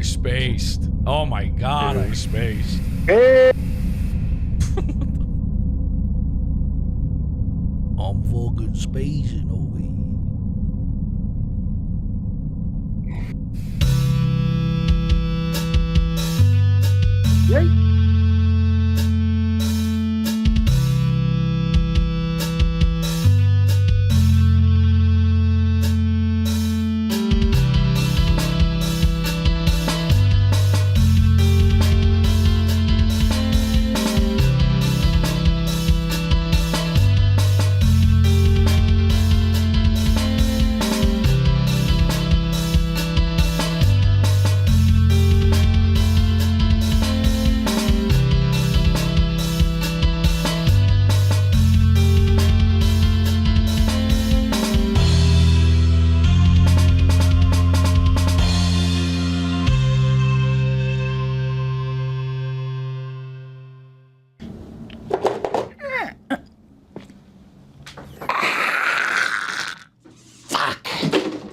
spaced. Oh my God, I spaced. I'm fucking spacing over here. Yay.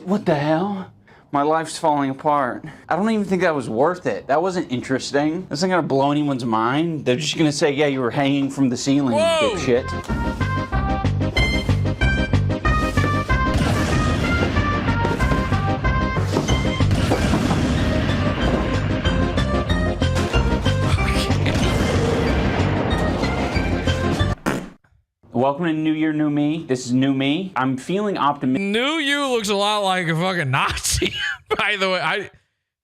What the hell? My life's falling apart. I don't even think that was worth it. That wasn't interesting. That's not gonna blow anyone's mind. They're just gonna say, yeah, you were hanging from the ceiling, you dipshit. Welcome to New Year, New Me. This is New Me. I'm feeling optimistic. New You looks a lot like a fucking Nazi, by the way. I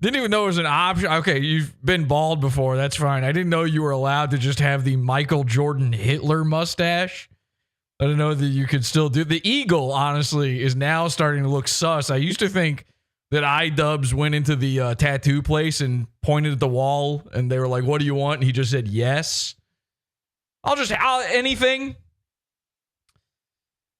didn't even know it was an option. Okay, you've been bald before. That's fine. I didn't know you were allowed to just have the Michael Jordan Hitler mustache. I didn't know that you could still do. The eagle, honestly, is now starting to look sus. I used to think that iJubbbz went into the tattoo place and pointed at the wall, and they were like, what do you want? And he just said, yes. Anything.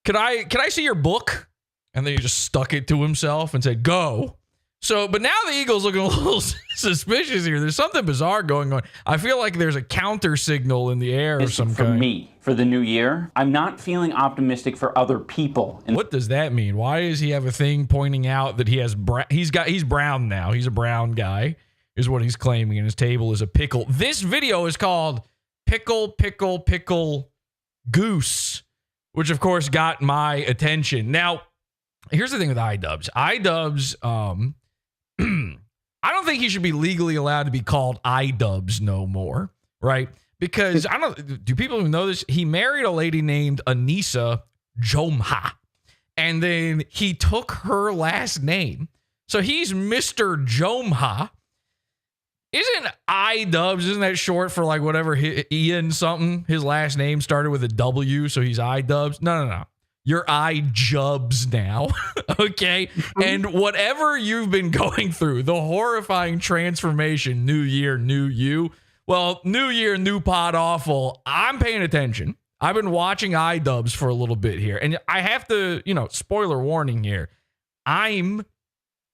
Can I see your book? And then he just stuck it to himself and said, go. So, but now the eagle's looking a little suspicious here. There's something bizarre going on. I feel like there's a counter signal in the air of some for kind. Me, for the new year, I'm not feeling optimistic for other people. What does that mean? Why does he have a thing pointing out that he has he's brown now. He's a brown guy, is what he's claiming, and his table is a pickle. This video is called Pickle, Pickle, Pickle Goose, which of course got my attention. Now, here's the thing with iJubbbz. iJubbbz, I don't think he should be legally allowed to be called iJubbbz no more, right? Because do people even know this? He married a lady named Anisa Jomha, and then he took her last name. So he's Mr. Jomha. Isn't iJubbbz, isn't that short for like whatever, Ian something? His last name started with a W, so he's iJubbbz. No. You're iJubbbz now, okay? And whatever you've been going through, the horrifying transformation, new year, new you. Well, new year, new PODAWFUL. I'm paying attention. I've been watching iJubbbz for a little bit here. And I have to, spoiler warning here. I'm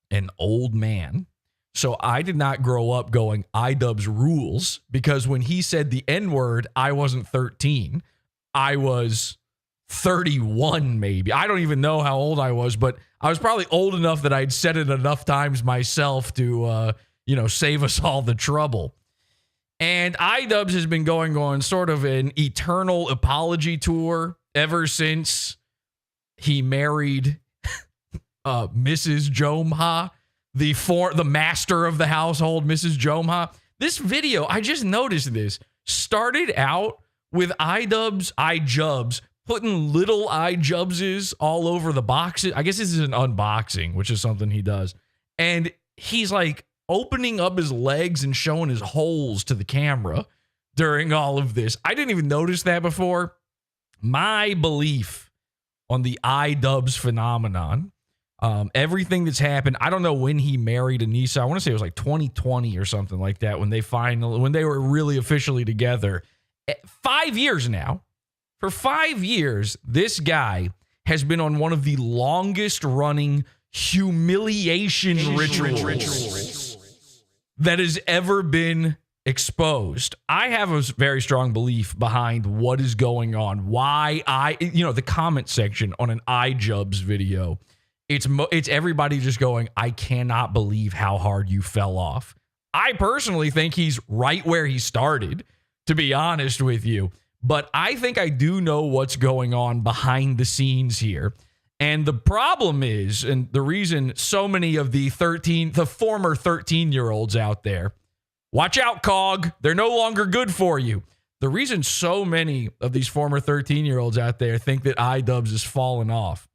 an old man. So I did not grow up going iJubbbz rules, because when he said the N-word, I wasn't 13. I was 31 maybe. I don't even know how old I was, but I was probably old enough that I'd said it enough times myself to, save us all the trouble. And iJubbbz has been going on sort of an eternal apology tour ever since he married Mrs. Jomha. The master of the household, Mrs. Jomha. This video, I just noticed this, started out with iJubbbz putting little iJubbbz's all over the boxes. I guess this is an unboxing, which is something he does. And he's like opening up his legs and showing his holes to the camera during all of this. I didn't even notice that before. My belief on the iJubbbz phenomenon, everything that's happened. I don't know when he married Anisa. I want to say it was like 2020 or something like that when they were really officially together. 5 years now. For 5 years, this guy has been on one of the longest running humiliation rituals that has ever been exposed. I have a very strong belief behind what is going on. Why the comment section on an iJubbbz video, it's everybody just going, I cannot believe how hard you fell off. I personally think he's right where he started, to be honest with you. But I think I do know what's going on behind the scenes here. And the problem is, and the reason so many of the former 13-year-olds out there, watch out, Cog, they're no longer good for you. The reason so many of these former 13-year-olds out there think that iJubbbz has fallen off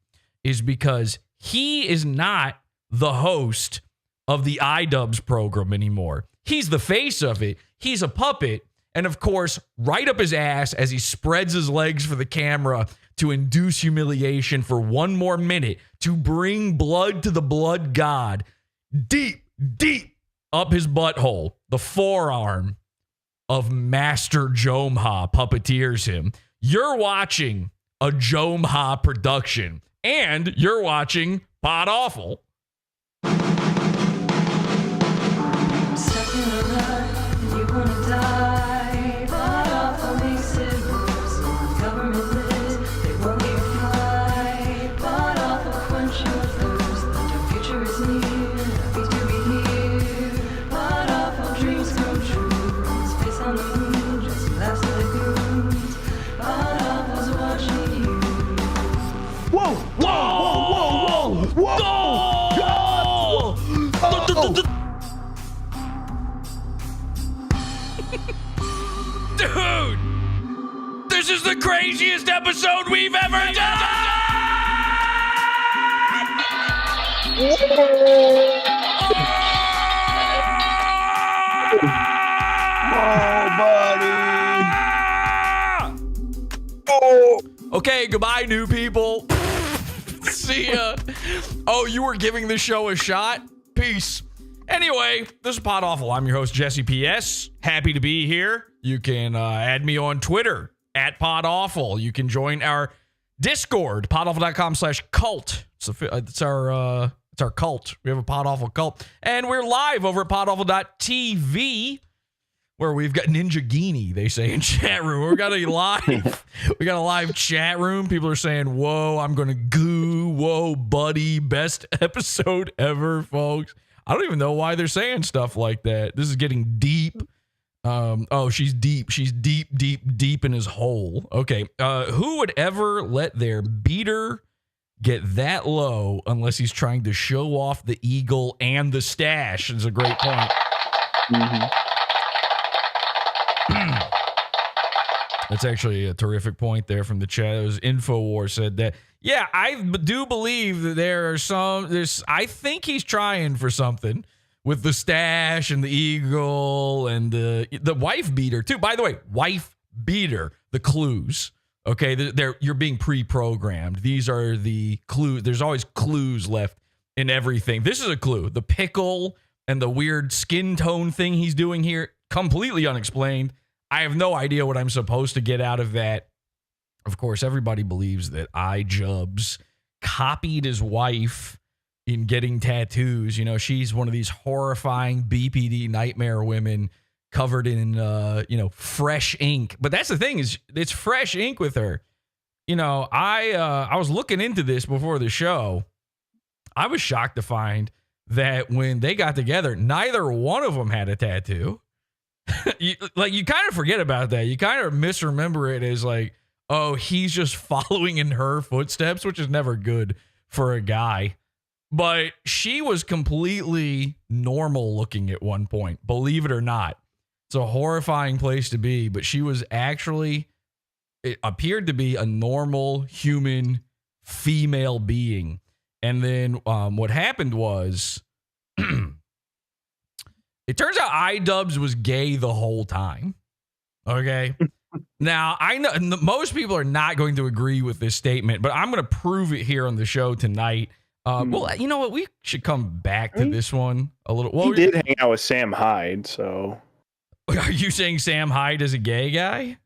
is because he is not the host of the iJubbbz program anymore. He's the face of it. He's a puppet. And of course, right up his ass as he spreads his legs for the camera to induce humiliation for one more minute, to bring blood to the blood god, deep, deep up his butthole, the forearm of Master Jomha puppeteers him. You're watching a Jomha production, and you're watching PODAWFUL. Dude, this is the craziest episode we've ever done! Oh, buddy. Oh. Okay, goodbye, new people. See ya. Oh, you were giving this show a shot? Peace. Anyway, this is PODAWFUL. I'm your host, Jesse P.S. Happy to be here. You can add me on Twitter at PODAWFUL. You can join our Discord, podawful.com/cult. It's our cult. We have a PODAWFUL cult. And we're live over at podawful.tv, where we've got Ninja Genie, they say in chat room. We got a live chat room. People are saying, whoa, I'm going to goo. Whoa, buddy. Best episode ever, folks. I don't even know why they're saying stuff like that. This is getting deep. She's deep. She's deep, deep, deep in his hole. Okay. Who would ever let their beater get that low unless he's trying to show off the eagle and the stash? Is a great point. Mm-hmm. That's actually a terrific point there from the chat. It was InfoWar said that. Yeah, I do believe that I think he's trying for something with the stash and the eagle and the wife beater too. By the way, wife beater, the clues. Okay, you're being pre-programmed. These are the clues. There's always clues left in everything. This is a clue. The pickle and the weird skin tone thing he's doing here, completely unexplained. I have no idea what I'm supposed to get out of that. Of course, everybody believes that iJubbbz copied his wife in getting tattoos. You know, she's one of these horrifying BPD nightmare women covered in, fresh ink. But that's the thing, is it's fresh ink with her. You know, I was looking into this before the show. I was shocked to find that when they got together, neither one of them had a tattoo. you kind of forget about that. You kind of misremember it as like, oh, he's just following in her footsteps, which is never good for a guy. But she was completely normal looking at one point, believe it or not. It's a horrifying place to be, but she was actually, it appeared to be a normal human female being. And then what happened was, it turns out iJubbbz was gay the whole time. Okay. Now, I know most people are not going to agree with this statement, but I'm going to prove it here on the show tonight. Well, you know what? We should come back to this one a little. Well, he did hang out with Sam Hyde, so. Are you saying Sam Hyde is a gay guy?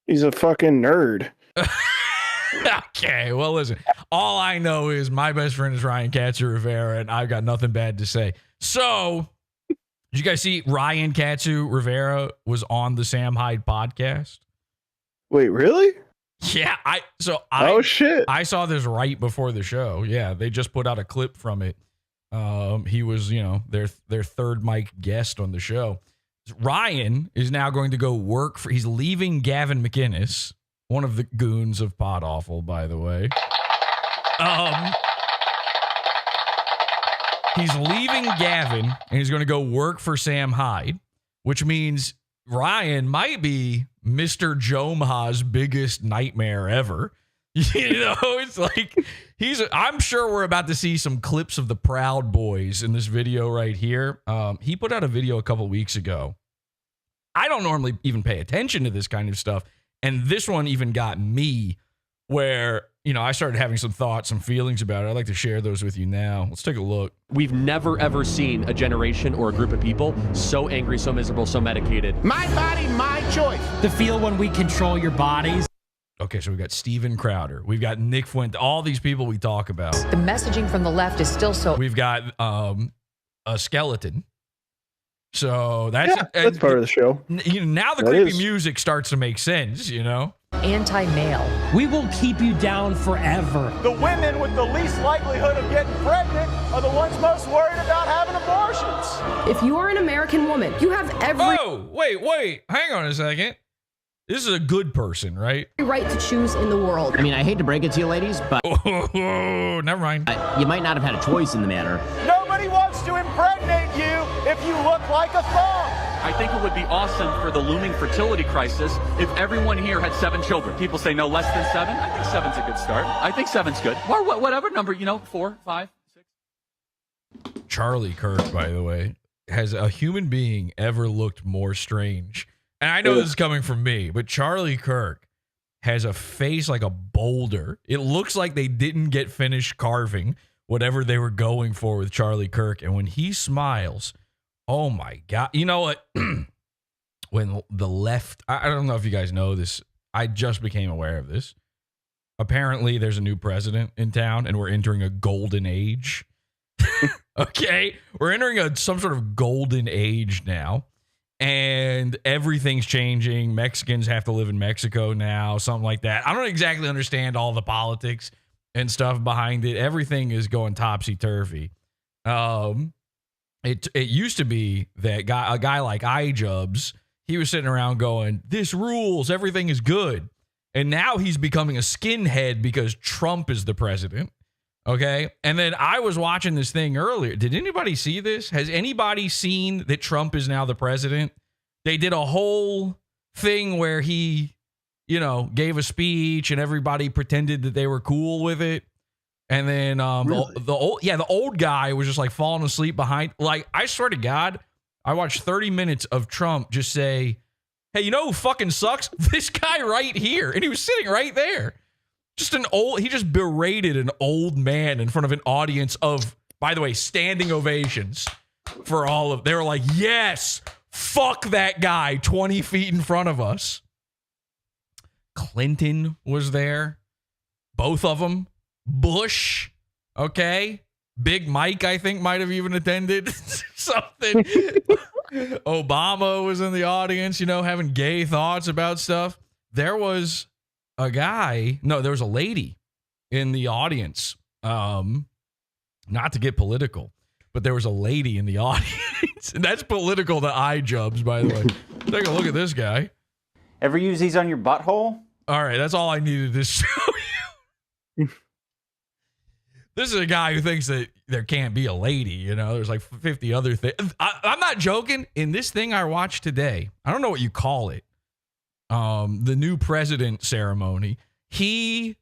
He's a fucking nerd. Okay, well, listen. All I know is my best friend is Ryan Katsu Rivera, and I've got nothing bad to say. So, did you guys see Ryan Katsu Rivera was on the Sam Hyde podcast? Wait, really? Yeah, oh shit! I saw this right before the show. Yeah, they just put out a clip from it. He was, their third mic guest on the show. Ryan is now going to go work for. He's leaving Gavin McInnes, one of the goons of PodAWFUL, by the way. He's leaving Gavin, and he's going to go work for Sam Hyde, which means Ryan might be Mr. Jomha's biggest nightmare ever. It's like I'm sure we're about to see some clips of the Proud Boys in this video right here. He put out a video a couple weeks ago. I don't normally even pay attention to this kind of stuff. And this one even got me where, I started having some thoughts, some feelings about it. I'd like to share those with you now. Let's take a look. We've never, ever seen a generation or a group of people so angry, so miserable, so medicated. My body, my choice. The feel when we control your bodies. Okay, so we've got Steven Crowder. We've got Nick Fuente. All these people we talk about. The messaging from the left is still so... We've got a skeleton. So that's part of the show. Now the creepy music starts to make sense, anti-male. We will keep you down forever. The women with the least likelihood of getting pregnant are the ones most worried about having abortions. If you are an American woman, you have every Oh, wait. Hang on a second. This is a good person, right? right to choose in the world. I mean, I hate to break it to you ladies, but Oh, never mind. you might not have had a choice in the matter. Nobody wants to impregnate you if you look like a thumb. I think it would be awesome for the looming fertility crisis if everyone here had 7 children. People say no less than 7. I think 7's a good start. I think 7's good. Or whatever number, 4, 5, 6. Charlie Kirk, by the way, has a human being ever looked more strange? And I know this is coming from me, but Charlie Kirk has a face like a boulder. It looks like they didn't get finished carving whatever they were going for with Charlie Kirk. And when he smiles, oh my God. You know what? When the left, I don't know if you guys know this. I just became aware of this. Apparently, there's a new president in town, and we're entering a golden age. Okay? We're entering some sort of golden age now. And everything's changing. Mexicans have to live in Mexico now, something like that. I don't exactly understand all the politics and stuff behind it. Everything is going topsy-turvy. It used to be that a guy like iJubbbz, he was sitting around going, this rules, everything is good. And now he's becoming a skinhead because Trump is the president. Okay. And then I was watching this thing earlier. Did anybody see this? Has anybody seen that Trump is now the president? They did a whole thing where he, gave a speech and everybody pretended that they were cool with it. And then Really? the old guy was just like falling asleep behind. Like, I swear to God, I watched 30 minutes of Trump just say, hey, you know who fucking sucks? This guy right here. And he was sitting right there. He just berated an old man in front of an audience of, by the way, standing ovations for they were like, yes, fuck that guy 20 feet in front of us. Clinton was there. Both of them. Bush. Okay. Big Mike, I think, might have even attended something. Obama was in the audience, having gay thoughts about stuff. There was a lady in the audience. Not to get political, but there was a lady in the audience. And that's political to iJubbbz, by the way. Take a look at this guy. Ever use these on your butthole? All right, that's all I needed to show you. This is a guy who thinks that there can't be a lady, There's like 50 other things. I'm not joking. In this thing I watched today, I don't know what you call it. The new president ceremony, the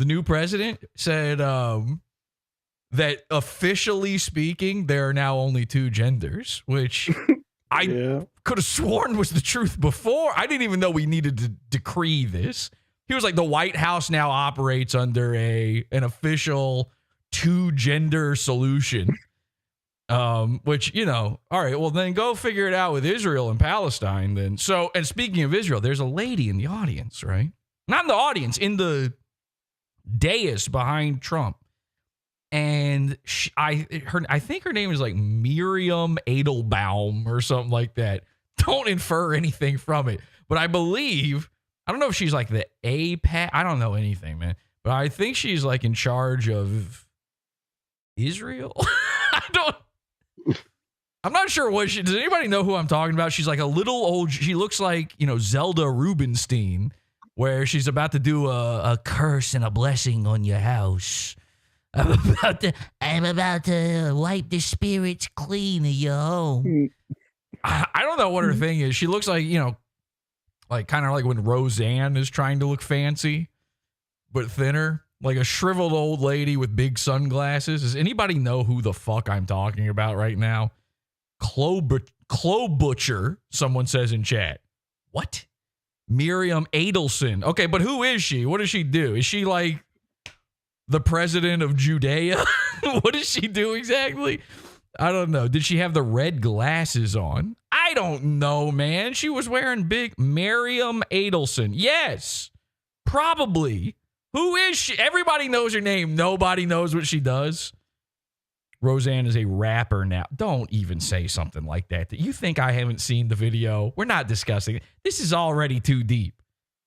new president said that officially speaking, there are now only 2 genders, which I could have sworn was the truth before. I didn't even know we needed to decree this. He was like, the White House now operates under an official 2-gender solution. Which, all right, well, then go figure it out with Israel and Palestine then. So, and speaking of Israel, there's a lady in the audience, right? Not in the audience, in the dais behind Trump. And I think her name is like Miriam Adelson or something like that. Don't infer anything from it. But I don't know if she's like the APAC. I don't know anything, man. But I think she's like in charge of Israel? I'm not sure what does anybody know who I'm talking about? She's like a little old, she looks like, Zelda Rubinstein, where she's about to do a curse and a blessing on your house. I'm about to wipe the spirits clean of your home. I don't know what her thing is. She looks like, like kind of like when Roseanne is trying to look fancy, but thinner. Like a shriveled old lady with big sunglasses. Does anybody know who the fuck I'm talking about right now? Clo Butcher, someone says in chat. What? Miriam Adelson. Okay, but who is she? What does she do? Is she like the president of Judea? What does she do exactly? I don't know. Did she have the red glasses on? I don't know, man. She was wearing big Miriam Adelson. Yes, probably. Who is she? Everybody knows her name. Nobody knows what she does. Roseanne is a rapper now. Don't even say something like that. You think I haven't seen the video? We're not discussing it. This is already too deep.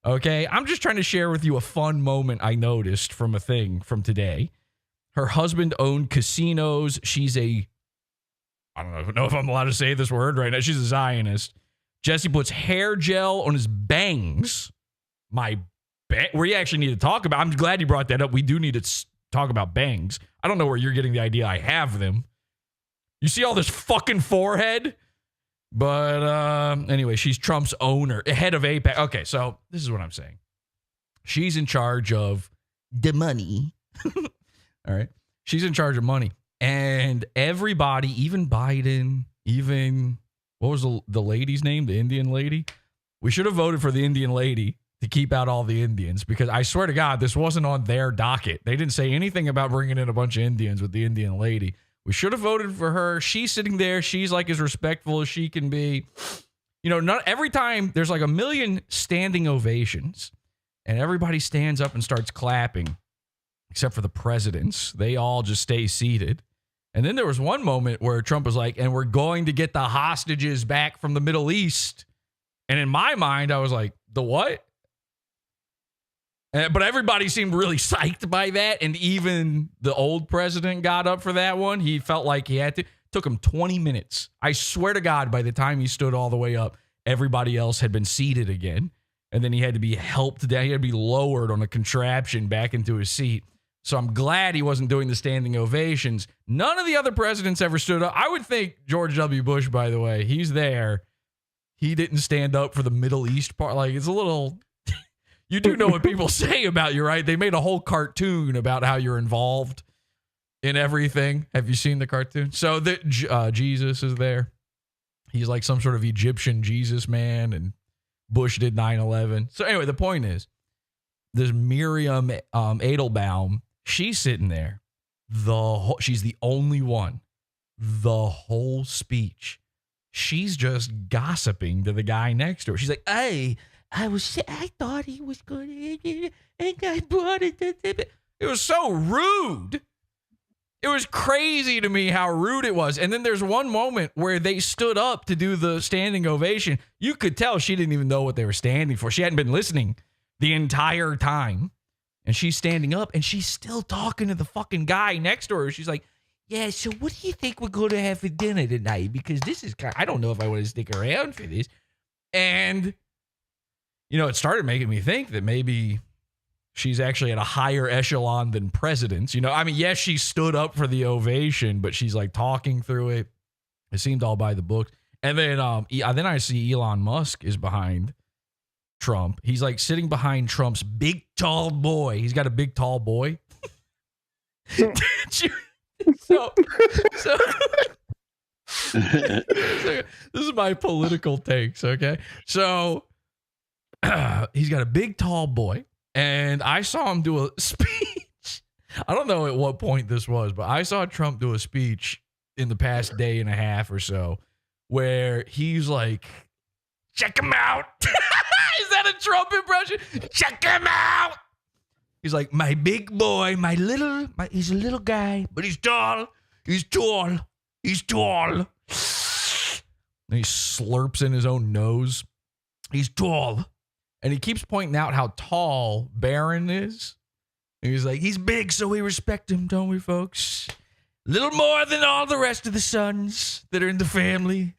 Okay? I'm just trying to share with you a fun moment I noticed from a thing from today. Her husband owned casinos. She's I don't know if I'm allowed to say this word right now. She's a Zionist. Jesse puts hair gel on his bangs. We actually need to talk about. I'm glad you brought that up. We do need to talk about bangs. I don't know where you're getting the idea I have them. You see all this fucking forehead? But anyway, she's Trump's owner, head of AIPAC. Okay, so this is what I'm saying. She's in charge of the money. All right. She's in charge of money. And everybody, even Biden, even, what was the lady's name? The Indian lady? We should have voted for the Indian lady to keep out all the Indians, because I swear to God, this wasn't on their docket. They didn't say anything about bringing in a bunch of Indians with the Indian lady. We should have voted for her. She's sitting there. She's like as respectful as she can be. Not every time there's like a million standing ovations and everybody stands up and starts clapping, except for the presidents. They all just stay seated. And then there was one moment where Trump was like, and we're going to get the hostages back from the Middle East. And in my mind, I was like, the what? But everybody seemed really psyched by that. And even the old president got up for that one. He felt like he had to. Took him 20 minutes. I swear to God, by the time he stood all the way up, everybody else had been seated again. And then he had to be helped down. He had to be lowered on a contraption back into his seat. So I'm glad he wasn't doing the standing ovations. None of the other presidents ever stood up. I would think George W. Bush, by the way, he's there. He didn't stand up for the Middle East part. Like, it's a little... You do know what people say about you, right? They made a whole cartoon about how you're involved in everything. Have you seen the cartoon? So Jesus is there. He's like some sort of Egyptian Jesus man, and Bush did 9/11. So anyway, the point is, this Miriam Adelbaum, she's sitting there. She's the only one. The whole speech, she's just gossiping to the guy next to her. She's like, "Hey, I thought he was good, and I brought it." It was so rude. It was crazy to me how rude it was. And then there's one moment where they stood up to do the standing ovation. You could tell she didn't even know what they were standing for. She hadn't been listening the entire time. And she's standing up and she's still talking to the fucking guy next to her. She's like, "Yeah, so what do you think we're going to have for dinner tonight? Because this is I don't know if I want to stick around for this." And it started making me think that maybe she's actually at a higher echelon than presidents. Yes, she stood up for the ovation, but she's like talking through it. It seemed all by the book. And then I see Elon Musk is behind Trump. He's like sitting behind Trump's big, tall boy. He's got a big, tall boy. So this is my political takes, okay? So he's got a big, tall boy, and I saw him do a speech. I don't know at what point this was, but I saw Trump do a speech in the past day and a half or so where he's like, "Check him out." Is that a Trump impression? Check him out. He's like, "My big boy, he's a little guy, but he's tall. He's tall. He's tall." And he slurps in his own nose. He's tall. And he keeps pointing out how tall Barron is. And he's like, "He's big, so we respect him, don't we, folks? little more than all the rest of the sons that are in the family.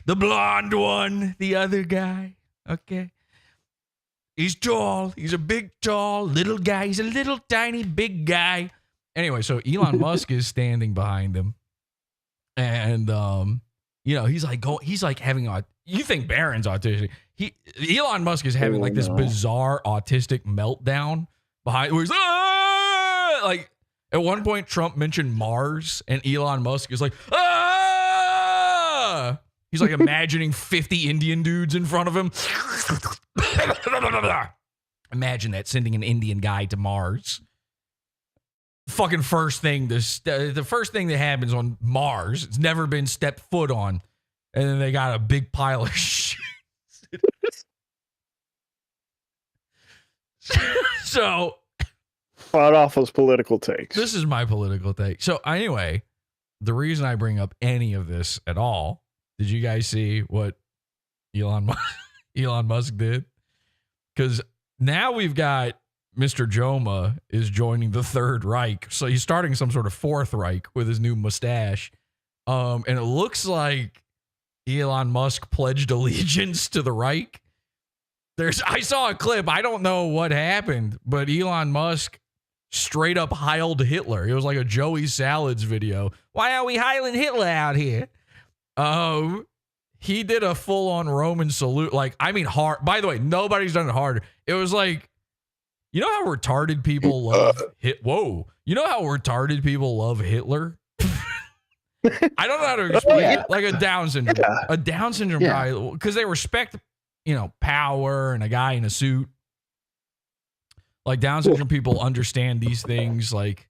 The blonde one, the other guy, okay? He's tall. He's a big, tall, little guy. He's a little, tiny, big guy. Anyway, so Elon Musk is standing behind him. And, he's like having, you think Barron's autistic. Elon Musk is having like this bizarre autistic meltdown behind, where he's like, at one point, Trump mentioned Mars, and Elon Musk is like, ah! He's like imagining 50 Indian dudes in front of him. Imagine that, sending an Indian guy to Mars. Fucking first thing, the first thing that happens on Mars, it's never been stepped foot on. And then they got a big pile of shit. So, PODAWFUL's political takes. This is my political take. So anyway, the reason I bring up any of this at all, did you guys see what Elon Musk did? Because now we've got Mr. Jomha is joining the Third Reich. So he's starting some sort of Fourth Reich with his new mustache. And it looks like Elon Musk pledged allegiance to the Reich. I saw a clip. I don't know what happened, but Elon Musk straight up heiled Hitler. It was like a Joey Salads video. Why are we heiling Hitler out here? He did a full-on Roman salute. Like, I mean, hard. By the way, nobody's done it harder. It was like, you know how retarded people love Whoa. You know how retarded people love Hitler? I don't know how to explain it. Like a Down syndrome. Yeah. A Down syndrome guy, because they respect, power and a guy in a suit. Like Down syndrome people understand these things, like,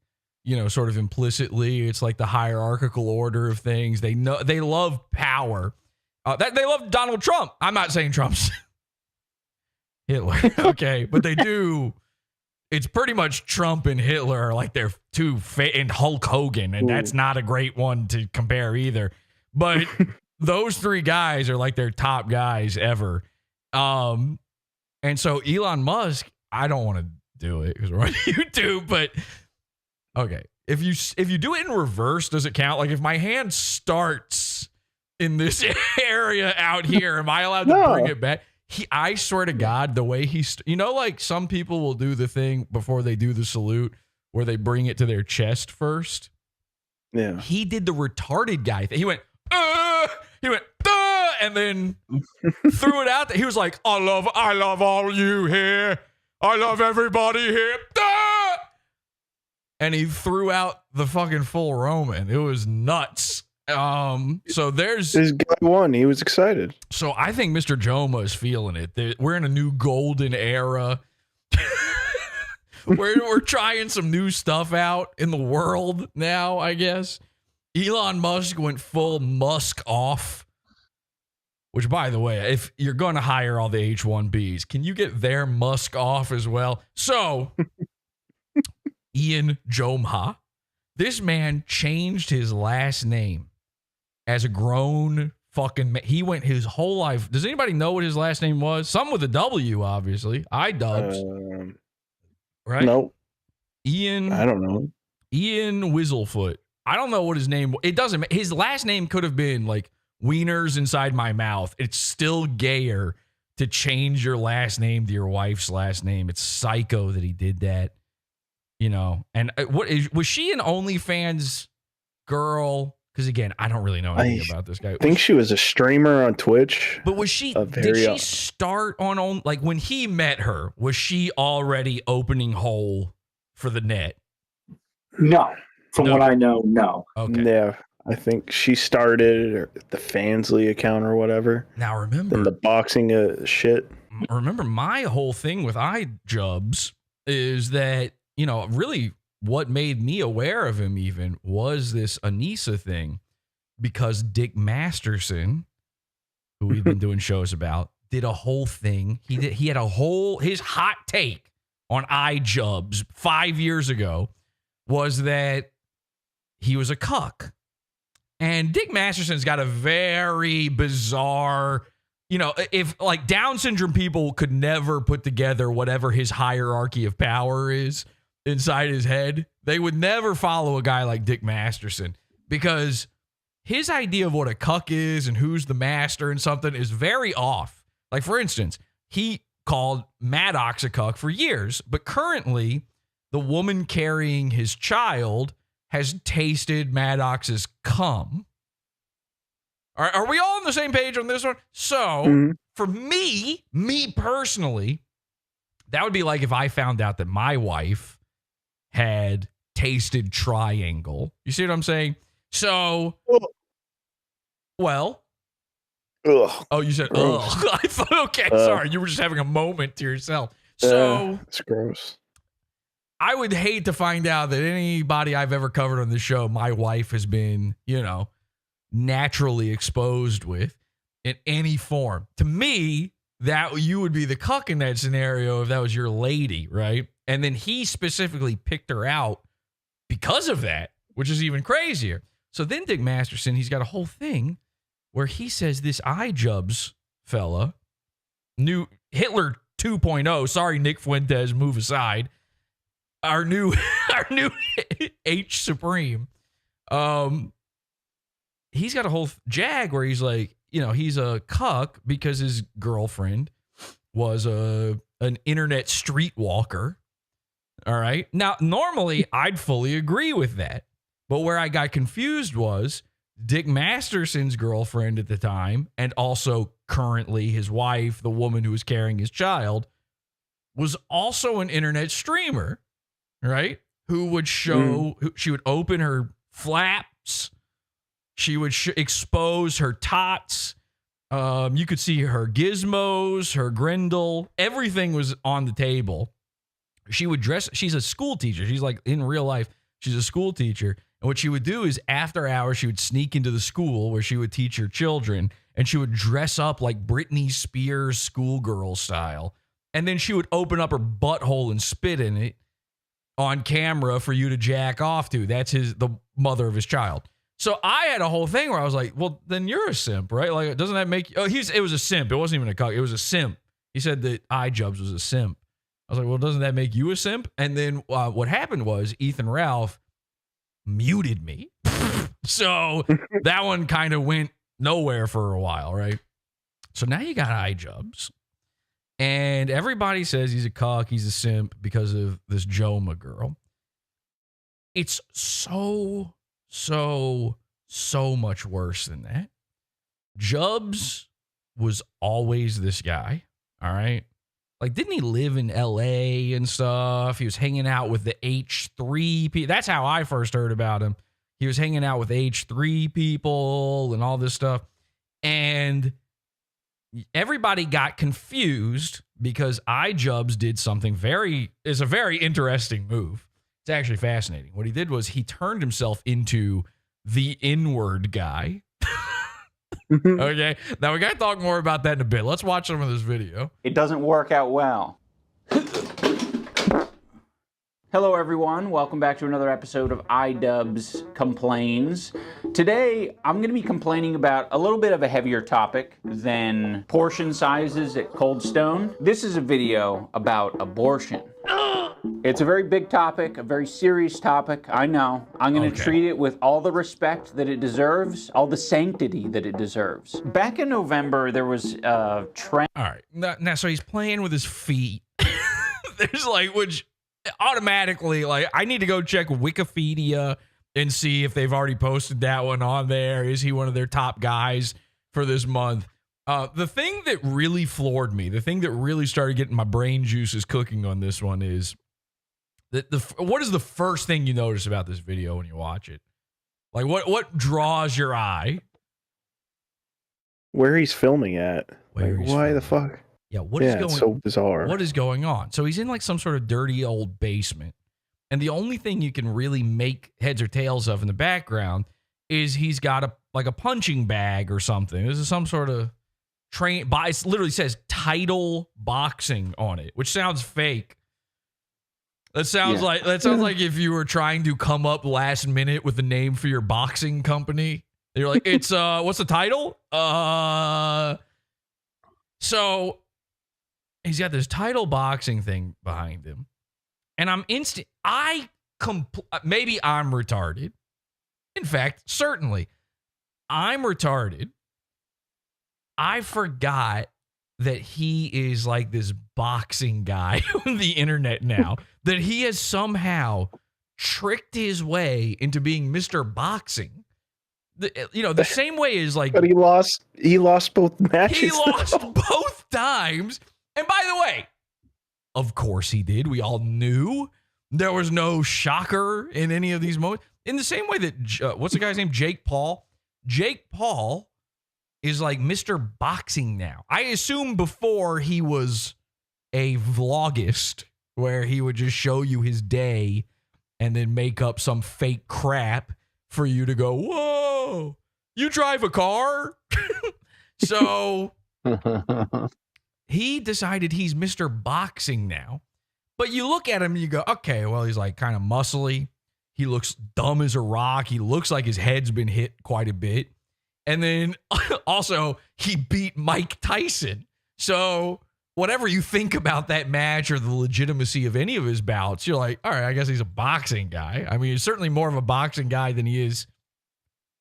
sort of implicitly. It's like the hierarchical order of things. They know, they love power. They love Donald Trump. I'm not saying Trump's Hitler, okay, but they do. It's pretty much Trump and Hitler are like their two and Hulk Hogan, and that's not a great one to compare either. But those three guys are like their top guys ever. And so Elon Musk, I don't want to do it because we're on YouTube, but okay. If you do it in reverse, does it count? Like if my hand starts in this area out here, am I allowed to bring it back? I swear to God, the way like some people will do the thing before they do the salute where they bring it to their chest first. Yeah. He did the retarded guy thing. He went, and then threw it out there. He was like, I love all you here. I love everybody here. And he threw out the fucking full Roman. It was nuts. So there's this guy won. He was excited. So I think Mr. Jomha is feeling it. We're in a new golden era. we're trying some new stuff out in the world now, I guess. Elon Musk went full Musk off. Which, by the way, if you're going to hire all the H-1Bs, can you get their Musk off as well? So, Ian Jomha, this man changed his last name as a grown fucking man. He went his whole life. Does anybody know what his last name was? Some with a W, obviously. iJubbbz. Right? Nope. Ian. I don't know. Ian Whizzlefoot. I don't know what his name was. It doesn't. His last name could have been like Wieners Inside My Mouth. It's still gayer to change your last name to your wife's last name. It's psycho that he did that. And was she an OnlyFans girl? Because again, I don't really know anything about this guy. I think she was a streamer on Twitch. But was she? Did she start on like when he met her? Was she already opening hole for the net? No, from what I know, no. Okay. Yeah, I think she started or the Fansly account or whatever. Now remember and the boxing shit. Remember my whole thing with iJubbbz is that really. What made me aware of him even was this Anisa thing, because Dick Masterson, who we've been doing shows about, did a whole thing. He had his hot take on iJubbbz 5 years ago was that he was a cuck. And Dick Masterson's got a very bizarre, if like Down syndrome people could never put together whatever his hierarchy of power is inside his head, They would never follow a guy like Dick Masterson because his idea of what a cuck is and who's the master and something is very off. Like, for instance, he called Maddox a cuck for years, but currently the woman carrying his child has tasted Maddox's cum. Are we all on the same page on this one? So for me personally, that would be like if I found out that my wife had tasted triangle. You see what I'm saying? So, well, ugh. Oh, you said, Gross. ugh. I thought, okay, sorry. You were just having a moment to yourself. So, it's gross. I would hate to find out that anybody I've ever covered on this show, my wife has been, naturally exposed with in any form. To me, that you would be the cuck in that scenario if that was your lady, right? And then he specifically picked her out because of that, which is even crazier. So then Dick Masterson, he's got a whole thing where he says this iJubbbz fella, new Hitler 2.0, sorry, Nick Fuentes, move aside, our new H Supreme, he's got a whole jag where he's like, he's a cuck because his girlfriend was an internet streetwalker. All right. Now, normally I'd fully agree with that. But where I got confused was Dick Masterson's girlfriend at the time, and also currently his wife, the woman who was carrying his child, was also an internet streamer, right? Who would show, she would open her flaps. She would expose her tots. You could see her gizmos, her grindle. Everything was on the table. She would dress. She's a school teacher. She's like, in real life, she's a school teacher. And what she would do is after hours, she would sneak into the school where she would teach her children. And she would dress up like Britney Spears schoolgirl style. And then she would open up her butthole and spit in it on camera for you to jack off to. That's the mother of his child. So I had a whole thing where I was like, well, then you're a simp, right? Like, doesn't that make you... it was a simp. It wasn't even a cuck. It was a simp. He said that iJubbbz was a simp. I was like, well, doesn't that make you a simp? And then what happened was Ethan Ralph muted me. So that one kind of went nowhere for a while, right? So now you got iJubbbz. And everybody says he's a cuck, he's a simp because of this Jomha girl. It's so much worse than that. Jubbs was always this guy, all right? Like, didn't he live in LA and stuff? He was hanging out with the H3 people. That's how I first heard about him. He was hanging out with H3 people and all this stuff. And everybody got confused because iJubbbz did something it's a very interesting move. It's actually fascinating. What he did was he turned himself into the inward guy. Okay. Now we got to talk more about that in a bit. Let's watch some of this video. It doesn't work out well. Hello, everyone. Welcome back to another episode of iJubbbz Complains. Today, I'm going to be complaining about a little bit of a heavier topic than portion sizes at Cold Stone. This is a video about abortion. It's a very big topic, a very serious topic. I know. I'm going to treat it with all the respect that it deserves, all the sanctity that it deserves. Back in November, there was a trend. All right. Now, so he's playing with his feet. There's like, which automatically, like, I need to go check Wikipedia and see if they've already posted that one on there. Is he one of their top guys for this month? The thing that really floored me, the thing that really started getting my brain juices cooking on this one is that what is the first thing you notice about this video when you watch it? Like, what draws your eye? Where he's filming at. Why the fuck? Yeah, what is going on? It's so bizarre. What is going on? So he's in like some sort of dirty old basement. And the only thing you can really make heads or tails of in the background is he's got a punching bag or something. This is some sort of it literally says title boxing on it, which sounds fake. That sounds like if you were trying to come up last minute with the name for your boxing company. You're like, it's what's the title? So he's got this title boxing thing behind him. And I maybe I'm retarded. In fact, certainly, I'm retarded. I forgot that he is like this boxing guy on the internet now, that he has somehow tricked his way into being Mr. Boxing. The same way as like... But he lost both matches. He lost both times. And by the way, of course he did. We all knew. There was no shocker in any of these moments. In the same way that, what's the guy's name? Jake Paul. Jake Paul is like Mr. Boxing now. I assume before he was a vlogist where he would just show you his day and then make up some fake crap for you to go, whoa, you drive a car? So he decided he's Mr. Boxing now. But you look at him and you go, okay, well, he's like kind of muscly. He looks dumb as a rock. He looks like his head's been hit quite a bit. And then also he beat Mike Tyson. So whatever you think about that match or the legitimacy of any of his bouts, you're like, all right, I guess he's a boxing guy. I mean, he's certainly more of a boxing guy than he is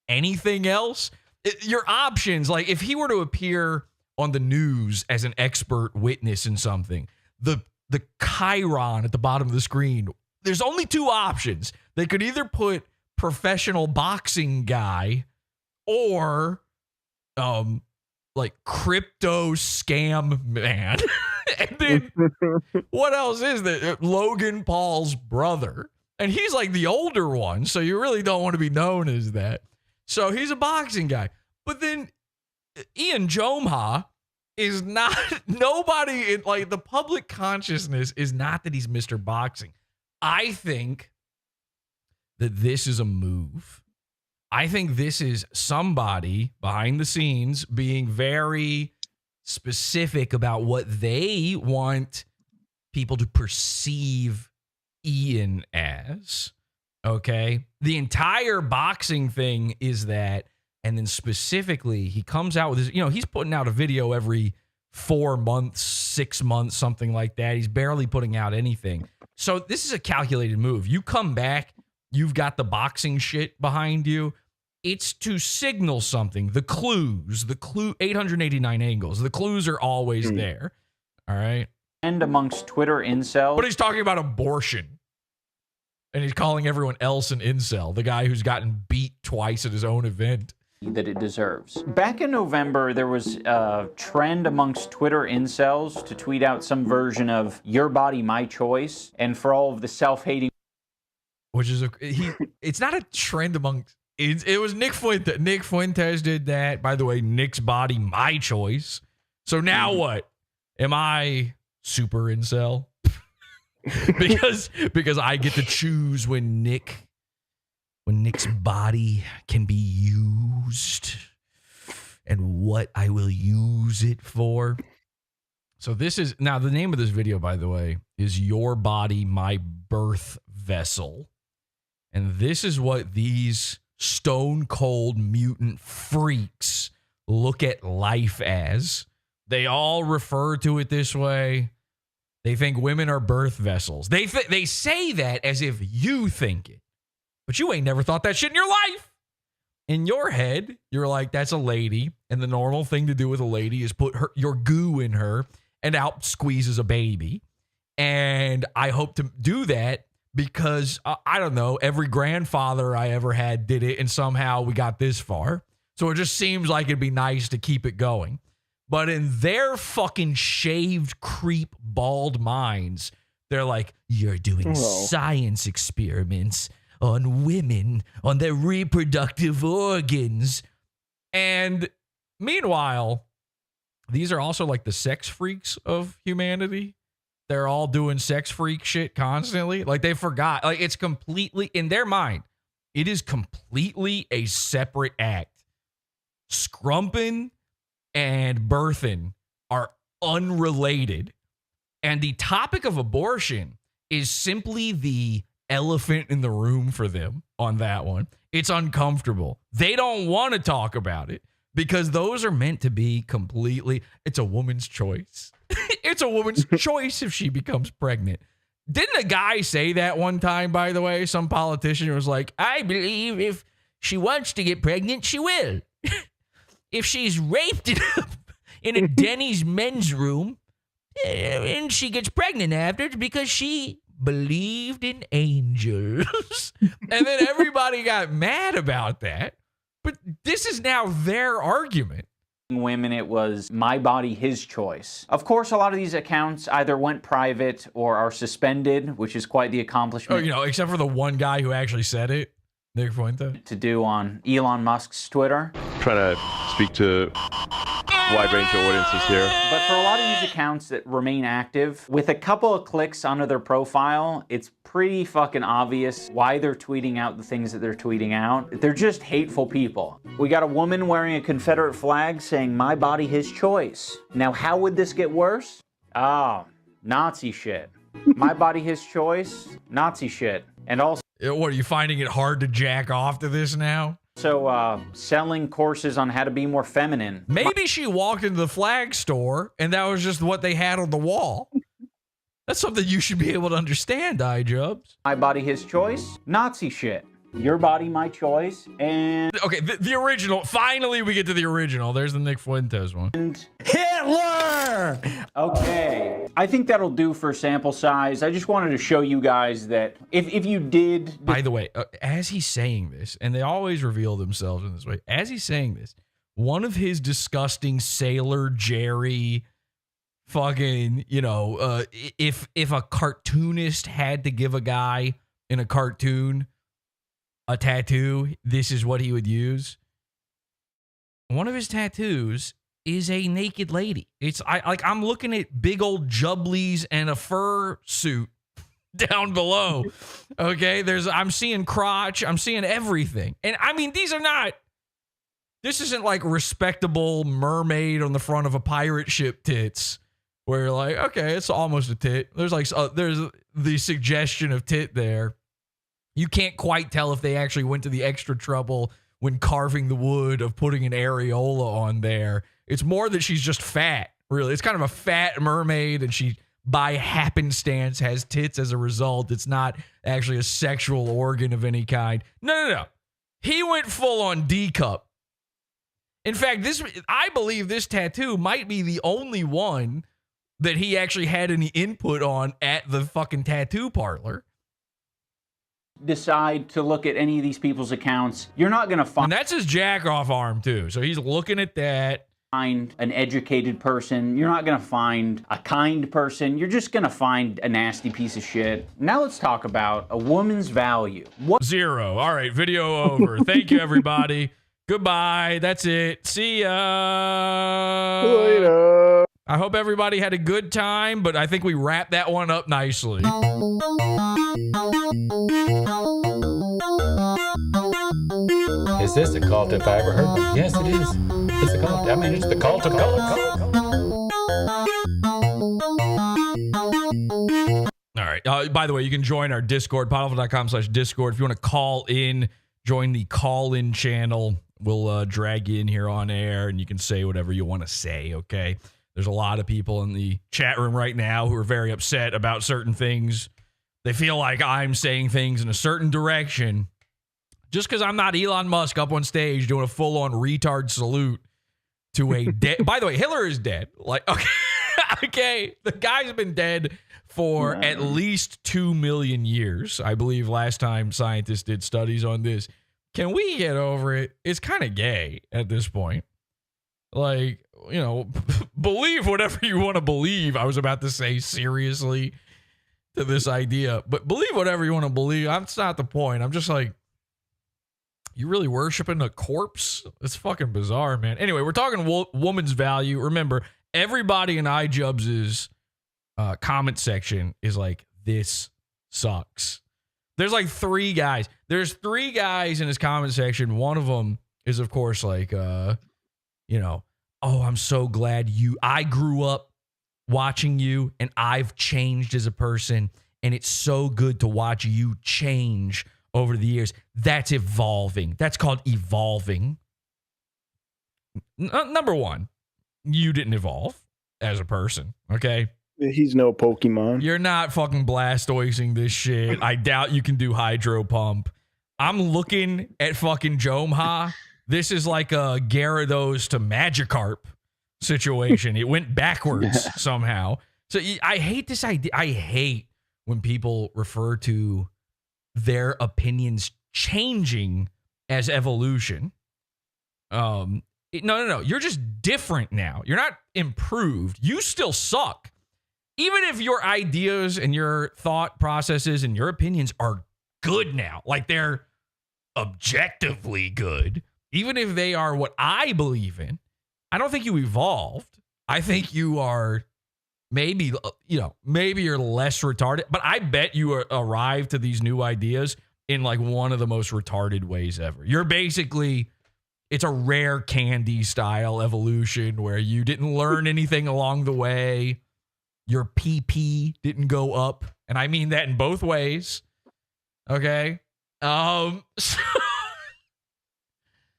anything else. Your options, like if he were to appear on the news as an expert witness in something, the chyron at the bottom of the screen, there's only two options. They could either put professional boxing guy or like crypto scam man. And then what else is there? Logan Paul's brother. And he's like the older one, so you really don't want to be known as that. So he's a boxing guy. But then Ian Jomha is not, nobody in like the public consciousness is not that he's Mr. Boxing. I think that this is a move. I think this is somebody behind the scenes being very specific about what they want people to perceive Ian as. Okay. The entire boxing thing is that. And then specifically, he comes out with his, he's putting out a video every 4 months, 6 months, something like that. He's barely putting out anything. So this is a calculated move. You come back, you've got the boxing shit behind you. It's to signal something. The clues, 889 angles. The clues are always there. All right. And amongst Twitter incels. But he's talking about abortion. And he's calling everyone else an incel. The guy who's gotten beat twice at his own event. That it deserves. Back in November, there was a trend amongst Twitter incels to tweet out some version of "Your Body, My Choice," and for all of the self-hating, which is it's not a trend amongst. It was Nick Fuentes. Nick Fuentes did that. By the way, Nick's body, my choice. So now what? Am I super incel? because I get to choose when Nick's body can be used and what I will use it for. So this is, now the name of this video, by the way, is Your Body, My Birth Vessel. And this is what these stone cold mutant freaks look at life as. They all refer to it this way. They think women are birth vessels. They say that as if you think it. But you ain't never thought that shit in your life. In your head, you're like, that's a lady. And the normal thing to do with a lady is put your goo in her and out squeezes a baby. And I hope to do that because, I don't know, every grandfather I ever had did it. And somehow we got this far. So it just seems like it'd be nice to keep it going. But in their fucking shaved, creep, bald minds, they're like, you're doing science experiments on women, on their reproductive organs. And meanwhile, these are also like the sex freaks of humanity. They're all doing sex freak shit constantly. Like they forgot, like it's completely, in their mind, it is completely a separate act. Scrumping and birthing are unrelated. And the topic of abortion is simply the elephant in the room for them on that one. It's uncomfortable. They don't want to talk about it because those are meant to be completely, it's a woman's choice. It's a woman's choice if she becomes pregnant. Didn't a guy say that one time, by the way? Some politician was like, I believe if she wants to get pregnant, she will. If she's raped in a Denny's men's room and she gets pregnant after, it's because she believed in angels. And then everybody got mad about that. But this is now their argument. Women, it was my body, his choice. Of course, a lot of these accounts either went private or are suspended, which is quite the accomplishment. Oh, you know, except for the one guy who actually said it, Nick Fuente. To do on Elon Musk's Twitter. Trying to speak to a wide range of audiences here. But for a lot of these accounts that remain active, with a couple of clicks onto their profile, it's pretty fucking obvious why they're tweeting out the things that they're tweeting out. They're just hateful people. We got a woman wearing a Confederate flag saying, my body, his choice. Now, how would this get worse? Oh, Nazi shit. My body, his choice, Nazi shit. And also... What, are you finding it hard to jack off to this now? So, selling courses on how to be more feminine. Maybe she walked into the flag store and that was just what they had on the wall. That's something you should be able to understand, iJubbbz. My body, his choice, Nazi shit. Your body, my choice, and... Okay, the original. Finally, we get to the original. There's the Nick Fuentes one. And Hitler! Okay. I think that'll do for sample size. I just wanted to show you guys that if you did... By the way, as he's saying this, and they always reveal themselves in this way, as he's saying this, one of his disgusting Sailor Jerry fucking, you know, if a cartoonist had to give a guy in a cartoon a tattoo, this is what he would use. One of his tattoos is a naked lady. I'm looking at big old jubblies and a fur suit down below. Okay, I'm seeing crotch, I'm seeing everything. And I mean, this isn't like respectable mermaid on the front of a pirate ship tits where you're like, okay, it's almost a tit. There's there's the suggestion of tit there. You can't quite tell if they actually went to the extra trouble when carving the wood of putting an areola on there. It's more that she's just fat, really. It's kind of a fat mermaid, and she, by happenstance, has tits as a result. It's not actually a sexual organ of any kind. No. He went full on D cup. In fact, I believe this tattoo might be the only one that he actually had any input on at the fucking tattoo parlor. Decide to look at any of these people's accounts, you're not going to find... And that's his jack-off arm, too. So he's looking at that. Find an educated person. You're not going to find a kind person. You're just going to find a nasty piece of shit. Now let's talk about a woman's value. Zero. All right, video over. Thank you, everybody. Goodbye. That's it. See ya. Later. I hope everybody had a good time, but I think we wrapped that one up nicely. Is this a cult if I ever heard one? Yes, it is. It's a cult. I mean, it's the cult of cult. All right. By the way, you can join our Discord, PODAWFUL.com/Discord. If you want to call in, join the call-in channel. We'll drag you in here on air, and you can say whatever you want to say, okay? There's a lot of people in the chat room right now who are very upset about certain things. They feel like I'm saying things in a certain direction. Just because I'm not Elon Musk up on stage doing a full-on retard salute to a dead... By the way, Hitler is dead. Like, okay, the guy's been dead for at least 2 million years. I believe last time scientists did studies on this. Can we get over it? It's kind of gay at this point. Like, you know, believe whatever you want to believe. I was about to say seriously to this idea, but believe whatever you want to believe. That's not the point. I'm just like, you really worshiping a corpse? It's fucking bizarre, man. Anyway, we're talking woman's value. Remember, everybody in iJubbbz's comment section is like, this sucks. There's like 3 guys. There's 3 guys in his comment section. One of them is, of course, like, you know, oh, I'm so glad I grew up watching you and I've changed as a person. And it's so good to watch you change over the years. That's evolving. That's called evolving. Number one, you didn't evolve as a person, okay? He's no Pokemon. You're not fucking Blastoising this shit. I doubt you can do Hydro Pump. I'm looking at fucking Jomha. This is like a Gyarados to Magikarp situation. It went backwards somehow. So I hate this idea. I hate when people refer to their opinions changing as evolution. No. You're just different now. You're not improved. You still suck. Even if your ideas and your thought processes and your opinions are good now, like they're objectively good, even if they are what I believe in, I don't think you evolved. I think you are maybe you're less retarded, but I bet you arrived to these new ideas in like one of the most retarded ways ever. You're basically, it's a rare candy style evolution where you didn't learn anything along the way. Your PP didn't go up. And I mean that in both ways. Okay.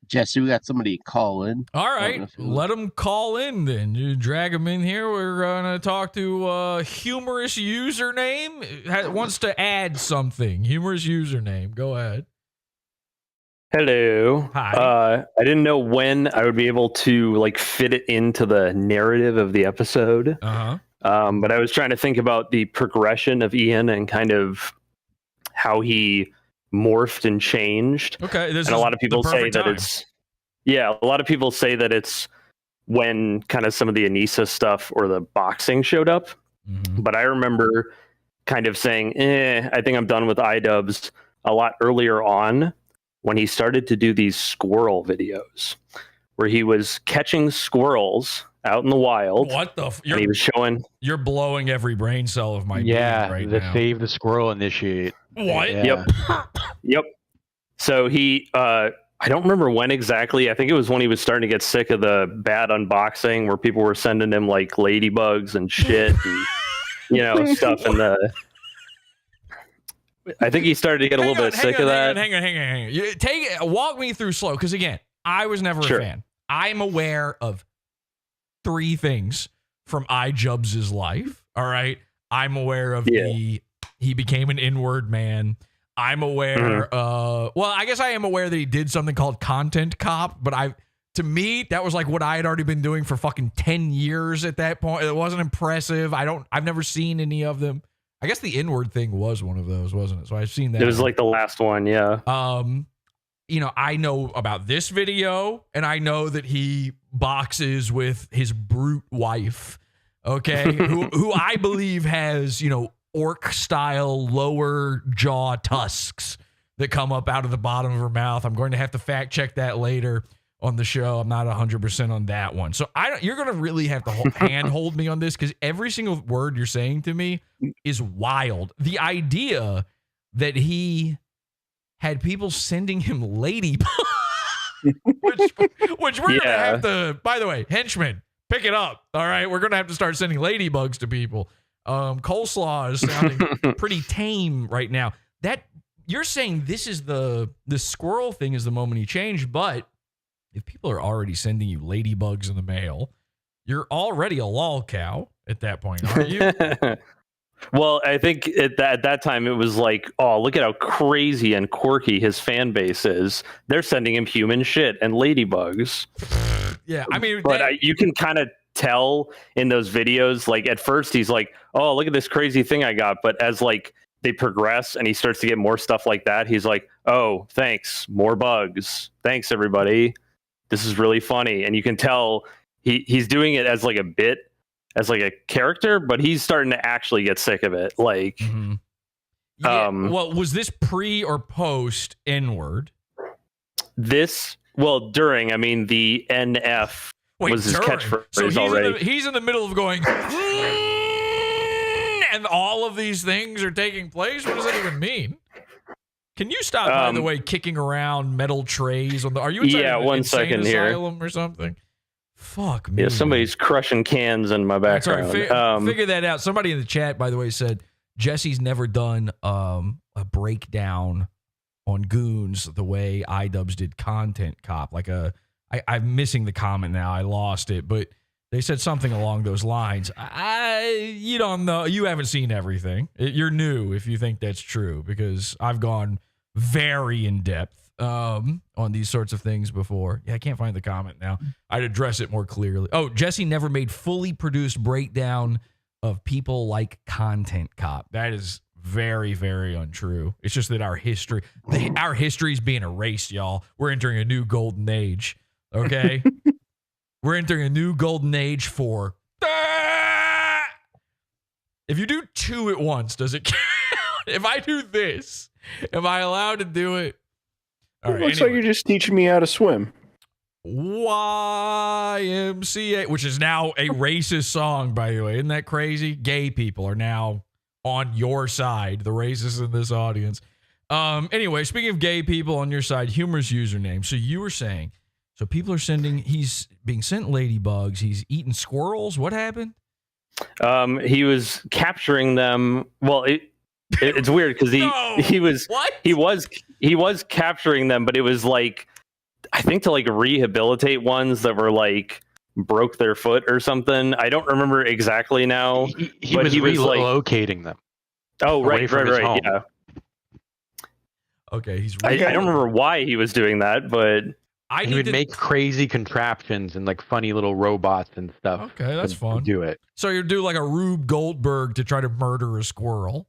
Jesse, we got somebody call in. All right. Let them call in then. You drag them in here. We're going to talk to humorous username. Wants to add something. Humorous username. Go ahead. Hello. Hi. I didn't know when I would be able to like fit it into the narrative of the episode. Uh-huh. But I was trying to think about the progression of Ian and kind of how he morphed and changed. Okay. And a lot of people say that a lot of people say that it's when kind of some of the Anisa stuff or the boxing showed up. Mm-hmm. But I remember kind of saying, I think I'm done with iJubbbz a lot earlier on when he started to do these squirrel videos where he was catching squirrels out in the wild. What the? And he was showing. You're blowing every brain cell of my being right the now. Save the Squirrel initiate. What? Yeah. Yep. So he, I don't remember when exactly. I think it was when he was starting to get sick of the bad unboxing where people were sending him like ladybugs and shit and, stuff in the. I think he started to get a little bit sick of that. Hang on. Walk me through slow. Because again, I was never a fan. I'm aware of 3 things from iJubbbz's life. All right. I'm aware of he became an inward man. I'm aware. I guess I am aware that he did something called Content Cop, but to me, that was like what I had already been doing for fucking 10 years at that point. It wasn't impressive. I've never seen any of them. I guess the inward thing was one of those, wasn't it? So I've seen that. It was like the last one. Yeah. I know about this video, and I know that he boxes with his brute wife, okay, who I believe has, orc style lower jaw tusks that come up out of the bottom of her mouth. I'm going to have to fact check that later on the show. I'm not 100% on that one. So you're going to really have to handhold me on this because every single word you're saying to me is wild. The idea that he had people sending him ladybugs, which we're going to have to, by the way, henchmen, pick it up. All right. We're going to have to start sending ladybugs to people. Coleslaw is sounding pretty tame right now. That you're saying this is the squirrel thing is the moment he changed, but if people are already sending you ladybugs in the mail, you're already a lol cow at that point, aren't you? Well, I think at that time it was like, oh, look at how crazy and quirky his fan base is. They're sending him human shit and ladybugs. Yeah, I mean, but you can kind of tell in those videos, like at first he's like, oh, look at this crazy thing I got. But as like they progress and he starts to get more stuff like that, he's like, oh, thanks, more bugs. Thanks, everybody. This is really funny. And you can tell he's doing it as like a bit, as like a character, but he's starting to actually get sick of it. Like, well, was this pre or post N-word? During, I mean, the NF was his catchphrase so already. He's in the middle of going, and all of these things are taking place. What does that even mean? Can you stop, by the way, kicking around metal trays on the? Are you inside one insane second asylum here or something? Fuck me. Yeah, somebody's crushing cans in my background. Sorry, figure that out. Somebody in the chat, by the way, said Jesse's never done a breakdown on Goons the way iJubbbz did Content Cop. I'm missing the comment now. I lost it, but They said something along those lines. You don't know. You haven't seen everything. You're new if you think that's true, because I've gone very in depth on these sorts of things before. Yeah, I can't find the comment now. I'd address it more clearly. Oh, Jesse never made fully produced breakdown of people like Content Cop. That is very, very untrue. It's just that our history is being erased, y'all. We're entering a new golden age. Okay? We're entering a new golden age for... If you do 2 at once, does it count? If I do this, am I allowed to do it? All right, looks like you're just teaching me how to swim. YMCA, which is now a racist song, by the way. Isn't that crazy? Gay people are now on your side, the racists in this audience. Anyway, speaking of gay people on your side, humorous username. So you were saying, so people are he's being sent ladybugs. He's eating squirrels. What happened? He was capturing them. Well, it's weird because he was capturing them, but it was like, I think to like rehabilitate ones that were like broke their foot or something. I don't remember exactly now. He was relocating them. Oh, right. Yeah. Okay, I don't remember why he was doing that, but he would make crazy contraptions and like funny little robots and stuff. Okay, that's fun. Do it. So you do like a Rube Goldberg to try to murder a squirrel.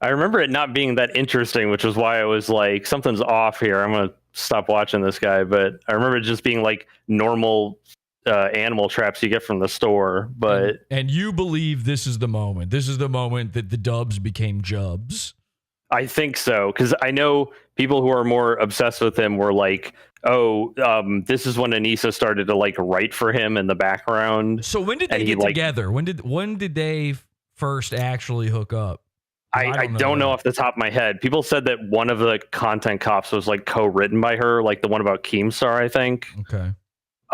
I remember it not being that interesting, which was why I was like, something's off here. I'm going to stop watching this guy. But I remember it just being like normal animal traps you get from the store. But and you believe this is the moment. This is the moment that the Dubbs became Jubbs. I think so, because I know people who are more obsessed with him were like, oh, this is when Anisa started to like write for him in the background. So when did they get together? When did they first actually hook up? I don't know off the top of my head. People said that one of the Content Cops was like co-written by her, like the one about Keemstar, I think. Okay.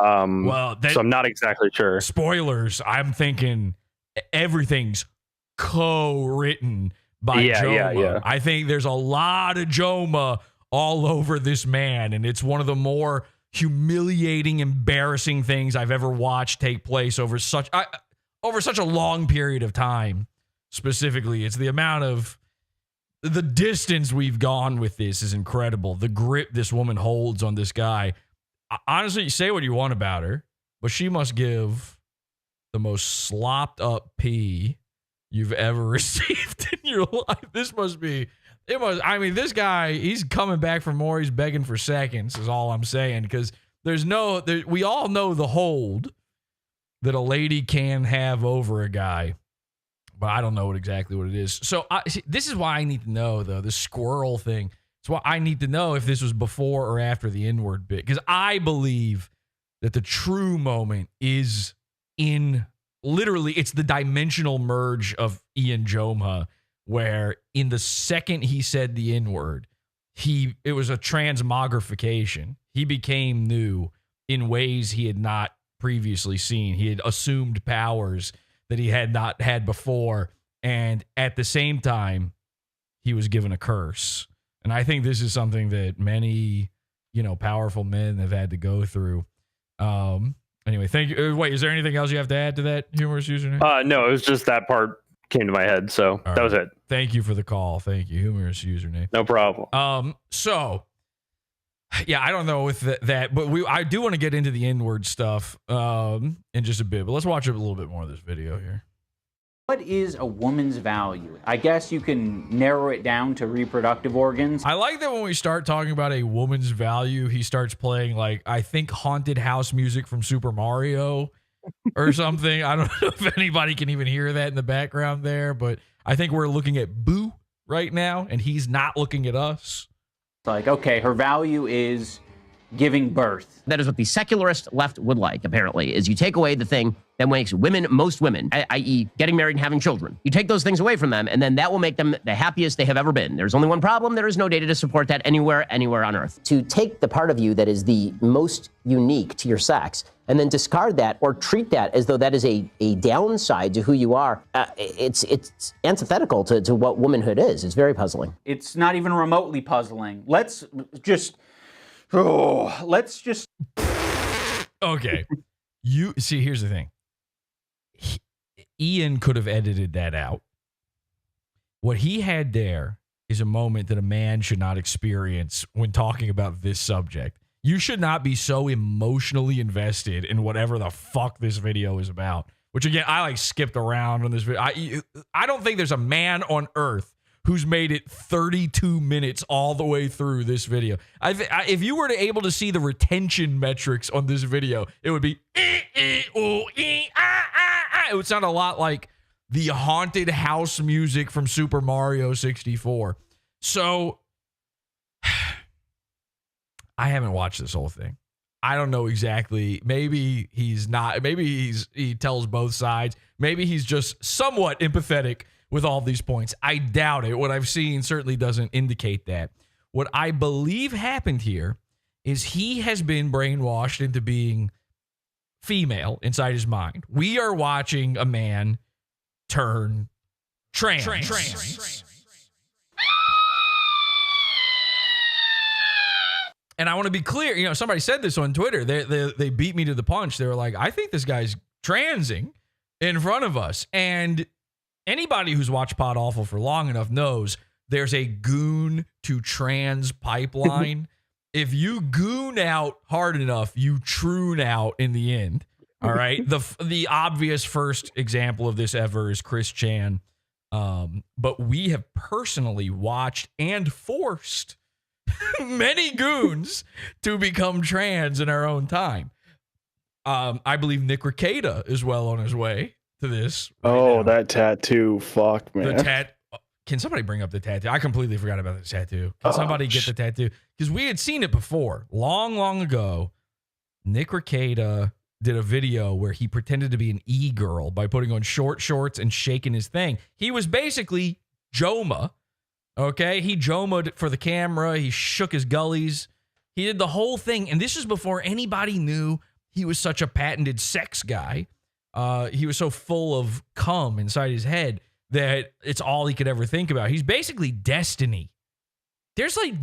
So I'm not exactly sure. Spoilers. I'm thinking everything's co-written by Jomha. Yeah. I think there's a lot of Jomha all over this man, and it's one of the more humiliating, embarrassing things I've ever watched take place over such a long period of time. Specifically, it's the amount of the distance we've gone with this is incredible. The grip this woman holds on this guy. Honestly, you say what you want about her, but she must give the most slopped up pee you've ever received in your life. This guy, he's coming back for more. He's begging for seconds is all I'm saying, because we all know the hold that a lady can have over a guy. But I don't know exactly what it is. So this is why I need to know, though, the squirrel thing. It's why I need to know if this was before or after the N-word bit. Because I believe that the true moment is literally, it's the dimensional merge of Ian Jomha, where in the second he said the N-word, it was a transmogrification. He became new in ways he had not previously seen. He had assumed powers that he had not had before, and at the same time, he was given a curse. And I think this is something that many, powerful men have had to go through. Anyway, thank you. Wait, is there anything else you have to add to that humorous username? No, it was just that part came to my head, so that was it. Thank you for the call. Thank you, humorous username. No problem. So, yeah, I don't know with that, but I do want to get into the N-word stuff in just a bit. But let's watch a little bit more of this video here. What is a woman's value? I guess you can narrow it down to reproductive organs. I like that when we start talking about a woman's value, he starts playing, like, I think haunted house music from Super Mario or something. I don't know if anybody can even hear that in the background there, but I think we're looking at Boo right now, and he's not looking at us. Like, okay, her value is giving birth. That is what the secularist left would like, apparently, is you take away the thing that makes most women, i.e. getting married and having children. You take those things away from them, and then that will make them the happiest they have ever been. There's only one problem. There is no data to support that anywhere on Earth. To take the part of you that is the most unique to your sex and then discard that or treat that as though that is a downside to who you are, it's antithetical to what womanhood is. It's very puzzling. It's not even remotely puzzling. Let's just... Okay. You see, here's the thing. Ian could have edited that out. What he had there is a moment that a man should not experience when talking about this subject. You should not be so emotionally invested in whatever the fuck this video is about. Which again, I like skipped around on this video. I don't think there's a man on earth who's made it 32 minutes all the way through this video. If you were able to see the retention metrics on this video, it would be it would sound a lot like the haunted house music from Super Mario 64. So I haven't watched this whole thing. I don't know exactly. Maybe he's not. Maybe he tells both sides. Maybe he's just somewhat empathetic with all these points. I doubt it. What I've seen certainly doesn't indicate that. What I believe happened here is he has been brainwashed into being female inside his mind. We are watching a man turn trans. And I want to be clear, you know, somebody said this on Twitter. They beat me to the punch. They were like, I think this guy's transing in front of us. And anybody who's watched PODAWFUL for long enough knows there's a goon to trans pipeline. If you goon out hard enough, you troon out in the end. All right. The obvious first example of this ever is Chris Chan. But we have personally watched and forced many goons to become trans in our own time. I believe Nick Rekieta is well on his way to this. Right that tattoo. Fuck, man. Can somebody bring up the tattoo? I completely forgot about the tattoo. Can somebody get the tattoo? Because we had seen it before, long ago. Nick Rekieta did a video where he pretended to be an e-girl by putting on short shorts and shaking his thing. He was basically Jomha. Okay, he Jomha'd for the camera. He shook his gullies. He did the whole thing. And this is before anybody knew he was such a patented sex guy. He was so full of cum inside his head that it's all he could ever think about. He's basically Destiny. There's like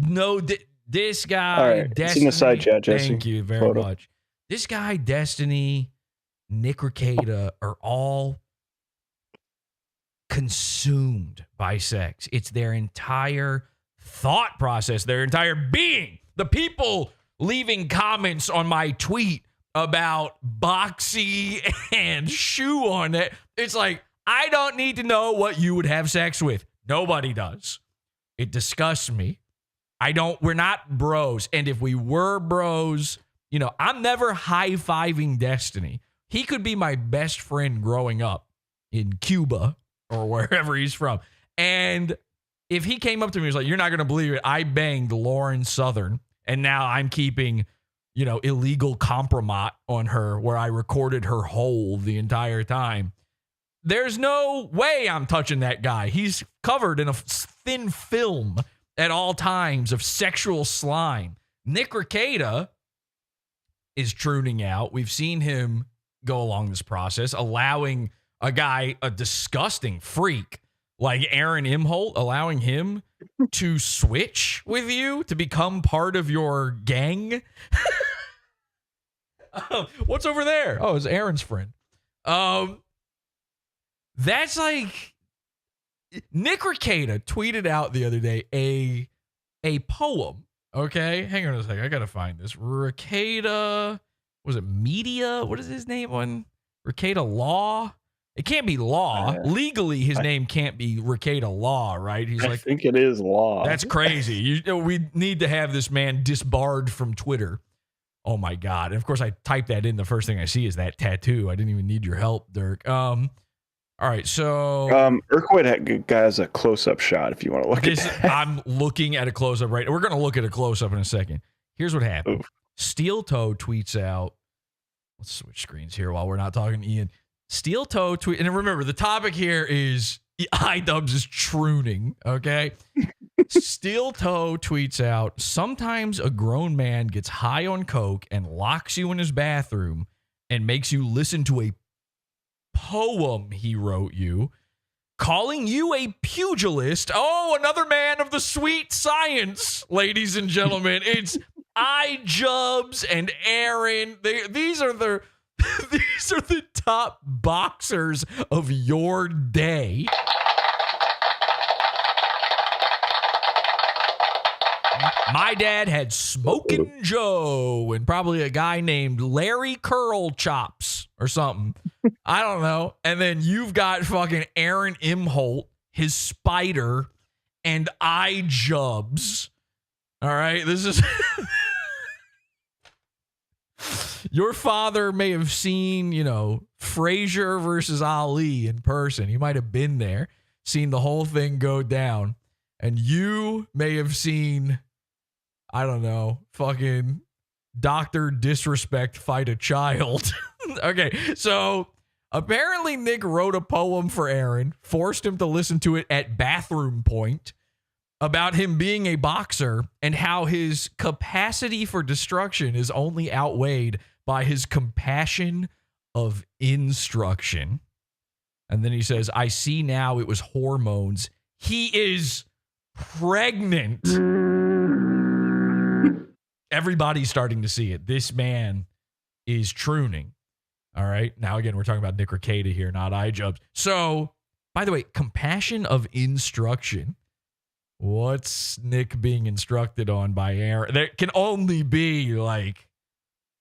this guy, all right, Destiny. it's in the side chat, Jesse. Thank you very much. This guy, Destiny, Nick Rekieta are all consumed by sex. It's their entire thought process, their entire being. The people leaving comments on my tweet about boxy and shoe on it, it's like, I don't need to know what you would have sex with. Nobody does. It disgusts me. We're not bros. And if we were bros, you know, I'm never high-fiving Destiny. He could be my best friend growing up in Cuba or wherever he's from. And if he came up to me and was like, you're not going to believe it, I banged Lauren Southern, and now I'm keeping, you know, illegal compromat on her where I recorded her whole the entire time. There's no way I'm touching that guy. He's covered in a thin film at all times of sexual slime. Nick Rekieta is trooning out. We've seen him go along this process, allowing a guy, a disgusting freak like Aaron Imholte, allowing him to switch with you to become part of your gang. What's over there? Oh, it's Aaron's friend. That's like Nick Rekieta tweeted out the other day a poem. Okay, hang on a second. I gotta find this. Rekieta, was it Media? What is his name on Rekieta Law? It can't be Law. Legally, his name can't be Rekieta Law, right? He's I think it is Law. That's crazy. We need to have this man disbarred from Twitter. Oh my God. And of course, I type that in. The first thing I see is that tattoo. I didn't even need your help, Dirk. All right, so Urquhart has a close-up shot if you want to look at that. I'm looking at a close-up right now. We're going to look at a close-up in a second. Here's what happened. Steel Toe tweets out. Let's switch screens here while we're not talking to Ian. Steel Toe tweet, and remember, the topic here is iJubbbz is trooning, okay? Steel Toe tweets out, sometimes a grown man gets high on coke and locks you in his bathroom and makes you listen to a poem he wrote you, calling you a pugilist. Oh, another man of the sweet science, ladies and gentlemen. It's iJubbbz and Aaron. These are the These are the top boxers of your day. My dad had Smokin' Joe and probably a guy named Larry Curl Chops or something. I don't know. And then you've got fucking Aaron Imholte, his spider, and iJubbbz. All right. This is. Your father may have seen, you know, Frazier versus Ali in person. He might have been there, seen the whole thing go down. And you may have seen, I don't know, fucking Dr. Disrespect fight a child. Okay, so apparently Nick wrote a poem for Aaron, forced him to listen to it at bathroom point, about him being a boxer and how his capacity for destruction is only outweighed by his compassion of instruction. And then he says, I see now it was hormones. He is pregnant. Everybody's starting to see it. This man is trooning. All right. Now, again, we're talking about Nick Rekieta here, not iJubbbz. So, by the way, compassion of instruction. What's Nick being instructed on by Aaron? There can only be like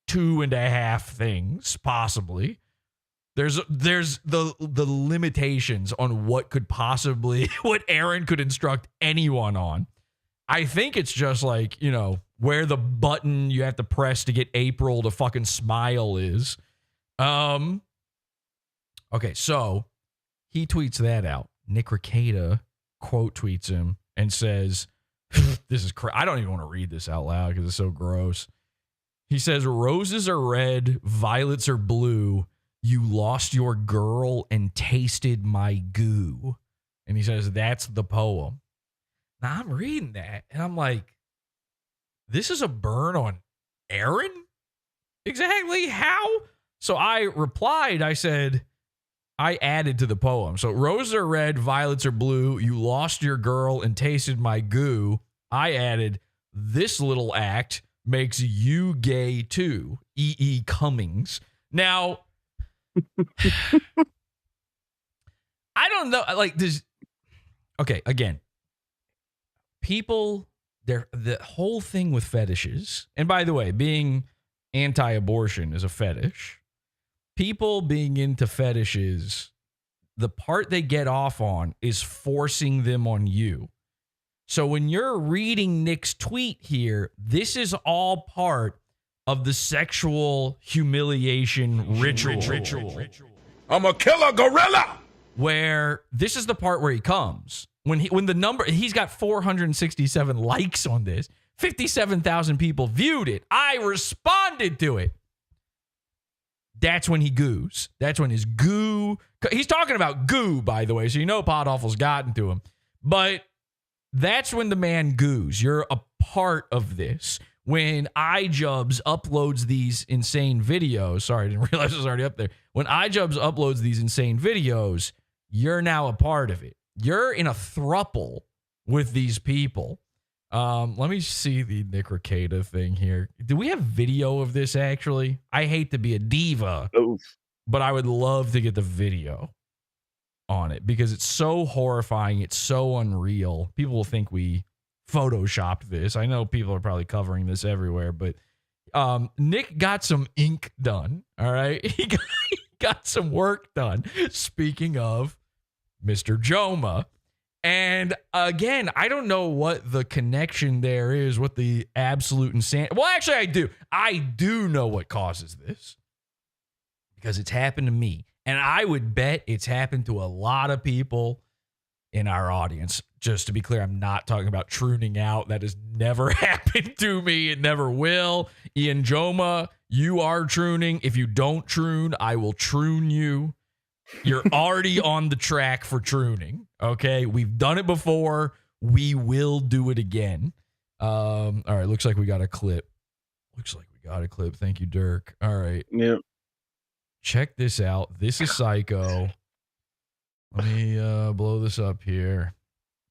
2.5 things, possibly. There's the limitations on what could possibly, what Aaron could instruct anyone on. I think it's just like, you know, where the button you have to press to get April to fucking smile is. Okay, so he tweets that out. Nick Rekieta quote tweets him and says, this is I don't even want to read this out loud because it's so gross. He says, roses are red, violets are blue. You lost your girl and tasted my goo. And he says, that's the poem. Now I'm reading that and I'm like, this is a burn on Aaron? Exactly how? So I replied, I said, I added to the poem. So roses are red, violets are blue. You lost your girl and tasted my goo. I added, this little act makes you gay too. E.E. Cummings. Now, I don't know. Like this. Okay. Again, people, the whole thing with fetishes. And by the way, being anti-abortion is a fetish. People being into fetishes, the part they get off on is forcing them on you. So when you're reading Nick's tweet here, this is all part of the sexual humiliation ritual. I'm a killer gorilla. Where this is the part where he comes. When the number, he's got 467 likes on this. 57,000 people viewed it. I responded to it. That's when he goos. That's when his goo. He's talking about goo, by the way, so you know PODAWFUL's gotten to him. But that's when the man goos. You're a part of this. When iJubbbz uploads these insane videos, sorry, I didn't realize it was already up there. When iJubbbz uploads these insane videos, you're now a part of it. You're in a throuple with these people. Let me see the Nick Rekieta thing here. Do we have video of this, actually? I hate to be a diva, but I would love to get the video on it because it's so horrifying. It's so unreal. People will think we photoshopped this. I know people are probably covering this everywhere, but Nick got some ink done, all right? He got some work done. Speaking of Mr. Jomha. And again, I don't know what the connection there is, what the absolute insanity. Well, actually, I do. I do know what causes this because it's happened to me. And I would bet it's happened to a lot of people in our audience. Just to be clear, I'm not talking about trooning out. That has never happened to me. It never will. Ian Jomha, you are trooning. If you don't troon, I will troon you. You're already on the track for trooning. Okay, we've done it before. We will do it again. All right, looks like we got a clip. Thank you, Dirk. All right. Yep. Check this out. This is psycho. Let me blow this up here.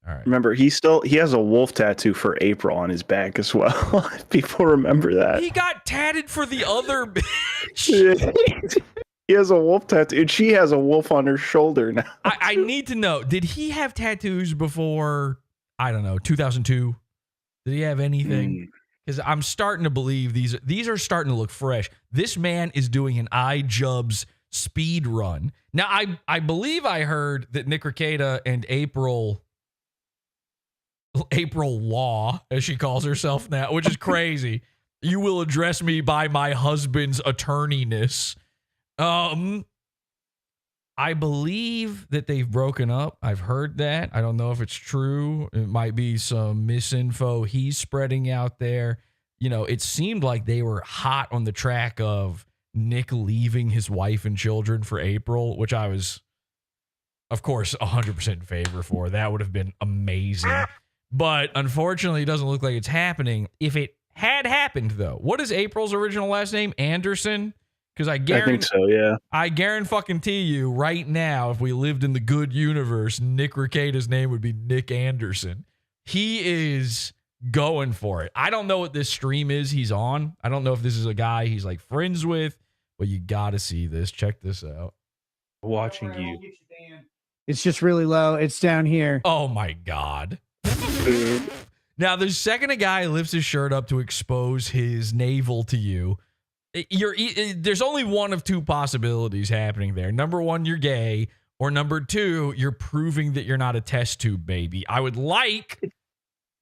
All right. Remember, he has a wolf tattoo for April on his back as well. People remember that. He got tatted for the other bitch. He has a wolf tattoo, and she has a wolf on her shoulder now. I need to know, did he have tattoos before, I don't know, 2002? Did he have anything? Because I'm starting to believe these are starting to look fresh. This man is doing an iJubbbz speed run. Now, I believe I heard that Nick Rekieta and April Law, as she calls herself now, which is crazy. You will address me by my husband's attorneyness. I believe that they've broken up. I've heard that. I don't know if it's true. It might be some misinfo he's spreading out there. You know, it seemed like they were hot on the track of Nick leaving his wife and children for April, which I was, of course, 100% in favor for. That would have been amazing. But unfortunately, it doesn't look like it's happening. If it had happened, though, what is April's original last name? Anderson? Because I think so, yeah. I guarantee you right now, if we lived in the good universe, Nick Rekieta's name would be Nick Anderson. He is going for it. I don't know what this stream is he's on. I don't know if this is a guy he's like friends with, but you got to see this. Check this out. Watching you. It's just really low. It's down here. Oh my God. Now, the second a guy lifts his shirt up to expose his navel to you, there's only one of two possibilities happening there. Number one, you're gay, or number two, you're proving that you're not a test tube baby. I would like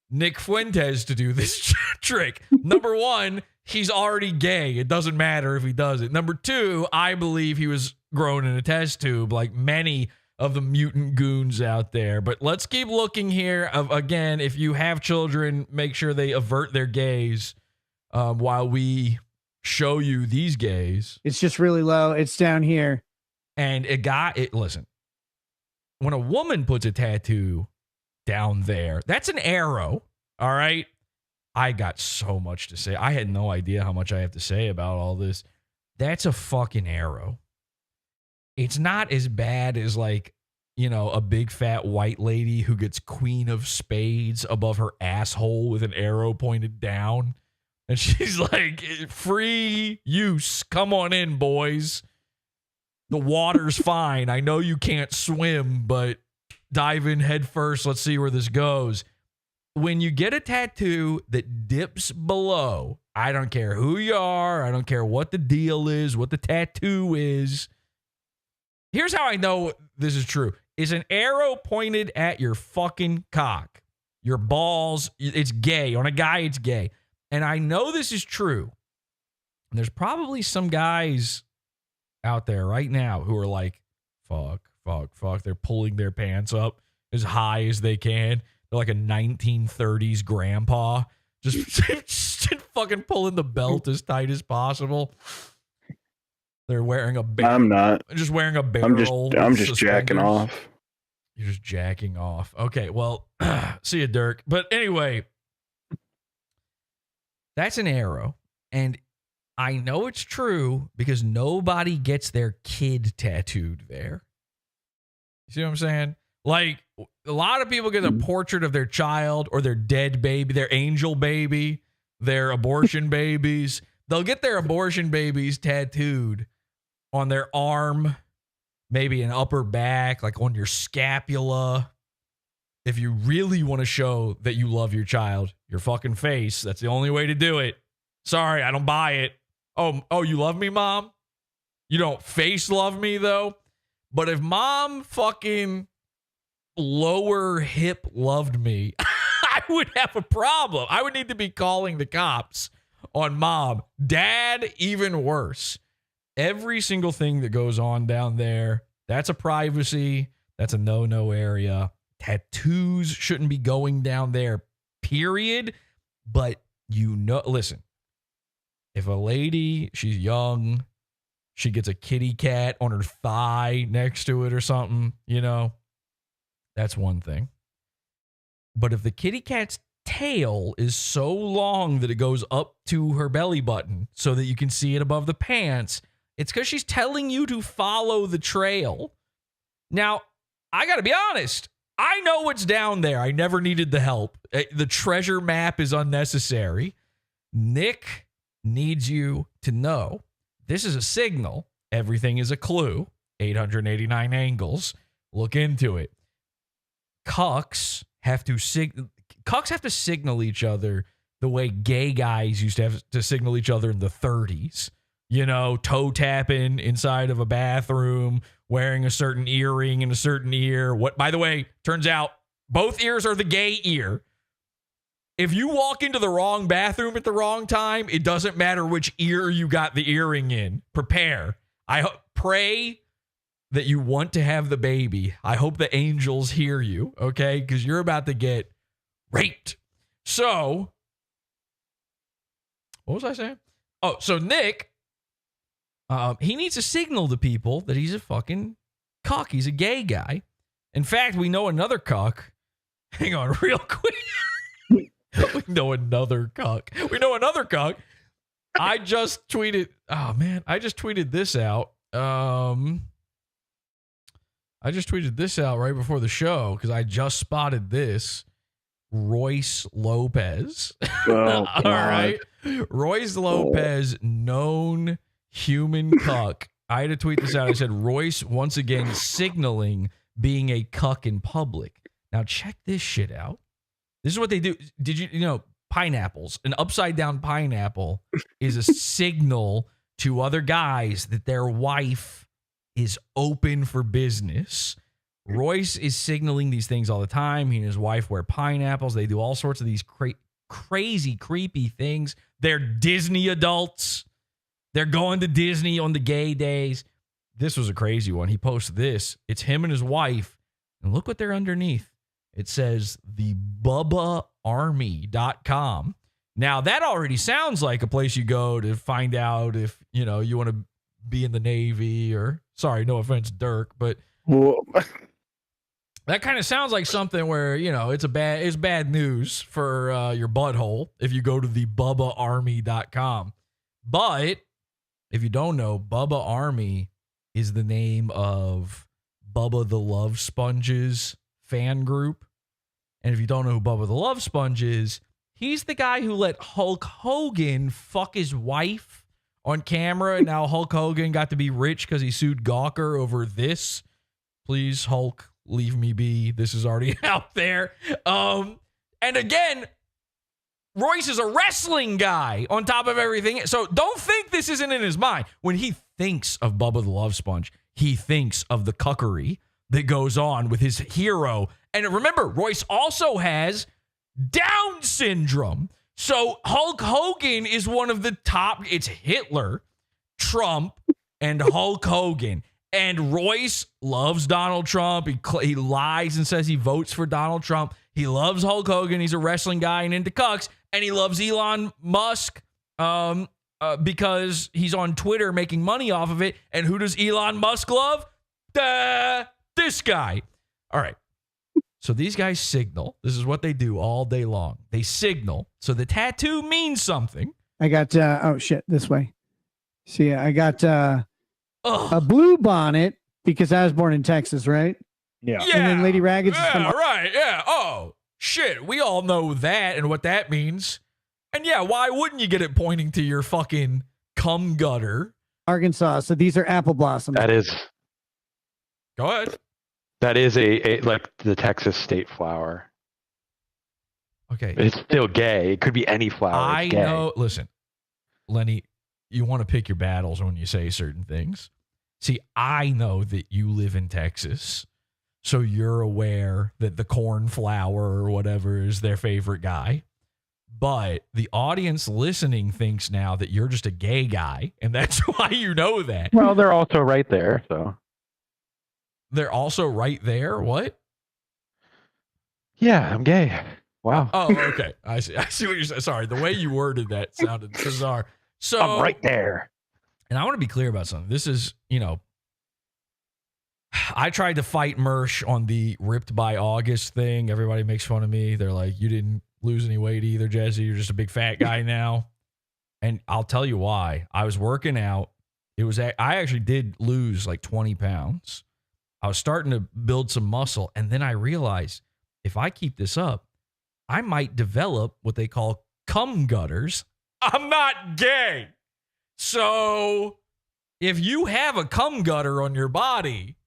Nick Fuentes to do this trick. Number one, he's already gay. It doesn't matter if he does it. Number two, I believe he was grown in a test tube like many of the mutant goons out there. But let's keep looking here. Again, if you have children, make sure they avert their gaze while we show you these gays. It's just really low. It's down here. And listen, when a woman puts a tattoo down there, that's an arrow. All right. I got so much to say. I had no idea how much I have to say about all this. That's a fucking arrow. It's not as bad as like, you know, a big fat white lady who gets Queen of Spades above her asshole with an arrow pointed down. And she's like, free use. Come on in, boys. The water's fine. I know you can't swim, but dive in head first. Let's see where this goes. When you get a tattoo that dips below, I don't care who you are. I don't care what the deal is, what the tattoo is. Here's how I know this is true. Is an arrow pointed at your fucking cock, your balls. It's gay. On a guy, it's gay. And I know this is true. And there's probably some guys out there right now who are like, fuck. They're pulling their pants up as high as they can. They're like a 1930s grandpa. Just fucking pulling the belt as tight as possible. They're wearing a barrel. I'm not. Just wearing a barrel. I'm just jacking off. You're just jacking off. Okay, well, see you, Dirk. But anyway, that's an arrow. And I know it's true because nobody gets their kid tattooed there. You see what I'm saying? Like, a lot of people get a portrait of their child or their dead baby, their angel baby, their abortion babies. They'll get their abortion babies tattooed on their arm, maybe an upper back, like on your scapula. If you really want to show that you love your child, your fucking face, that's the only way to do it. Sorry, I don't buy it. Oh, you love me, Mom? You don't face love me, though? But if Mom fucking lower hip loved me, I would have a problem. I would need to be calling the cops on Mom. Dad, even worse. Every single thing that goes on down there, that's a privacy. That's a no-no area. Tattoos shouldn't be going down there, period. But listen, if a lady, she's young, she gets a kitty cat on her thigh next to it or something, that's one thing. But if the kitty cat's tail is so long that it goes up to her belly button so that you can see it above the pants, it's because she's telling you to follow the trail. Now, I got to be honest. I know what's down there. I never needed the help. The treasure map is unnecessary. Nick needs you to know this is a signal Everything is a clue. 889 angles. Look into it. Cucks have to signal each other the way gay guys used to have to signal each other in the 30s. You know, toe tapping inside of a bathroom, wearing a certain earring in a certain ear. What, by the way, turns out both ears are the gay ear. If you walk into the wrong bathroom at the wrong time, it doesn't matter which ear you got the earring in. Prepare. Pray that you want to have the baby. I hope the angels hear you, okay? Because you're about to get raped. So, what was I saying? Oh, so Nick, he needs to signal to people that he's a fucking cuck. He's a gay guy. In fact, we know another cuck. Hang on real quick. We know another cuck. I just tweeted. Oh, man. I just tweeted this out. Right before the show because I just spotted this. Royce Lopez. Oh, all right. Royce Lopez, known human cuck. I had to tweet this out. I said, Royce once again signaling being a cuck in public. Now, check this shit out. This is what they do. Did you know pineapples? An upside down pineapple is a signal to other guys that their wife is open for business. Royce is signaling these things all the time. He and his wife wear pineapples. They do all sorts of these crazy, creepy things. They're Disney adults. They're going to Disney on the gay days. This was a crazy one. He posted this. It's him and his wife. And look what they're underneath. It says the BubbaArmy.com. Now, that already sounds like a place you go to find out if, you know, you want to be in the Navy or, sorry, no offense, Dirk, but that kind of sounds like something where, you know, it's bad news for your butthole if you go to the BubbaArmy.com. But if you don't know, Bubba Army is the name of Bubba the Love Sponge's fan group. And if you don't know who Bubba the Love Sponge is, he's the guy who let Hulk Hogan fuck his wife on camera. And now Hulk Hogan got to be rich because he sued Gawker over this. Please, Hulk, leave me be. This is already out there. And again, Royce is a wrestling guy on top of everything. So don't think this isn't in his mind. When he thinks of Bubba the Love Sponge, he thinks of the cuckery that goes on with his hero. And remember, Royce also has Down syndrome. So Hulk Hogan is one of the top. It's Hitler, Trump, and Hulk Hogan. And Royce loves Donald Trump. He lies and says he votes for Donald Trump. He loves Hulk Hogan. He's a wrestling guy and into cucks. And he loves Elon Musk because he's on Twitter making money off of it. And who does Elon Musk love? This guy. All right. So these guys signal. This is what they do all day long. They signal. So the tattoo means something. I got, oh shit, this way. See, I got a blue bonnet because I was born in Texas, right? Yeah. And then Lady Ragged's is from right. Yeah. Oh, shit. We all know that and what that means. And yeah, why wouldn't you get it pointing to your fucking cum gutter? Arkansas. So these are apple blossoms. That is. Go ahead. That is a like the Texas state flower. Okay. It's still gay. It could be any flower. I know. Listen, Lenny, you want to pick your battles when you say certain things. See, I know that you live in Texas, so you're aware that the cornflower or whatever is their favorite guy. But the audience listening thinks now that you're just a gay guy, and that's why you know that. Well, they're also right there, so. They're also right there? What? Yeah, I'm gay. Wow. Oh, okay. I see what you're saying. Sorry, the way you worded that sounded bizarre. So I'm right there. And I want to be clear about something. This is, you know, I tried to fight Mersh on the ripped by August thing. Everybody makes fun of me. They're like, you didn't lose any weight either, Jesse. You're just a big fat guy now. And I'll tell you why. I was working out. I actually did lose like 20 pounds. I was starting to build some muscle. And then I realized if I keep this up, I might develop what they call cum gutters. I'm not gay. So If you have a cum gutter on your body,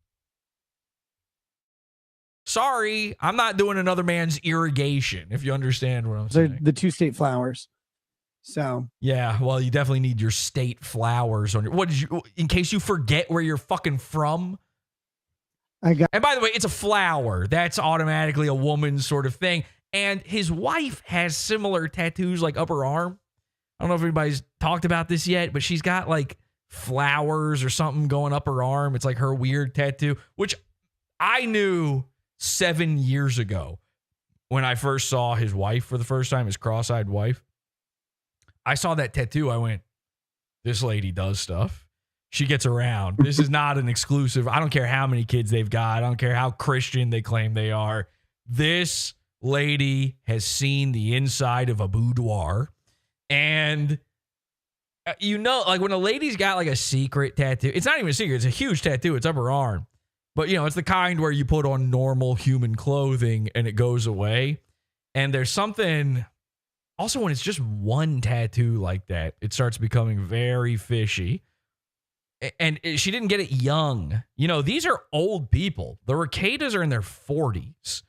sorry, I'm not doing another man's irrigation, if you understand what I'm They're saying. the two state flowers. So yeah, well, you definitely need your state flowers on your. What did you? In case you forget where you're fucking from. And by the way, it's a flower. That's automatically a woman's sort of thing. And his wife has similar tattoos, like upper arm. I don't know if anybody's talked about this yet, but she's got like flowers or something going up her arm. It's like her weird tattoo, which I knew 7 years ago when I first saw his wife for the first time, his cross-eyed wife. I saw that tattoo. I went, this lady does stuff. She gets around. This is not an exclusive. I don't care how many kids they've got. I don't care how Christian they claim they are. This lady has seen the inside of a boudoir. And you know, like when a lady's got like a secret tattoo, it's not even a secret. It's a huge tattoo. It's up her arm. But, you know, it's the kind where you put on normal human clothing and it goes away. And there's something... Also, when it's just one tattoo like that, it starts becoming very fishy. And she didn't get it young. You know, these are old people. The Rekietas are in their 40s.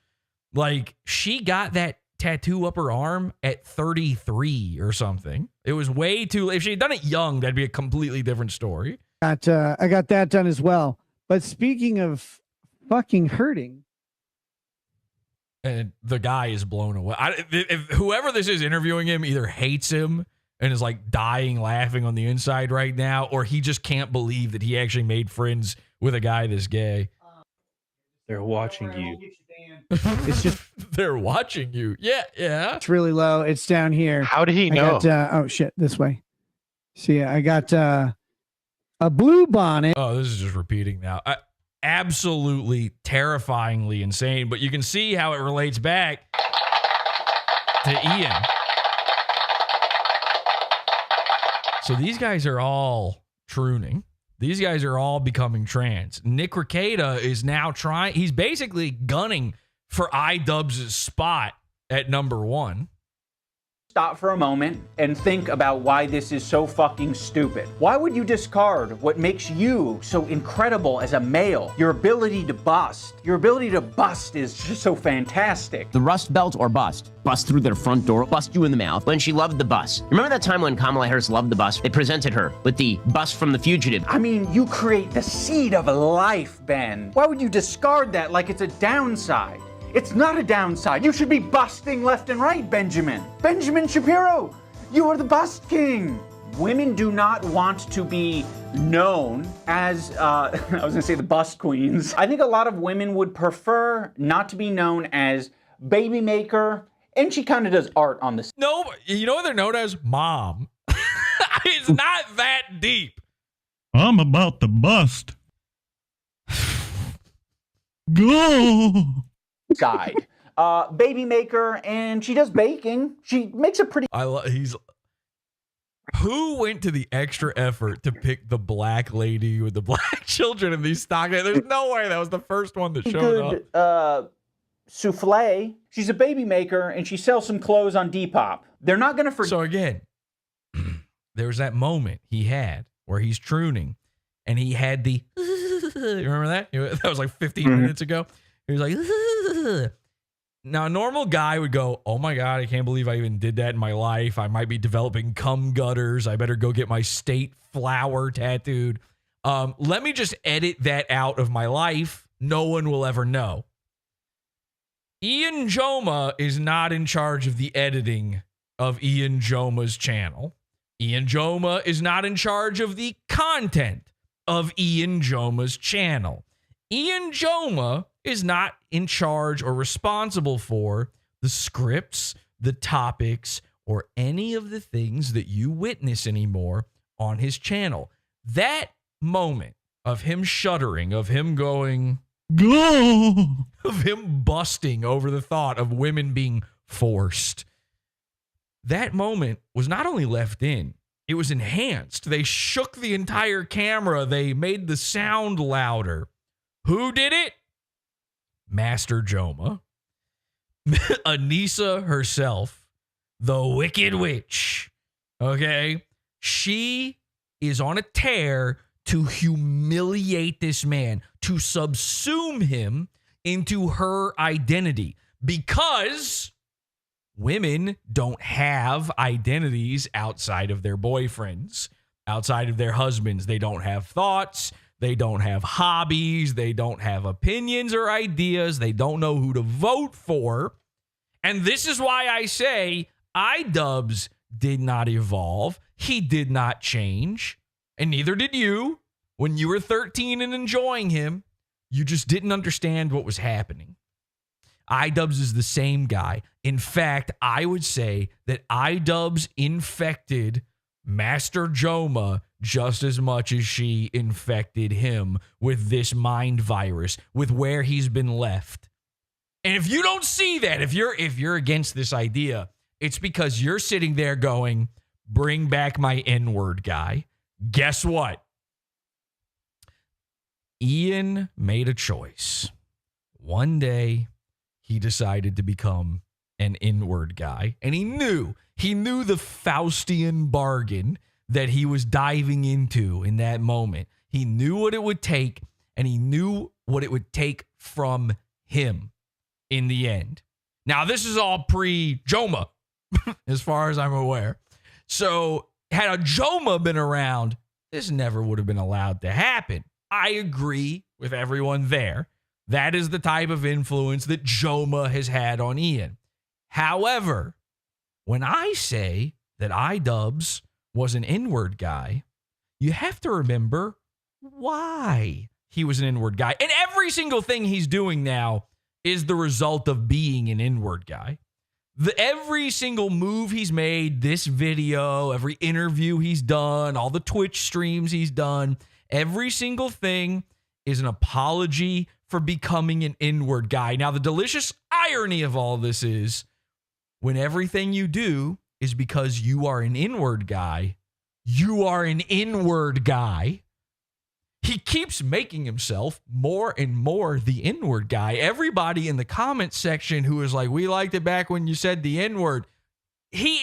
Like, she got that tattoo up her arm at 33 or something. It was way too late. If she had done it young, that'd be a completely different story. I got that done as well. But speaking of fucking hurting. And the guy is blown away. If whoever this is interviewing him either hates him and is like dying laughing on the inside right now, or he just can't believe that he actually made friends with a guy this gay. They're watching you. It's just they're watching you. Yeah. It's really low. It's down here. How did he know? Oh shit, this way. See, I got a blue bonnet. Oh, this is just repeating now. Absolutely terrifyingly insane, but you can see how it relates back to Ian. So these guys are all trooning. These guys are all becoming trans. Nick Rekieta is now trying, he's basically gunning for iJubbbz's spot at number 1. Stop for a moment and think about why this is so fucking stupid. Why would you discard what makes you so incredible as a male? Your ability to bust. Your ability to bust is just so fantastic. The rust belt or bust. Bust through their front door, bust you in the mouth. When she loved the bus. Remember that time when Kamala Harris loved the bus? They presented her with the bus from The Fugitive. I mean, you create the seed of a life, Ben. Why would you discard that like it's a downside? It's not a downside. You should be busting left and right, Benjamin. Benjamin Shapiro, you are the bust king. Women do not want to be known as, I was gonna say the bust queens. I think a lot of women would prefer not to be known as baby maker, and she kind of does art on this. No, you know what they're known as? Mom. It's not that deep. I'm about to bust. Go. Side. Baby maker, and she does baking. She makes a pretty... Who went to the extra effort to pick the black lady with the black children in these stock? There's no way that was the first one that showed up. Souffle. She's a baby maker, and she sells some clothes on Depop. They're not going to forget... So again, there was that moment he had where he's trooning, and he had the... You remember that? That was like 15 minutes ago. He was like... Now, a normal guy would go, oh my God, I can't believe I even did that in my life. I might be developing cum gutters. I better go get my state flower tattooed. Let me just edit that out of my life. No one will ever know. Ian Jomha is not in charge of the editing of Ian Jomha's channel. Ian Jomha is not in charge of the content of Ian Jomha's channel. Ian Jomha is not in charge or responsible for the scripts, the topics, or any of the things that you witness anymore on his channel. That moment of him shuddering, of him going, go, of him busting over the thought of women being forced, that moment was not only left in, it was enhanced. They shook the entire camera. They made the sound louder. Who did it? Master Jomha, Anisa herself, the Wicked Witch. Okay, she is on a tear to humiliate this man, to subsume him into her identity, because women don't have identities outside of their boyfriends, outside of their husbands. They don't have thoughts. They don't have hobbies. They don't have opinions or ideas. They don't know who to vote for. And this is why I say iJubbbz did not evolve. He did not change. And neither did you. When you were 13 and enjoying him, you just didn't understand what was happening. iJubbbz is the same guy. In fact, I would say that iJubbbz infected Master Jomha just as much as she infected him with this mind virus, with where he's been left. And if you don't see that, if you're against this idea, it's because you're sitting there going, bring back my N-word guy. Guess what? Ian made a choice. One day, he decided to become an N-word guy, and he knew the Faustian bargain that he was diving into in that moment. He knew what it would take, and he knew what it would take from him in the end. Now, this is all pre-Jomha, as far as I'm aware. So, had a Jomha been around, this never would have been allowed to happen. I agree with everyone there. That is the type of influence that Jomha has had on Ian. However, when I say that iJubbbz was an N-word guy, you have to remember why he was an N-word guy. And every single thing he's doing now is the result of being an N-word guy. Every single move he's made, this video, every interview he's done, all the Twitch streams he's done, every single thing is an apology for becoming an N-word guy. Now, the delicious irony of all this is when everything you do is because you are an N-word guy, you are an N-word guy. He keeps making himself more and more the N-word guy. Everybody in the comments section who is like, we liked it back when you said the N-word. He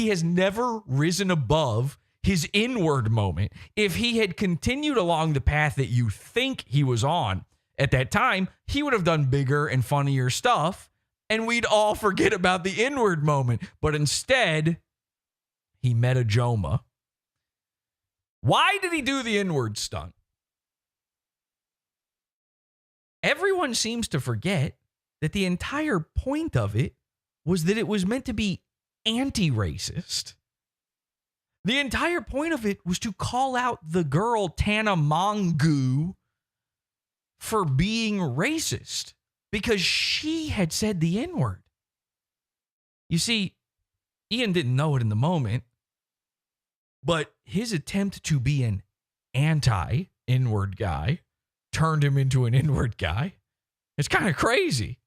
has never risen above his N-word moment. If he had continued along the path that you think he was on at that time, he would have done bigger and funnier stuff, and we'd all forget about the N-word moment. But instead, he met a Jomha. Why did he do the N-word stunt? Everyone seems to forget that the entire point of it was that it was meant to be anti-racist. The entire point of it was to call out the girl Tana Mongeau for being racist because she had said the N-word. You see, Ian didn't know it in the moment, but his attempt to be an anti-N-word guy turned him into an N-word guy. It's kind of crazy.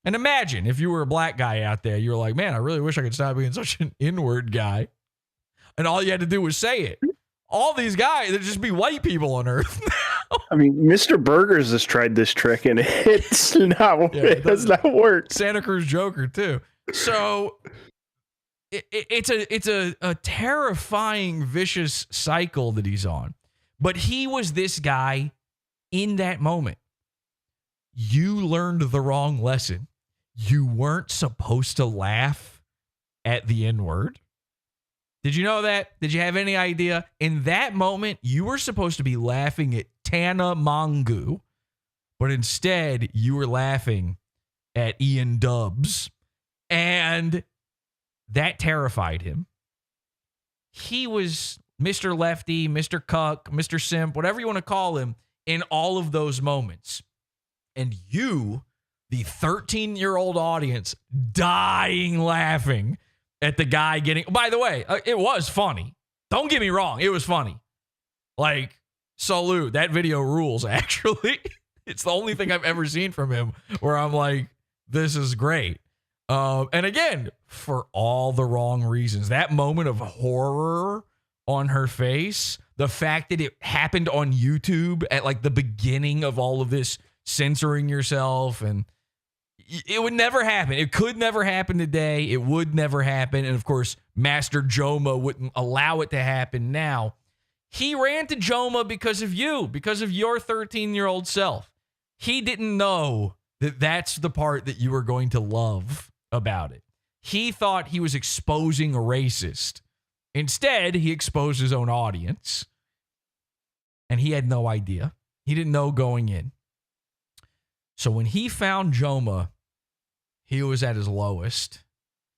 And imagine if you were a black guy out there, you were like, man, I really wish I could stop being such an N-word guy. And all you had to do was say it. All these guys, there'd just be white people on Earth now. I mean, Mr. Burgers has tried this trick and it's not, it does not work. Santa Cruz Joker too. So it's a terrifying, vicious cycle that he's on. But he was this guy in that moment. You learned the wrong lesson. You weren't supposed to laugh at the N-word. Did you know that? Did you have any idea? In that moment, you were supposed to be laughing at Tana Mongeau, but instead you were laughing at IDUBBBZ. And that terrified him. He was Mr. Lefty, Mr. Cuck, Mr. Simp, whatever you want to call him, in all of those moments. And you, the 13-year-old audience, dying laughing at the guy getting... By the way, it was funny. Don't get me wrong. It was funny. Like, salute. That video rules, actually. It's the only thing I've ever seen from him where I'm like, this is great. And again, for all the wrong reasons. That moment of horror on her face, the fact that it happened on YouTube at like the beginning of all of this censoring yourself, and it would never happen. It could never happen today. It would never happen. And of course, Master Jomha wouldn't allow it to happen now. He ran to Jomha because of you, because of your 13-year-old self. He didn't know that that's the part that you were going to love about it. He thought he was exposing a racist. Instead, he exposed his own audience. And he had no idea. He didn't know going in. So when he found Jomha, he was at his lowest.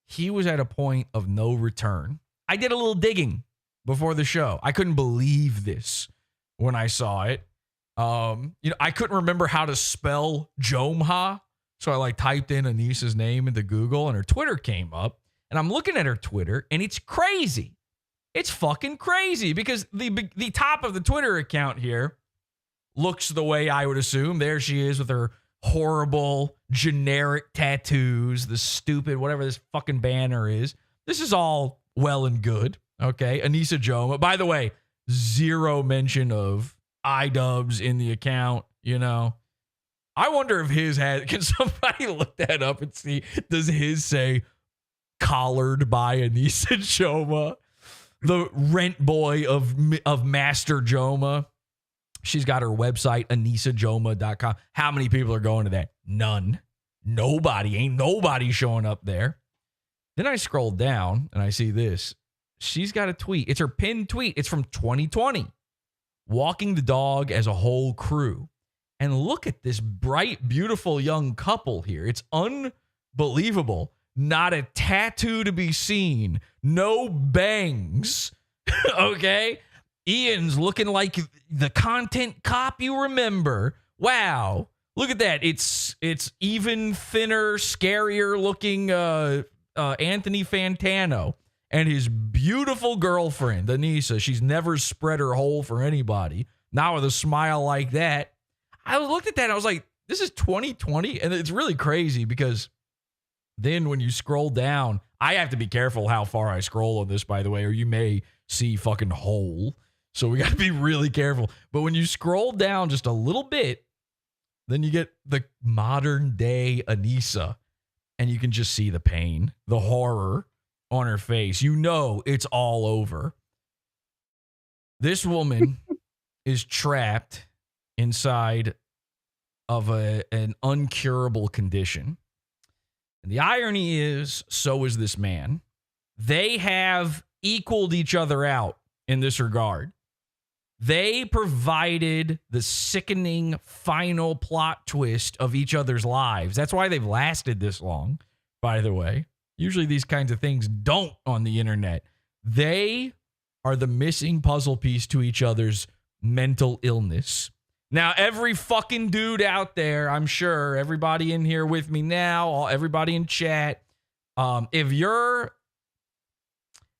He was at a point of no return. I did a little digging before the show. I couldn't believe this when I saw it. I couldn't remember how to spell Jomha. So I typed in Anisa's name into Google and her Twitter came up. And I'm looking at her Twitter and it's crazy. It's fucking crazy because the top of the Twitter account here looks the way I would assume. There she is with her horrible generic tattoos, the stupid whatever this fucking banner is. This is all well and good. Okay, Anisa Jomha. By the way, zero mention of IDUBBBZ in the account. I wonder if his had. Can somebody look that up and see? Does his say collared by Anisa Jomha, the rent boy of Master Jomha? She's got her website, anisajomha.com. How many people are going to that? None. Nobody. Ain't nobody showing up there. Then I scroll down and I see this. She's got a tweet. It's her pinned tweet. It's from 2020. Walking the dog as a whole crew. And look at this bright, beautiful young couple here. It's unbelievable. Not a tattoo to be seen. No bangs. Okay? Ian's looking like the content cop you remember. Wow. Look at that. It's even thinner, scarier looking Anthony Fantano and his beautiful girlfriend, Anisa. She's never spread her hole for anybody. Not with a smile like that. I looked at that and I was like, this is 2020. And it's really crazy because then when you scroll down, I have to be careful how far I scroll on this, by the way, or you may see fucking hole. So we got to be really careful. But when you scroll down just a little bit, then you get the modern day Anisa and you can just see the pain, the horror on her face. It's all over. This woman is trapped inside of an uncurable condition. And the irony is, so is this man. They have equaled each other out in this regard. They provided the sickening final plot twist of each other's lives. That's why they've lasted this long, by the way. Usually these kinds of things don't on the internet. They are the missing puzzle piece to each other's mental illness. Now, every fucking dude out there, I'm sure, everybody in here with me now, everybody in chat, if you are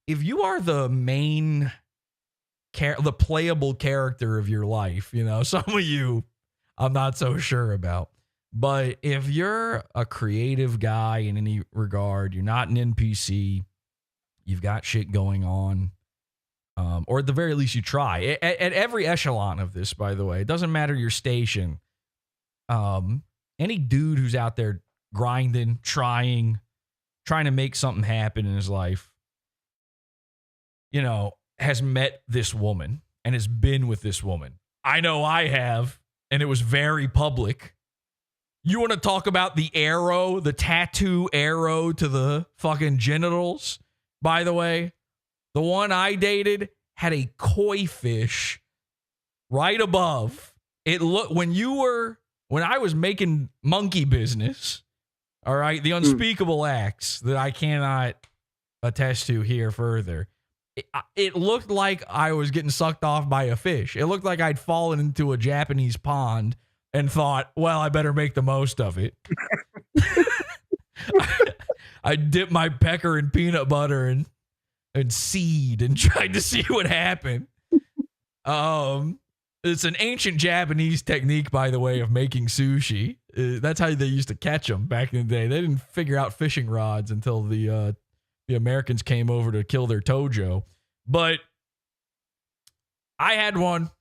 the main the playable character of your life, some of you I'm not so sure about. But if you're a creative guy in any regard, you're not an NPC, you've got shit going on, or at the very least you try. At every echelon of this, by the way, it doesn't matter your station. Any dude who's out there grinding, trying to make something happen in his life, has met this woman and has been with this woman. I know I have, and it was very public. You want to talk about the arrow, the tattoo arrow to the fucking genitals? By the way, the one I dated had a koi fish right above. It looked when I was making monkey business, all right, the unspeakable acts that I cannot attest to here further. It looked like I was getting sucked off by a fish. It looked like I'd fallen into a Japanese pond and thought, well, I better make the most of it. I dipped my pecker in peanut butter and seed and tried to see what happened. It's an ancient Japanese technique, by the way, of making sushi. That's how they used to catch them back in the day. They didn't figure out fishing rods until the Americans came over to kill their Tojo. But I had one.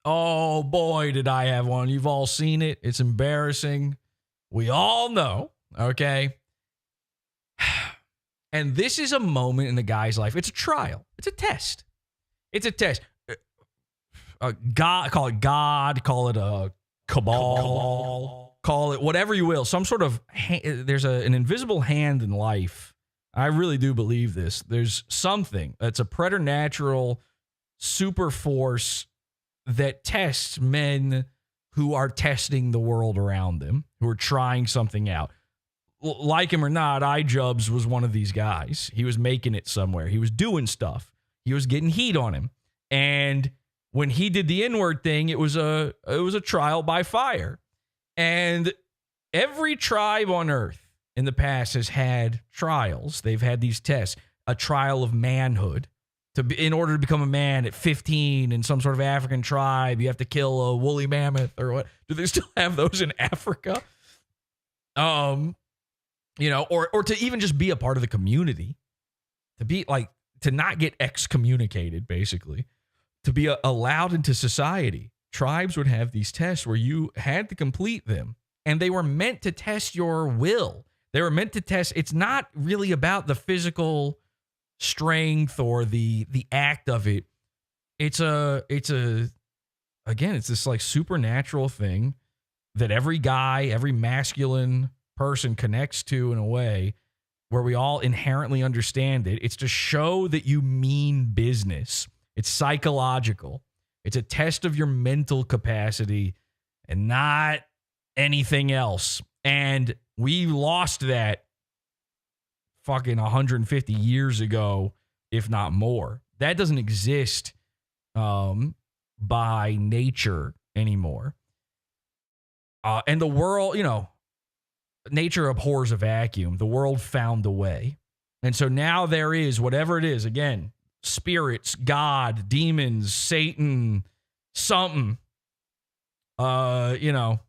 Oh, boy, did I have one. You've all seen it. It's embarrassing. We all know, okay? And this is a moment in the guy's life. It's a trial. It's a test. It's a test. God, call it God, call it a cabal, call it whatever you will. Some sort of, there's an invisible hand in life. I really do believe this. There's something that's a preternatural super force that tests men who are testing the world around them, who are trying something out. Like him or not, iJubbbz was one of these guys. He was making it somewhere. He was doing stuff. He was getting heat on him. And when he did the N-word thing, it was a trial by fire. And every tribe on earth in the past has had trials. They've had these tests. A trial of manhood. In order to become a man at 15 in some sort of African tribe, you have to kill a woolly mammoth or what? Do they still have those in Africa? You know, or to even just be a part of the community, to be like, to not get excommunicated, basically, to be allowed into society. Tribes would have these tests where you had to complete them, and they were meant to test your will. They were meant to test. It's not really about the physical strength or the act of it. It's this like supernatural thing that every guy, every masculine person connects to in a way where we all inherently understand it. It's to show that you mean business. It's psychological. It's a test of your mental capacity and not anything else. And we lost that fucking 150 years ago, if not more. That doesn't exist by nature anymore. And the world, you know, nature abhors a vacuum. The world found a way. And so now there is, whatever it is, again, spirits, God, demons, Satan, something, you know,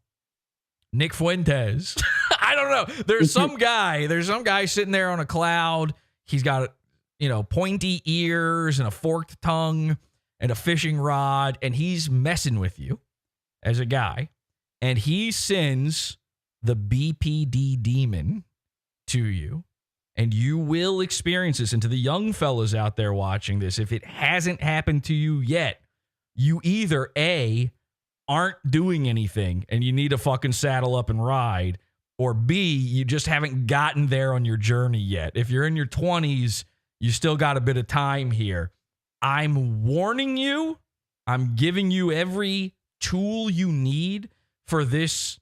Nick Fuentes. I don't know. There's some guy sitting there on a cloud. He's got, you know, pointy ears and a forked tongue and a fishing rod, and he's messing with you as a guy. And he sends the BPD demon to you, and you will experience this. And to the young fellas out there watching this, if it hasn't happened to you yet, you either A, aren't doing anything and you need to fucking saddle up and ride, or B, you just haven't gotten there on your journey yet. If you're in your 20s, you still got a bit of time here. I'm warning you. I'm giving you every tool you need for this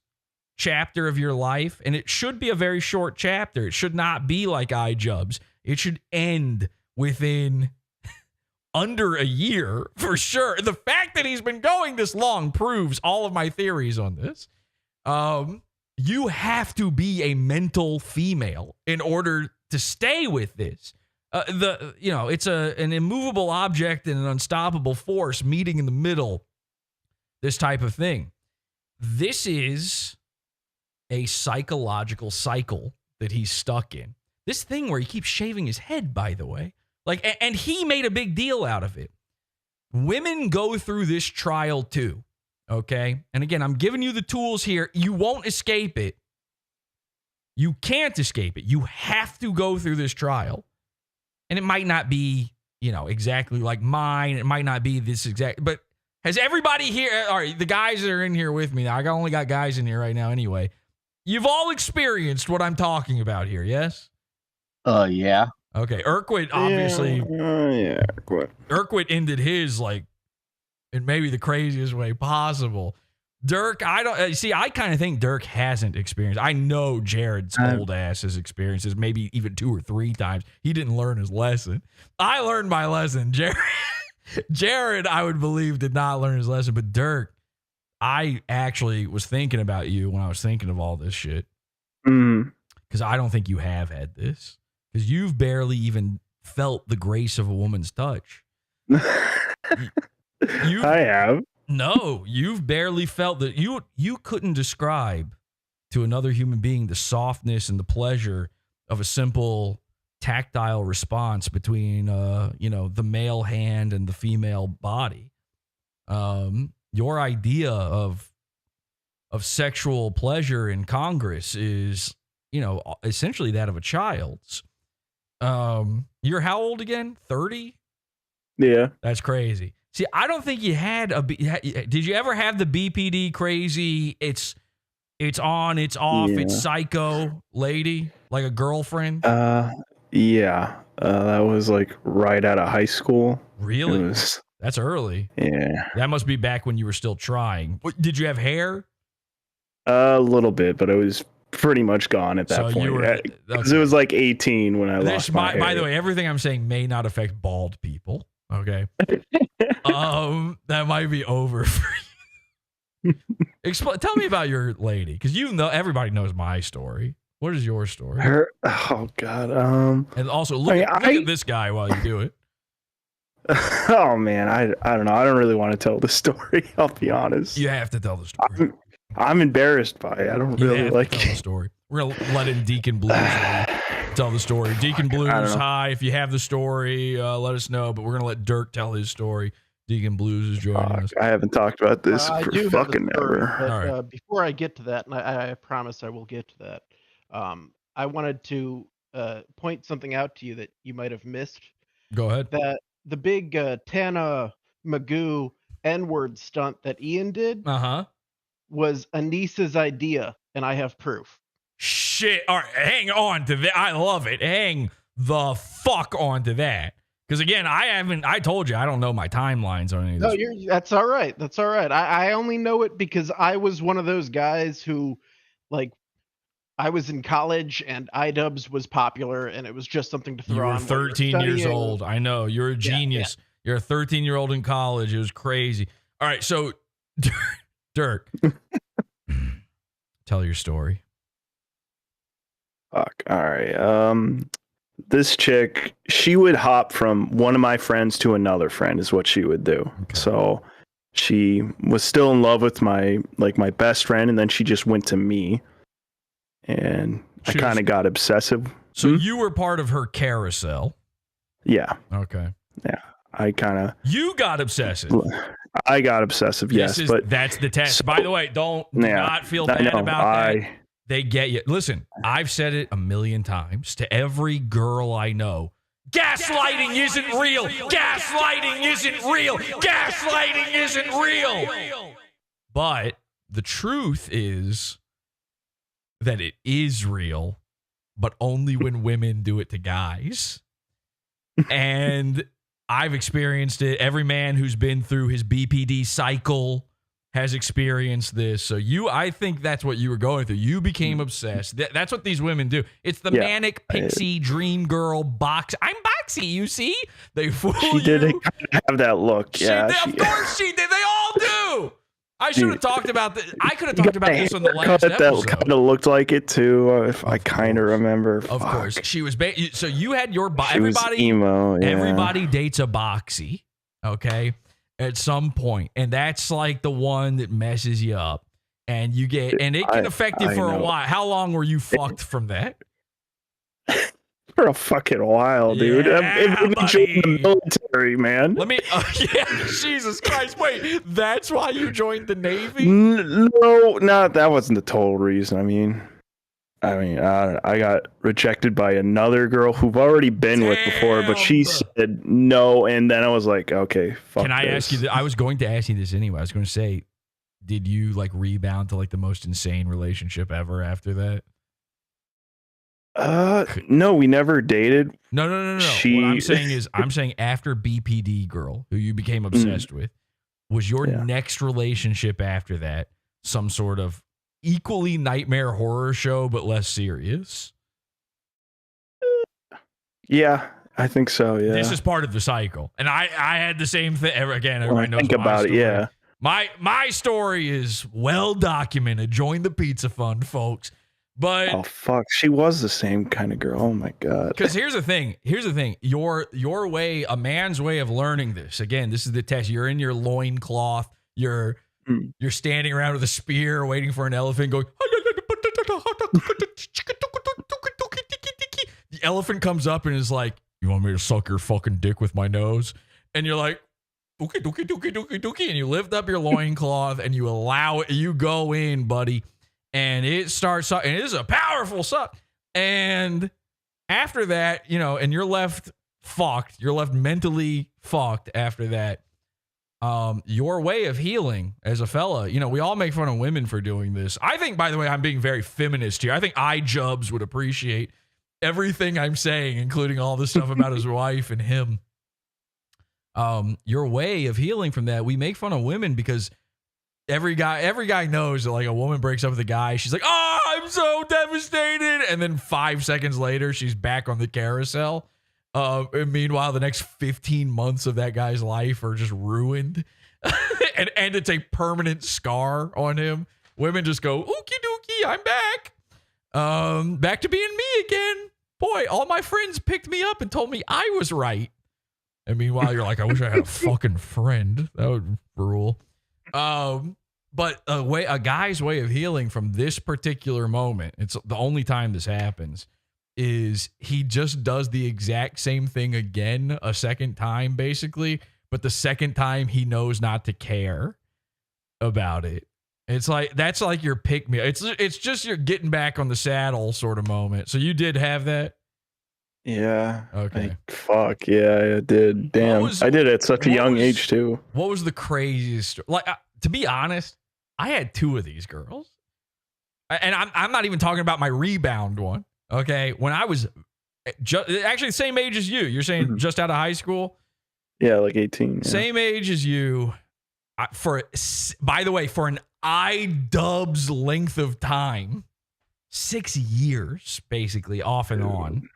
chapter of your life, and it should be a very short chapter. It should not be like iJubbbz. It should end within under a year for sure. The fact that he's been going this long proves all of my theories on this. You have to be a mental female in order to stay with this. It's an immovable object and an unstoppable force meeting in the middle. This type of thing. This is a psychological cycle that he's stuck in. This thing where he keeps shaving his head, by the way. And he made a big deal out of it. Women go through this trial too, okay? And again, I'm giving you the tools here. You won't escape it. You can't escape it. You have to go through this trial. And it might not be, exactly like mine. It might not be this exact, but has everybody here, all right, the guys that are in here with me now, I only got guys in here right now anyway. You've all experienced what I'm talking about here, yes? Yeah. Okay, Urquit obviously. Yeah, Urquit ended his in maybe the craziest way possible. Dirk, I kind of think Dirk hasn't experienced. I know Jared's old ass has experienced this maybe even 2 or 3 times. He didn't learn his lesson. I learned my lesson. Jared, I would believe, did not learn his lesson. But Dirk, I actually was thinking about you when I was thinking of all this shit. Because I don't think you have had this. Because you've barely even felt the grace of a woman's touch. I have. No, you've barely felt that. You couldn't describe to another human being the softness and the pleasure of a simple tactile response between the male hand and the female body. Your idea of sexual pleasure in Congress is essentially that of a child's. You're how old again? 30? Yeah. That's crazy. See, I don't think you had did you ever have the BPD crazy? It's on, it's off, it's psycho lady, like a girlfriend? Yeah. That was like right out of high school. Really? That's early. Yeah. That must be back when you were still trying. Did you have hair? A little bit, but it was pretty much gone at that point. You were, because it was like 18 when I lost my hair. By the way, everything I'm saying may not affect bald people. Okay. That might be over for you. Tell me about your lady, because everybody knows my story. What is your story? Oh God. And also look at this guy while you do it. Oh man, I don't know. I don't really want to tell the story. I'll be honest. You have to tell the story. I'm embarrassed by it. I don't really like tell the story. We're gonna let in Deacon Blues tell the story. Deacon Blues, hi. If you have the story, let us know. But we're gonna let Dirk tell his story. Deacon Blues is joining us. I haven't talked about this for fucking ever. But, All right. Before I get to that, and I promise I will get to that, I wanted to point something out to you that you might have missed. Go ahead. That the big Tana Magoo N-word stunt that Ian did was Anisa's idea, and I have proof. Shit. All right, hang on to that. I love it. Hang the fuck on to that. Because again, I told you, I don't know my timelines on any of this. No, that's all right. That's all right. I only know it because I was one of those guys who, like, I was in college and iJubbbz was popular and it was just something to throw on. You were 13 years old. I know. You're a genius. Yeah. You're a 13-year-old in college. It was crazy. All right, so Dirk, tell your story. Fuck. All right. This chick, she would hop from one of my friends to another friend is what she would do. Okay. So she was still in love with my best friend, and then she just went to me, and I kind of got obsessive. So you were part of her carousel. Yeah. Okay. Yeah. I kind of. You got obsessive. I got obsessive. Yes, but that's the test. By the way, do not feel bad about that. They get you. Listen, I've said it a million times to every girl I know. Gaslighting isn't real. Gaslighting isn't real. Gaslighting isn't real. But the truth is that it is real, but only when women do it to guys. And I've experienced it. Every man who's been through his BPD cycle has experienced this. So I think that's what you were going through. You became obsessed. That's what these women do. It's the manic pixie dream girl box. I'm boxy, you see? They fool you. She did have that look. Of course she did. They all do. I should have talked about this. I could have talked about this on the last episode. That kind of looked like it too, if I kind of remember. Of course. She was so you had your everybody emo, everybody dates a boxy, okay? At some point, and that's like the one that messes you up, and you get, and it can affect you for a while. How long were you fucked from that? For a fucking while, dude. I'm joined the military, man. Let me. Jesus Christ! Wait, that's why you joined the Navy? No, that wasn't the total reason. I mean, I got rejected by another girl who've already been with before, but she said no, and then I was like, okay, fuck. Can I ask you? I was going to ask you this anyway. I was going to say, did you like rebound to like the most insane relationship ever after that? No, we never dated. No. What I'm saying is, I'm saying after BPD girl, who you became obsessed with, was your next relationship after that some sort of equally nightmare horror show, but less serious? Yeah, I think so. Yeah, this is part of the cycle, and I had the same thing. Again, everybody knows think about story. It. Yeah, my story is well documented. Join the pizza fund, folks. But oh fuck, she was the same kind of girl. Oh my god. Because here's the thing. Your way, a man's way of learning this. Again, this is the test. You're in your loincloth. You're standing around with a spear, waiting for an elephant. Going. The elephant comes up and is like, "You want me to suck your fucking dick with my nose?" And you're like, "Dookie, dookie, dookie, dookie, dookie," and you lift up your loincloth and you allow it. You go in, buddy. And it starts, and it is a powerful suck. And after that, and you're left fucked. You're left mentally fucked after that. your way of healing as a fella, you know, we all make fun of women for doing this. I think, by the way, I'm being very feminist here. I think iJubbbz would appreciate everything I'm saying, including all the stuff about his wife and him. Your way of healing from that, we make fun of women because every guy knows that like a woman breaks up with a guy, she's like, oh, I'm so devastated. And then 5 seconds later, she's back on the carousel. And meanwhile, the next 15 months of that guy's life are just ruined. and it's a permanent scar on him. Women just go, ookie dookie, I'm back. Back to being me again. Boy, all my friends picked me up and told me I was right. And meanwhile, you're like, I wish I had a fucking friend. That would rule. But a guy's way of healing from this particular moment, it's the only time this happens, is he just does the exact same thing again a second time, basically. But the second time, he knows not to care about it. It's like, that's like your pick me. It's just your getting back on the saddle sort of moment. So you did have that? Yeah. Okay. Fuck yeah, I did. Damn, I did it at such a young age too. What was the craziest? Like, to be honest, I had 2 of these girls, and I'm not even talking about my rebound one. Okay, when I was actually the same age as you. You're saying just out of high school? Yeah, like 18. Yeah. Same age as you. By the way, for an IDUBBBZ length of time, 6 years basically off and on.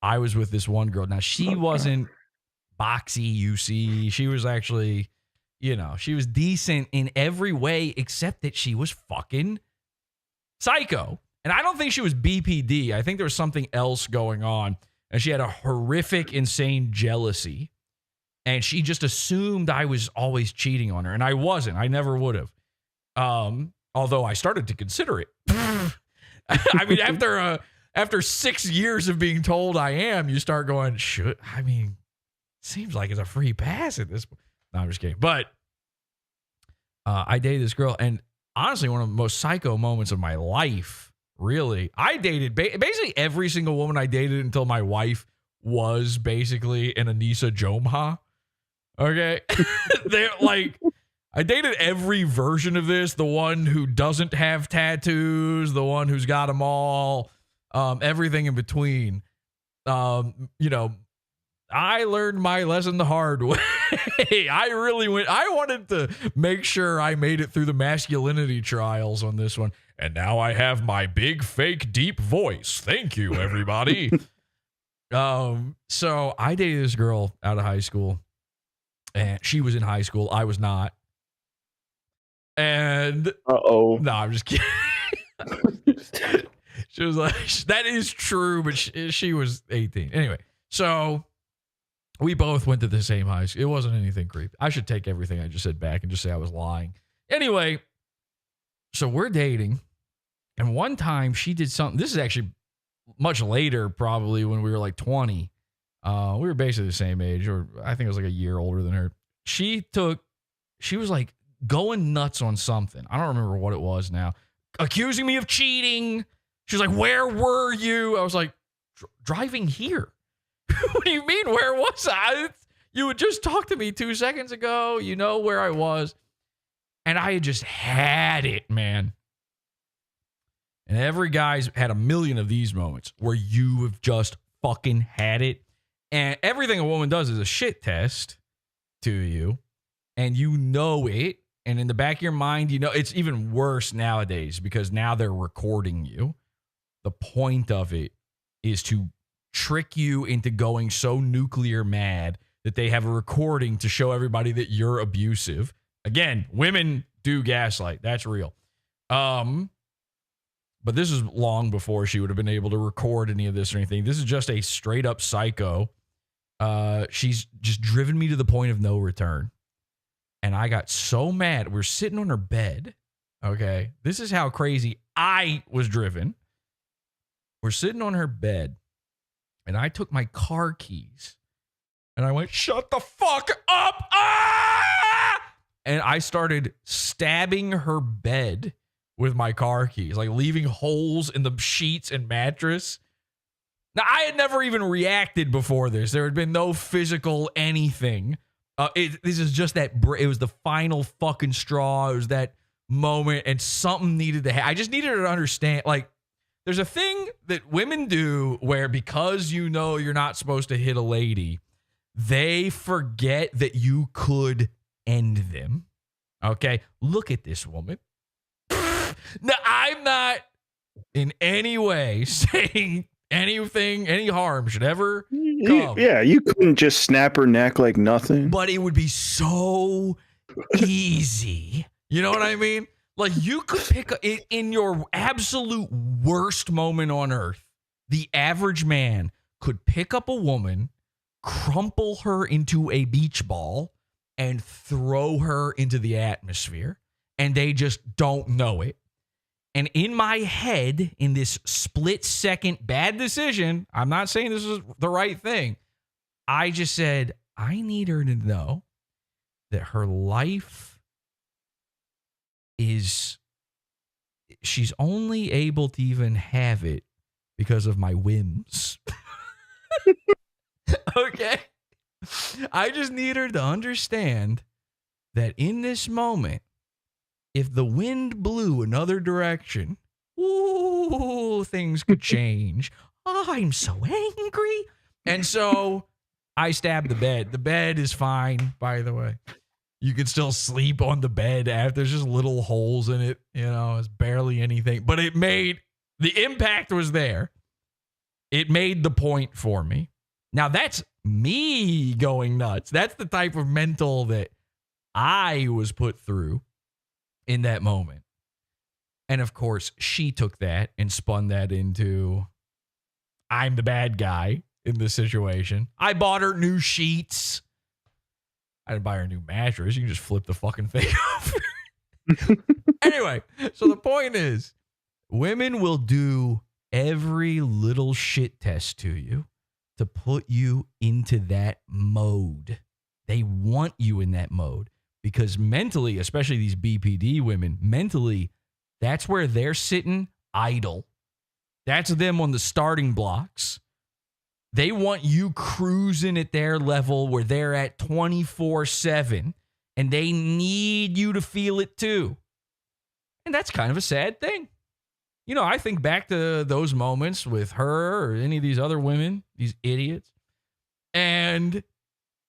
I was with this one girl. Now, she wasn't boxy, you see. She was actually, you know, she was decent in every way except that she was fucking psycho. And I don't think she was BPD. I think there was something else going on. And she had a horrific, insane jealousy. And she just assumed I was always cheating on her. And I wasn't. I never would have. Although I started to consider it. I mean, after 6 years of being told I am, you start going, seems like it's a free pass at this point. No, I'm just kidding. But I dated this girl, and honestly, one of the most psycho moments of my life, really. I dated basically every single woman I dated until my wife was basically an Anisa Jomha. Okay? They're like, I dated every version of this. The one who doesn't have tattoos, the one who's got them all. Everything in between. You know, I learned my lesson the hard way. I wanted to make sure I made it through the masculinity trials on this one. And now I have my big fake deep voice. Thank you, everybody. So I dated this girl out of high school, and she was in high school. I was not. And no, I'm just kidding. She was like, that is true, but she was 18. Anyway, so we both went to the same high school. It wasn't anything creepy. I should take everything I just said back and just say I was lying. Anyway, so we're dating. And one time she did something. This is actually much later, probably when we were like 20. We were basically the same age, or I think I was like a year older than her. She was like going nuts on something. I don't remember what it was now. Accusing me of cheating. She was like, where were you? I was like, driving here. What do you mean? Where was I? You had just talked to me 2 seconds ago. You know where I was. And I had just had it, man. And every guy's had a million of these moments where you have just fucking had it. And everything a woman does is a shit test to you. And you know it. And in the back of your mind, you know, it's even worse nowadays because now they're recording you. The point of it is to trick you into going so nuclear mad that they have a recording to show everybody that you're abusive. Again, women do gaslight. That's real. But this is long before she would have been able to record any of this or anything. This is just a straight up psycho. She's just driven me to the point of no return. And I got so mad. We're sitting on her bed. Okay. This is how crazy I was driven. We're sitting on her bed. And I took my car keys. And I went, shut the fuck up. Ah! And I started stabbing her bed with my car keys, like leaving holes in the sheets and mattress. Now, I had never even reacted before this. There had been no physical anything. This is just that. It was the final fucking straw. It was that moment, and something needed to happen. I just needed her to understand. Like, there's a thing that women do where because you know you're not supposed to hit a lady, they forget that you could end them. Okay, look at this woman. No, I'm not in any way saying anything, any harm should ever come. Yeah, you couldn't just snap her neck like nothing. But it would be so easy. You know what I mean? Like, you could pick it in your absolute worst moment on earth. The average man could pick up a woman, crumple her into a beach ball, and throw her into the atmosphere. And they just don't know it. And in my head, in this split second bad decision, I'm not saying this is the right thing. I just said, I need her to know that her life she's only able to even have it because of my whims. Okay? I just need her to understand that in this moment, if the wind blew another direction, ooh, things could change. Oh, I'm so angry. And so I stabbed the bed. The bed is fine, by the way. You can still sleep on the bed. There's just little holes in it. You know, it's barely anything. But the impact was there. It made the point for me. Now, that's me going nuts. That's the type of mental that I was put through in that moment. And of course, she took that and spun that into I'm the bad guy in this situation. I bought her new sheets. I didn't buy her a new mattress. You can just flip the fucking thing over. Anyway, so the point is, women will do every little shit test to you to put you into that mode. They want you in that mode. Because mentally, especially these BPD women, mentally, that's where they're sitting idle. That's them on the starting blocks. They want you cruising at their level where they're at 24/7, and they need you to feel it too. And that's kind of a sad thing. You know, I think back to those moments with her or any of these other women, these idiots, and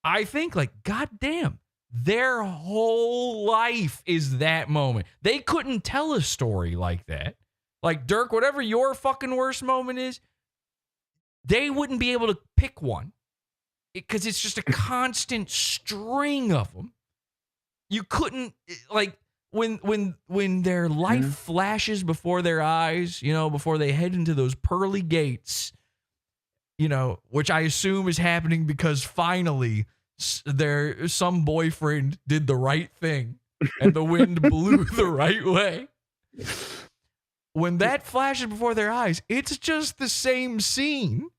I think, like, goddamn. Their whole life is that moment. They couldn't tell a story like that. Like, Dirk, whatever your fucking worst moment is, they wouldn't be able to pick one because it's just a constant string of them. You couldn't, like, when their life flashes before their eyes, you know, before they head into those pearly gates, you know, which I assume is happening because finally some boyfriend did the right thing and the wind blew the right way. When that flashes before their eyes, it's just the same scene.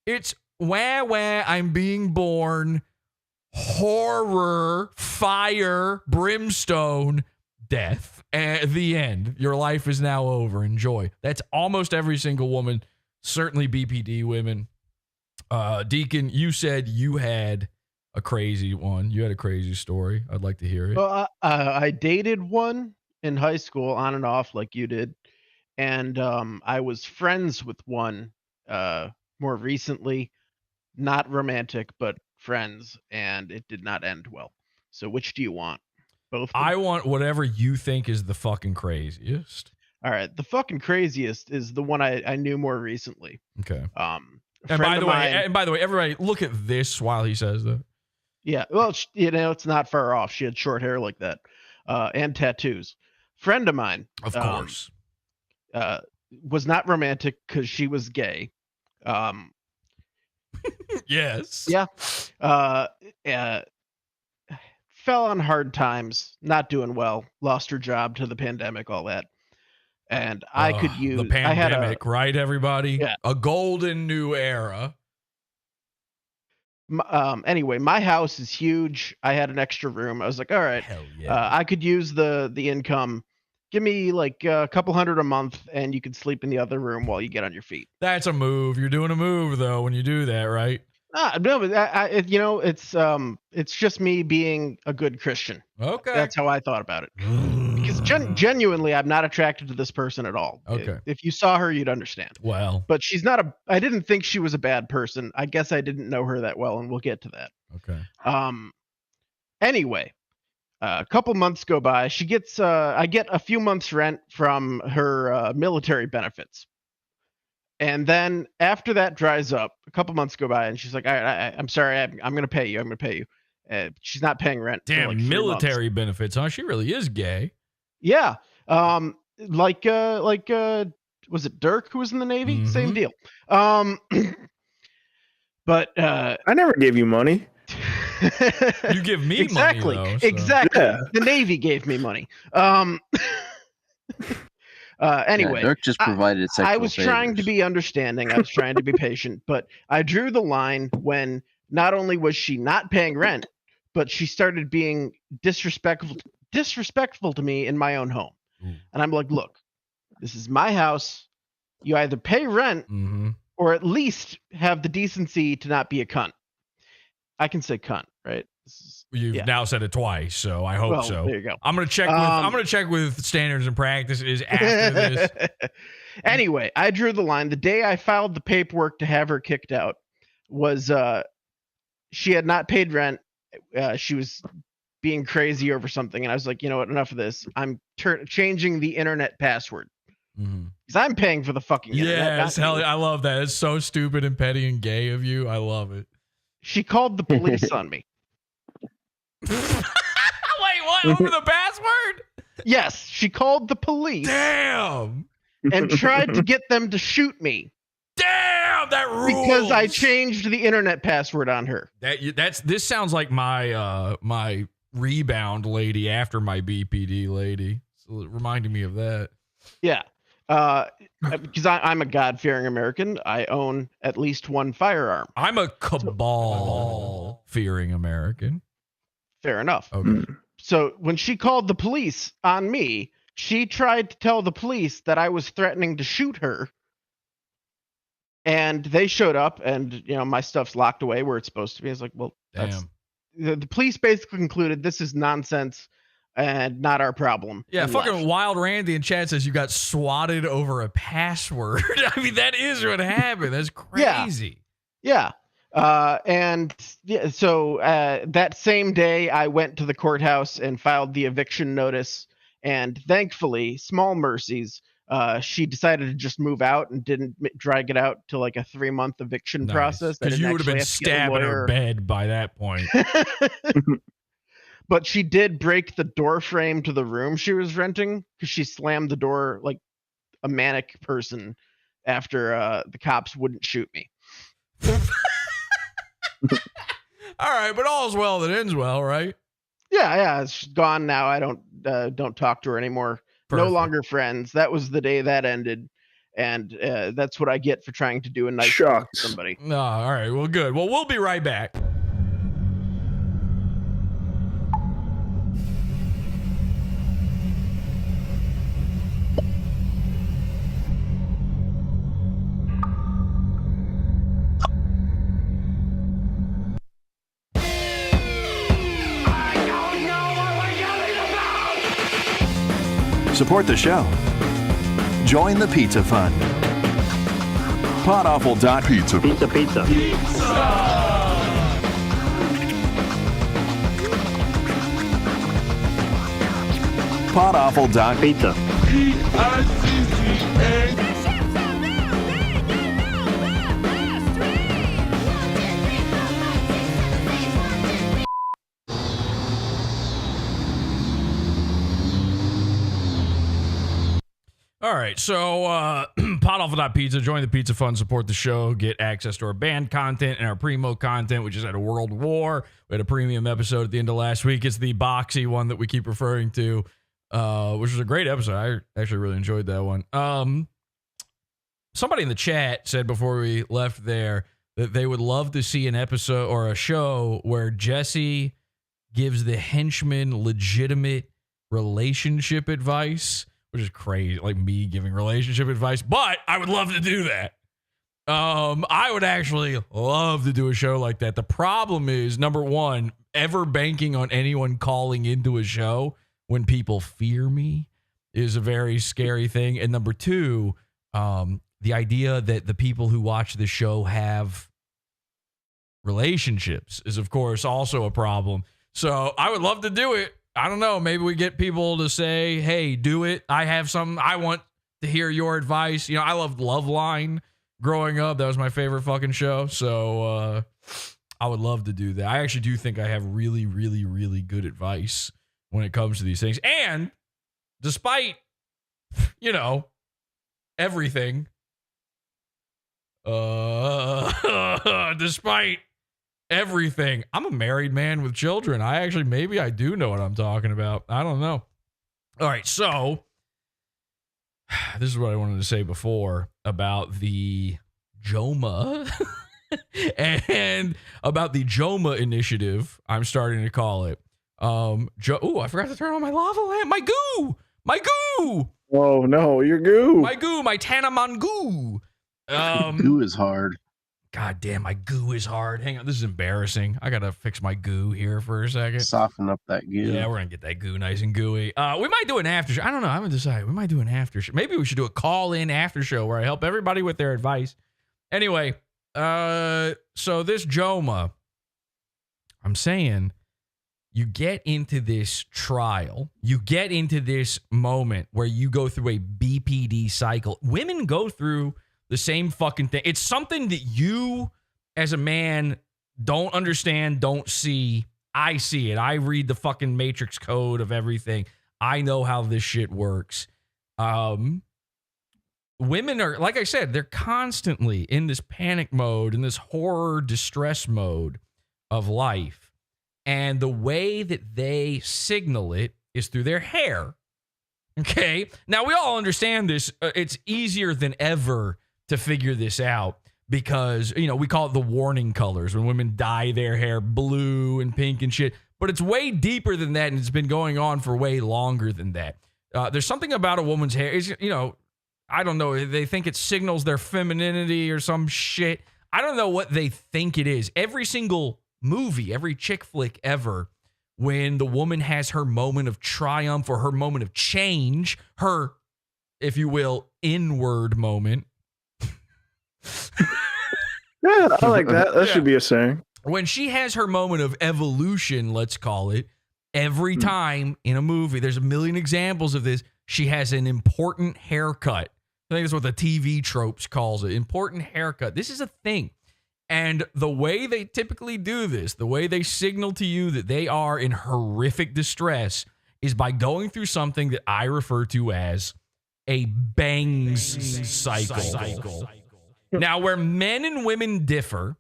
It's wah, I'm being born, horror, fire, brimstone, death. At the end, your life is now over. Enjoy. That's almost every single woman, certainly BPD women. Deacon, you said you had a crazy one. You had a crazy story. I'd like to hear it. Well, I dated one in high school on and off like you did. And I was friends with one more recently. Not romantic, but friends. And it did not end well. So which do you want? Both? I want whatever you think is the fucking craziest. All right. The fucking craziest is the one I knew more recently. Okay. And by the way, everybody, look at this while he says that. Yeah, well, you know, it's not far off. She had short hair like that, and tattoos. Friend of mine, of course, was not romantic because she was gay. Yes. Yeah. Fell on hard times, not doing well. Lost her job to the pandemic, all that. And I could use the pandemic, right? Everybody, yeah. A golden new era. Anyway, my house is huge. I had an extra room. I was like, all right, hell yeah. I could use the income. Give me like a couple $100 a month and you can sleep in the other room while you get on your feet. That's a move. You're doing a move though when you do that, right? No, but it's just me being a good Christian. Okay. That's how I thought about it. Because genuinely, I'm not attracted to this person at all. Okay. If you saw her, you'd understand. Well. But she's not I didn't think she was a bad person. I guess I didn't know her that well, and we'll get to that. Okay. Anyway, a couple months go by. She gets, I get a few months rent from her military benefits. And then after that dries up, a couple months go by, and she's like, I'm sorry, I'm going to pay you. I'm going to pay you. She's not paying rent. Damn, like 3 military months. benefits, huh? She really is gay. Yeah. Like, was it Dirk who was in the Navy? Same deal. But I never gave you money. You give me exactly, money, though. Exactly. Yeah. The Navy gave me money. Anyway, Dirk just provided sexual I was trying to be understanding. I was trying to be patient, but I drew the line when not only was she not paying rent, but she started being disrespectful to me in my own home. And I'm like, look, this is my house. You either pay rent or at least have the decency to not be a cunt. I can say cunt, right? You've now said it twice, so I hope so. There you go. I'm gonna check. I'm gonna check with standards and practices after this. Anyway, I drew the line. The day I filed the paperwork to have her kicked out was she had not paid rent. She was being crazy over something, and I was like, you know what? Enough of this. I'm changing the internet password because I'm paying for the fucking internet. Yes, hell, I love that. It's so stupid and petty and gay of you. I love it. She called the police on me. Wait, what? Over the password? Yes, she called the police. Damn. And tried to get them to shoot me. Damn, that rules. Because I changed the internet password on her. This sounds like my my rebound lady after my BPD lady. So it reminded me of that. Yeah. Because I'm a God-fearing American. I own at least one firearm. I'm a cabal-fearing American. Fair enough. Okay. So when she called the police on me, she tried to tell the police that I was threatening to shoot her. And they showed up, and my stuff's locked away where it's supposed to be. I was like, well, the police basically concluded this is nonsense and not our problem. Yeah, fucking left. Wild Randy in chat says you got swatted over a password. I mean, that is what happened. That's crazy. Yeah. So that same day, I went to the courthouse and filed the eviction notice. And thankfully, small mercies, she decided to just move out and didn't drag it out to like a 3-month eviction process. Because you would have been stabbing her bed by that point. But she did break the door frame to the room she was renting because she slammed the door like a manic person after the cops wouldn't shoot me. All right, but all's well that ends well, right? Yeah, she's gone now. I don't talk to her anymore. Perfect. No longer friends. That was the day that ended, and that's what I get for trying to do a nice thing for somebody. No, all right, well, good. Well, we'll be right back. Support the show. Join the Pizza Fund. PODAWFUL.pizza. Pizza. PODAWFUL.pizza. All right, so PODAWFUL.pizza, join the Pizza Fund, support the show, get access to our band content and our primo content, which is at a World War. We had a premium episode at the end of last week. It's the boxy one that we keep referring to, which was a great episode. I actually really enjoyed that one. Somebody in the chat said before we left there that they would love to see an episode or a show where Jesse gives the henchman legitimate relationship advice, which is crazy, like me giving relationship advice, but I would love to do that. I would actually love to do a show like that. The problem is, number one, ever banking on anyone calling into a show when people fear me is a very scary thing. And number two, the idea that the people who watch the show have relationships is, of course, also a problem. So I would love to do it. I don't know. Maybe we get people to say, hey, do it. I have something. I want to hear your advice. You know, I loved Loveline growing up. That was my favorite fucking show. So I would love to do that. I actually do think I have really, really, really good advice when it comes to these things. And despite, you know, everything, despite everything, I'm a married man with children. Maybe I do know what I'm talking about. I don't know. All right, so this is what I wanted to say before about the Jomha and about the Jomha initiative, I'm starting to call it. I forgot to turn on my lava lamp. My goo. Oh no, your goo. My Tanaman goo. Goo is hard. God damn, my goo is hard. Hang on, this is embarrassing. I gotta fix my goo here for a second. Soften up that goo. Yeah, we're gonna get that goo nice and gooey. We might do an after show. I don't know. I haven't decided. We might do an after show. Maybe we should do a call-in after show where I help everybody with their advice. Anyway, so this Jomha, I'm saying, you get into this trial, you get into this moment where you go through a BPD cycle. Women go through the same fucking thing. It's something that you, as a man, don't understand, don't see. I see it. I read the fucking matrix code of everything. I know how this shit works. Women are, like I said, they're constantly in this panic mode, in this horror distress mode of life. And the way that they signal it is through their hair. Okay? Now, we all understand this. It's easier than ever to figure this out because, you know, we call it the warning colors when women dye their hair blue and pink and shit. But it's way deeper than that, and it's been going on for way longer than that. There's something about a woman's hair. It's, you know, I don't know. They think it signals their femininity or some shit. I don't know what they think it is. Every single movie, every chick flick ever, when the woman has her moment of triumph or her moment of change, her, if you will, inward moment. Yeah, I like that. That should be a saying. When she has her moment of evolution, let's call it, every time in a movie, there's a million examples of this, she has an important haircut. I think that's what the TV tropes calls it. Important haircut. This is a thing. And the way they typically do this, the way they signal to you that they are in horrific distress is by going through something that I refer to as a bangs cycle. Now, where men and women differ,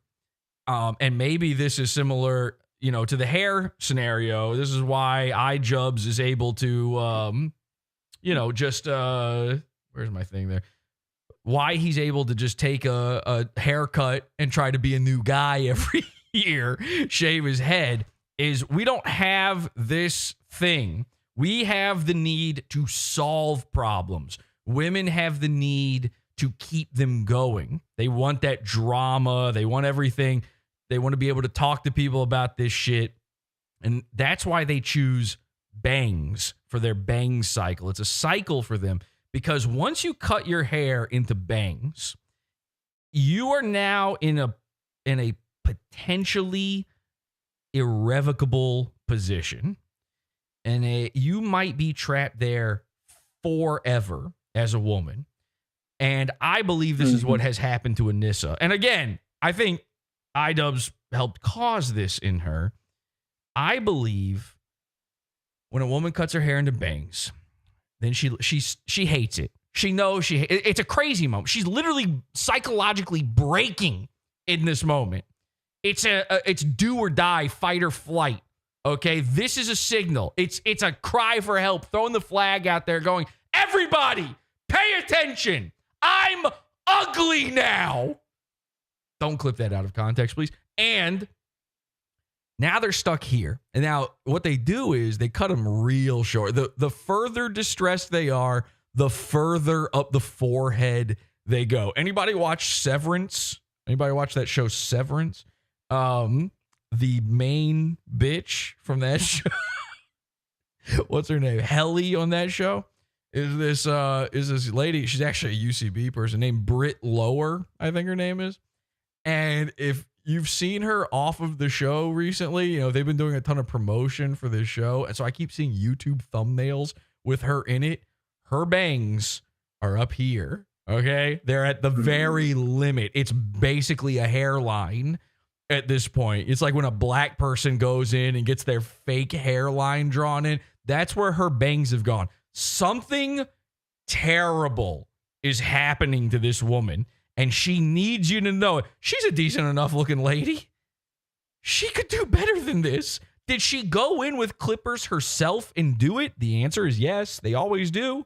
and maybe this is similar, you know, to the hair scenario. This is why iJubbbz is able to, you know, just, where's my thing there? Why he's able to just take a haircut and try to be a new guy every year, shave his head, is we don't have this thing. We have the need to solve problems. Women have the need to keep them going. They want that drama. They want everything. They want to be able to talk to people about this shit. And that's why they choose bangs for their bang cycle. It's a cycle for them because once you cut your hair into bangs, you are now in a potentially irrevocable position. And you might be trapped there forever as a woman. And I believe this is what has happened to Anissa. And again, I think iJubbbz helped cause this in her. I believe when a woman cuts her hair into bangs, then she hates it. She knows it's a crazy moment. She's literally psychologically breaking in this moment. It's do or die, fight or flight. Okay, this is a signal. It's a cry for help, throwing the flag out there, going, everybody, pay attention. I'm ugly now. Don't clip that out of context, please. And now they're stuck here. And now what they do is they cut them real short. The further distressed they are, the further up the forehead they go. Anybody watch Severance? Anybody watch that show Severance? The main bitch from that show, what's her name? Helly on that show is this lady. She's actually a UCB person named Britt Lower, I think her name is. And if you've seen her off of the show recently, you know, they've been doing a ton of promotion for this show. And so I keep seeing YouTube thumbnails with her in it. Her bangs are up here. Okay. They're at the very limit. It's basically a hairline at this point. It's like when a black person goes in and gets their fake hairline drawn in. That's where her bangs have gone. Something terrible is happening to this woman, and she needs you to know it. She's a decent enough looking lady. She could do better than this. Did she go in with clippers herself and do it? The answer is yes. They always do.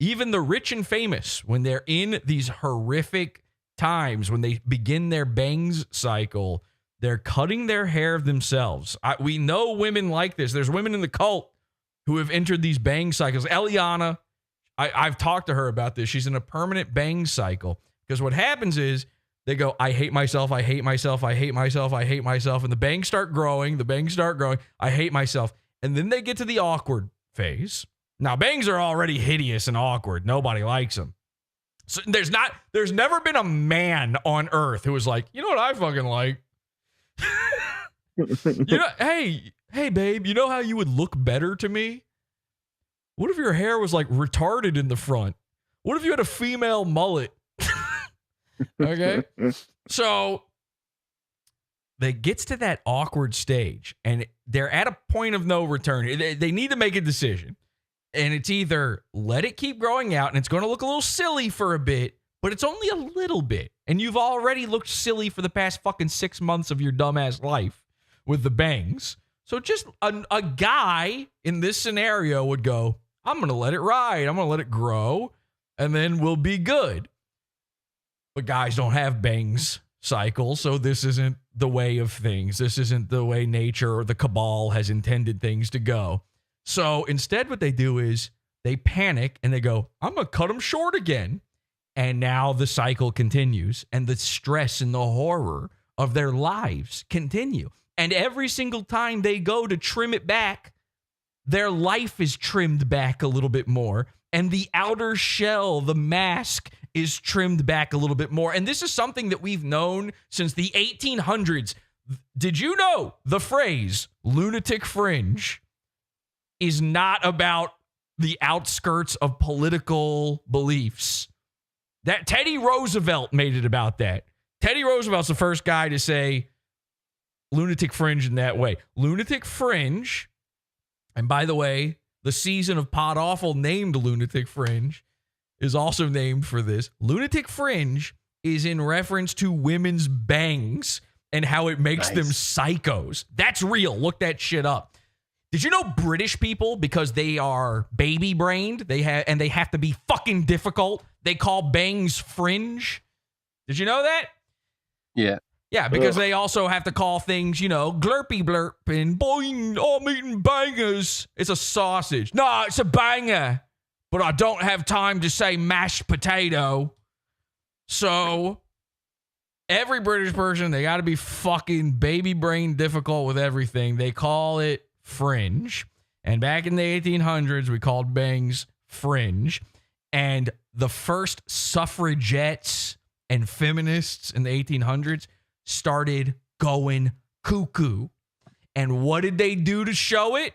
Even the rich and famous, when they're in these horrific times, when they begin their bangs cycle, they're cutting their hair themselves. We know women like this. There's women in the cult who have entered these bang cycles. Eliana, I've talked to her about this. She's in a permanent bang cycle because what happens is they go, I hate myself, I hate myself, I hate myself, I hate myself. And the bangs start growing. I hate myself. And then they get to the awkward phase. Now, bangs are already hideous and awkward. Nobody likes them. So there's never been a man on earth who was like, you know what I fucking like? You know, hey, babe, you know how you would look better to me? What if your hair was like retarded in the front? What if you had a female mullet? Okay. So they gets to that awkward stage and they're at a point of no return. They need to make a decision. And it's either let it keep growing out and it's going to look a little silly for a bit, but it's only a little bit. And you've already looked silly for the past fucking 6 months of your dumbass life with the bangs. So just a guy in this scenario would go, I'm going to let it ride. I'm going to let it grow and then we'll be good. But guys don't have bangs cycles. So this isn't the way of things. This isn't the way nature or the cabal has intended things to go. So instead what they do is they panic and they go, I'm going to cut them short again. And now the cycle continues and the stress and the horror of their lives continue. And every single time they go to trim it back, their life is trimmed back a little bit more. And the outer shell, the mask, is trimmed back a little bit more. And this is something that we've known since the 1800s. Did you know the phrase lunatic fringe is not about the outskirts of political beliefs? That Teddy Roosevelt made it about that. Teddy Roosevelt's the first guy to say lunatic fringe in that way. Lunatic fringe, and by the way, the season of PODAWFUL named Lunatic Fringe is also named for this. Lunatic fringe is in reference to women's bangs and how it makes them psychos. That's real. Look that shit up. Did you know British people, because they are baby brained, they have to be fucking difficult, they call bangs fringe? Did you know that? Yeah. Yeah, because they also have to call things, you know, glurpy blurp and boing, oh, I'm eating bangers. It's a sausage. No, it's a banger. But I don't have time to say mashed potato. So every British person, they got to be fucking baby brain difficult with everything. They call it fringe. And back in the 1800s, we called bangs fringe. And the first suffragettes and feminists in the 1800s started going cuckoo. And what did they do to show it?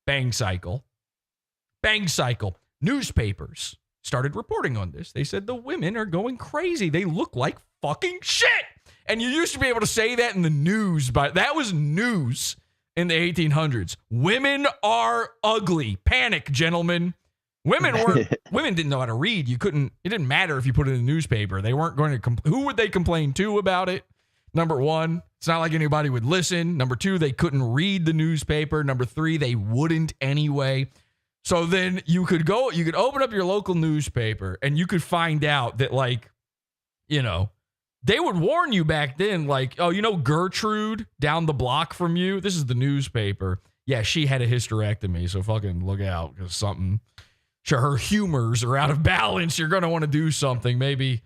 Bang cycle. Bang cycle. Newspapers started reporting on this. They said the women are going crazy. They look like fucking shit. And you used to be able to say that in the news, but that was news in the 1800s. Women are ugly. Panic, gentlemen. Women didn't know how to read. It didn't matter if you put it in the newspaper. They weren't going to who would they complain to about it? Number one, it's not like anybody would listen. Number two, they couldn't read the newspaper. Number three, they wouldn't anyway. So then you could open up your local newspaper and you could find out that, like, you know, they would warn you back then, like, oh, you know, Gertrude down the block from you, this is the newspaper. Yeah, she had a hysterectomy, so fucking look out, because her humors are out of balance, you're going to want to do something. Maybe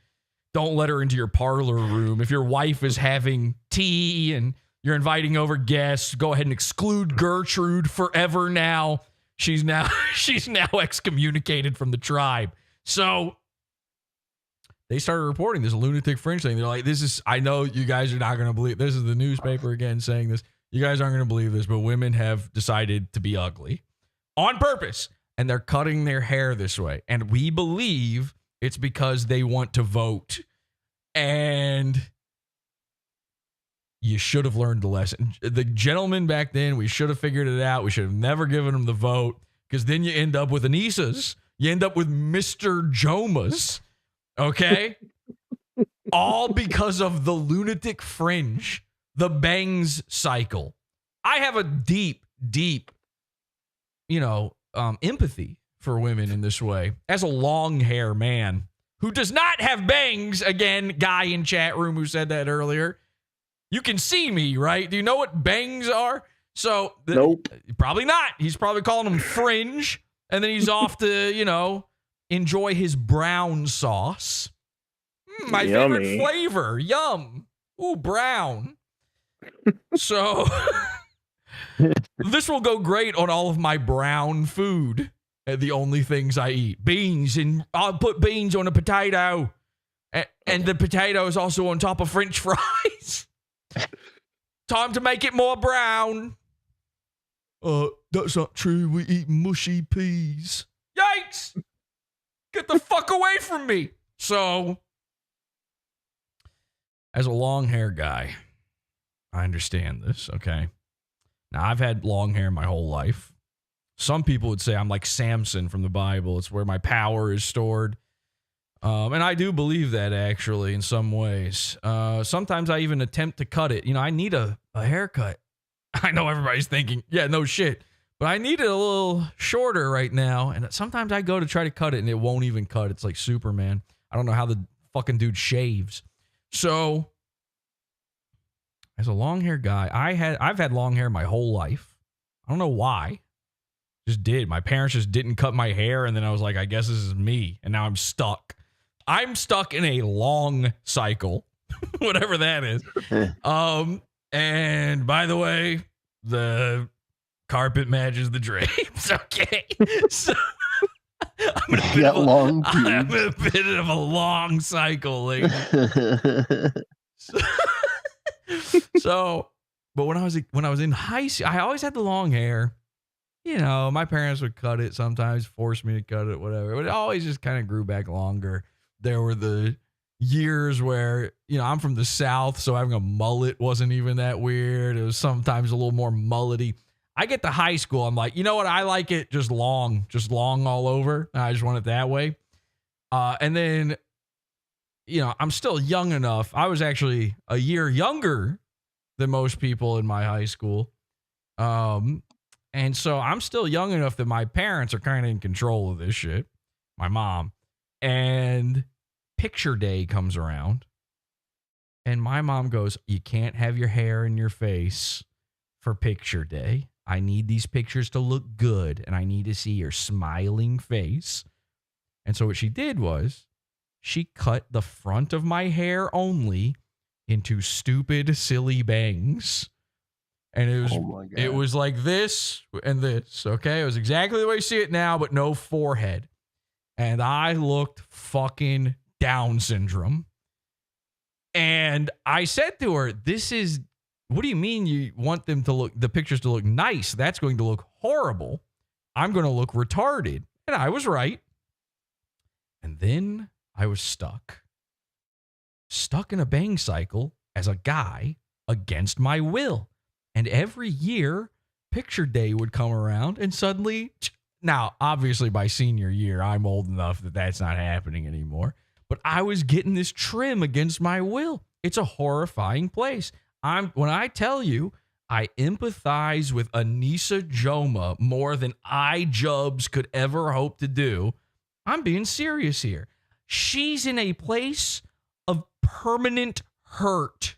don't let her into your parlor room. If your wife is having tea and you're inviting over guests, go ahead and exclude Gertrude forever now. She's now excommunicated from the tribe. So they started reporting this lunatic fringe thing. They're like, I know you guys are not going to believe, this is the newspaper again saying this. You guys aren't going to believe this, but women have decided to be ugly on purpose. And they're cutting their hair this way. And we believe it's because they want to vote. And you should have learned the lesson. The gentlemen back then, we should have figured it out. We should have never given them the vote, because then you end up with Anisas. You end up with Mr. Jomhas. Okay? All because of the lunatic fringe, the bangs cycle. I have a deep, empathy for women in this way. As a long hair man who does not have bangs, again, guy in chat room who said that earlier. You can see me, right? Do you know what bangs are? So, nope. Probably not. He's probably calling them fringe. And then he's off to, enjoy his brown sauce. My favorite flavor. Yum. Ooh, brown. So, this will go great on all of my brown food. The only things I eat. Beans. And I'll put beans on a potato. And the potato is also on top of French fries. Time to make it more brown. That's not true. We eat mushy peas. Yikes! Get the fuck away from me. So, as a long hair guy, I understand this, okay? Now, I've had long hair my whole life. Some people would say I'm like Samson from the Bible. It's where my power is stored. And I do believe that, actually, in some ways. Sometimes I even attempt to cut it. I need a haircut. I know everybody's thinking, yeah, no shit. But I need it a little shorter right now. And sometimes I go to try to cut it, and it won't even cut. It's like Superman. I don't know how the fucking dude shaves. So, as a long hair guy, I've had long hair my whole life. I don't know why. Just did. My parents just didn't cut my hair, and then I was like, I guess this is me. And now I'm stuck. I'm stuck in a long cycle, whatever that is. And by the way, the carpet matches the drapes. Okay. So I'm in a bit of a long cycle lately. So, but when I was in high school, I always had the long hair. My parents would cut it sometimes, force me to cut it, whatever. But it always just kind of grew back longer. There were the years where, I'm from the South, so having a mullet wasn't even that weird. It was sometimes a little more mullety. I get to high school, I'm like, you know what? I like it just long all over. I just want it that way. And then, I'm still young enough. I was actually a year younger than most people in my high school. And so I'm still young enough that my parents are kind of in control of this shit. My mom. And picture day comes around. And my mom goes, you can't have your hair in your face for picture day. I need these pictures to look good. And I need to see your smiling face. And so what she did was she cut the front of my hair only into stupid, silly bangs. And it was like this and this, okay? It was exactly the way you see it now, but no forehead. And I looked fucking Down syndrome. And I said to her, what do you mean you want the pictures to look nice? That's going to look horrible. I'm going to look retarded. And I was right. And then I was stuck in a bang cycle as a guy against my will. And every year, picture day would come around, and suddenly, now, obviously by senior year, I'm old enough that that's not happening anymore. But I was getting this trim against my will. It's a horrifying place. When I tell you, I empathize with Anisa Jomha more than iJubbbz could ever hope to do. I'm being serious here. She's in a place of permanent hurt.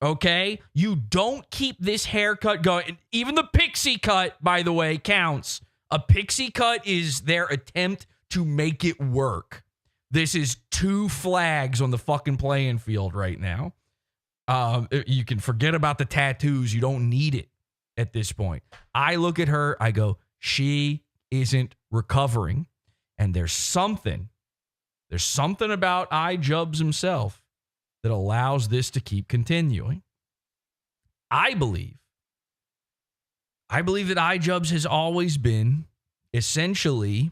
Okay? You don't keep this haircut going. Even the pixie cut, by the way, counts. A pixie cut is their attempt to make it work. This is 2 flags on the fucking playing field right now. You can forget about the tattoos. You don't need it at this point. I look at her, I go, she isn't recovering. And there's something about iJubbbz himself that allows this to keep continuing. I believe that iJubbbz has always been essentially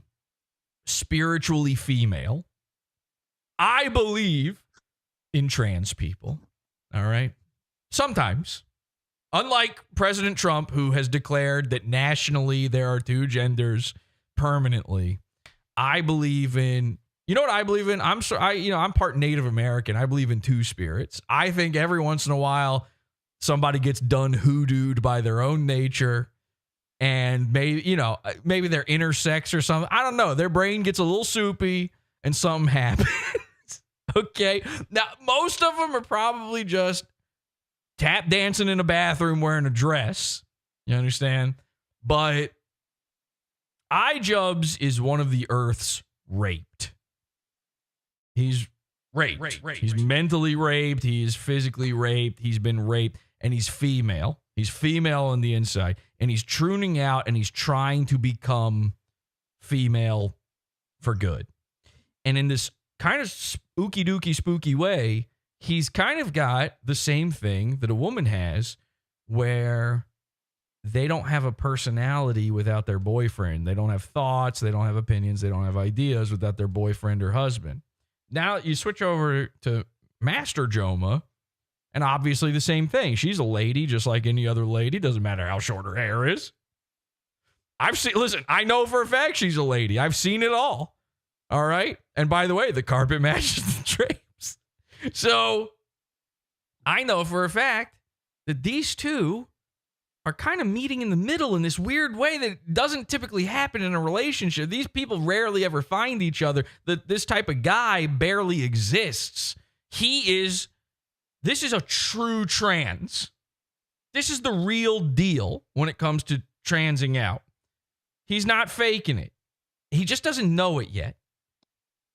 spiritually female. I believe in trans people. All right. Sometimes, unlike President Trump, who has declared that nationally there are 2 genders permanently, I believe in, you know what I believe in? I'm part Native American. I believe in 2 spirits. I think every once in a while somebody gets done hoodooed by their own nature, and maybe they're intersex or something. I don't know. Their brain gets a little soupy and something happens. Okay. Now, most of them are probably just tap dancing in a bathroom wearing a dress. You understand? But iJubbbz is one of the Earth's raped. He's raped. He's mentally raped. He's physically raped. He's been raped. And he's female. He's female on the inside. And he's trooning out and he's trying to become female for good. And in this kind of spooky dooky spooky way, he's kind of got the same thing that a woman has, where they don't have a personality without their boyfriend. They don't have thoughts. They don't have opinions. They don't have ideas without their boyfriend or husband. Now you switch over to Master Jomha, and obviously the same thing. She's a lady just like any other lady. Doesn't matter how short her hair is. I know for a fact she's a lady. I've seen it all. All right. And by the way, the carpet matches the drapes. So I know for a fact that these 2 are kind of meeting in the middle in this weird way that doesn't typically happen in a relationship. These people rarely ever find each other. This type of guy barely exists. This is a true trans. This is the real deal when it comes to transing out. He's not faking it. He just doesn't know it yet.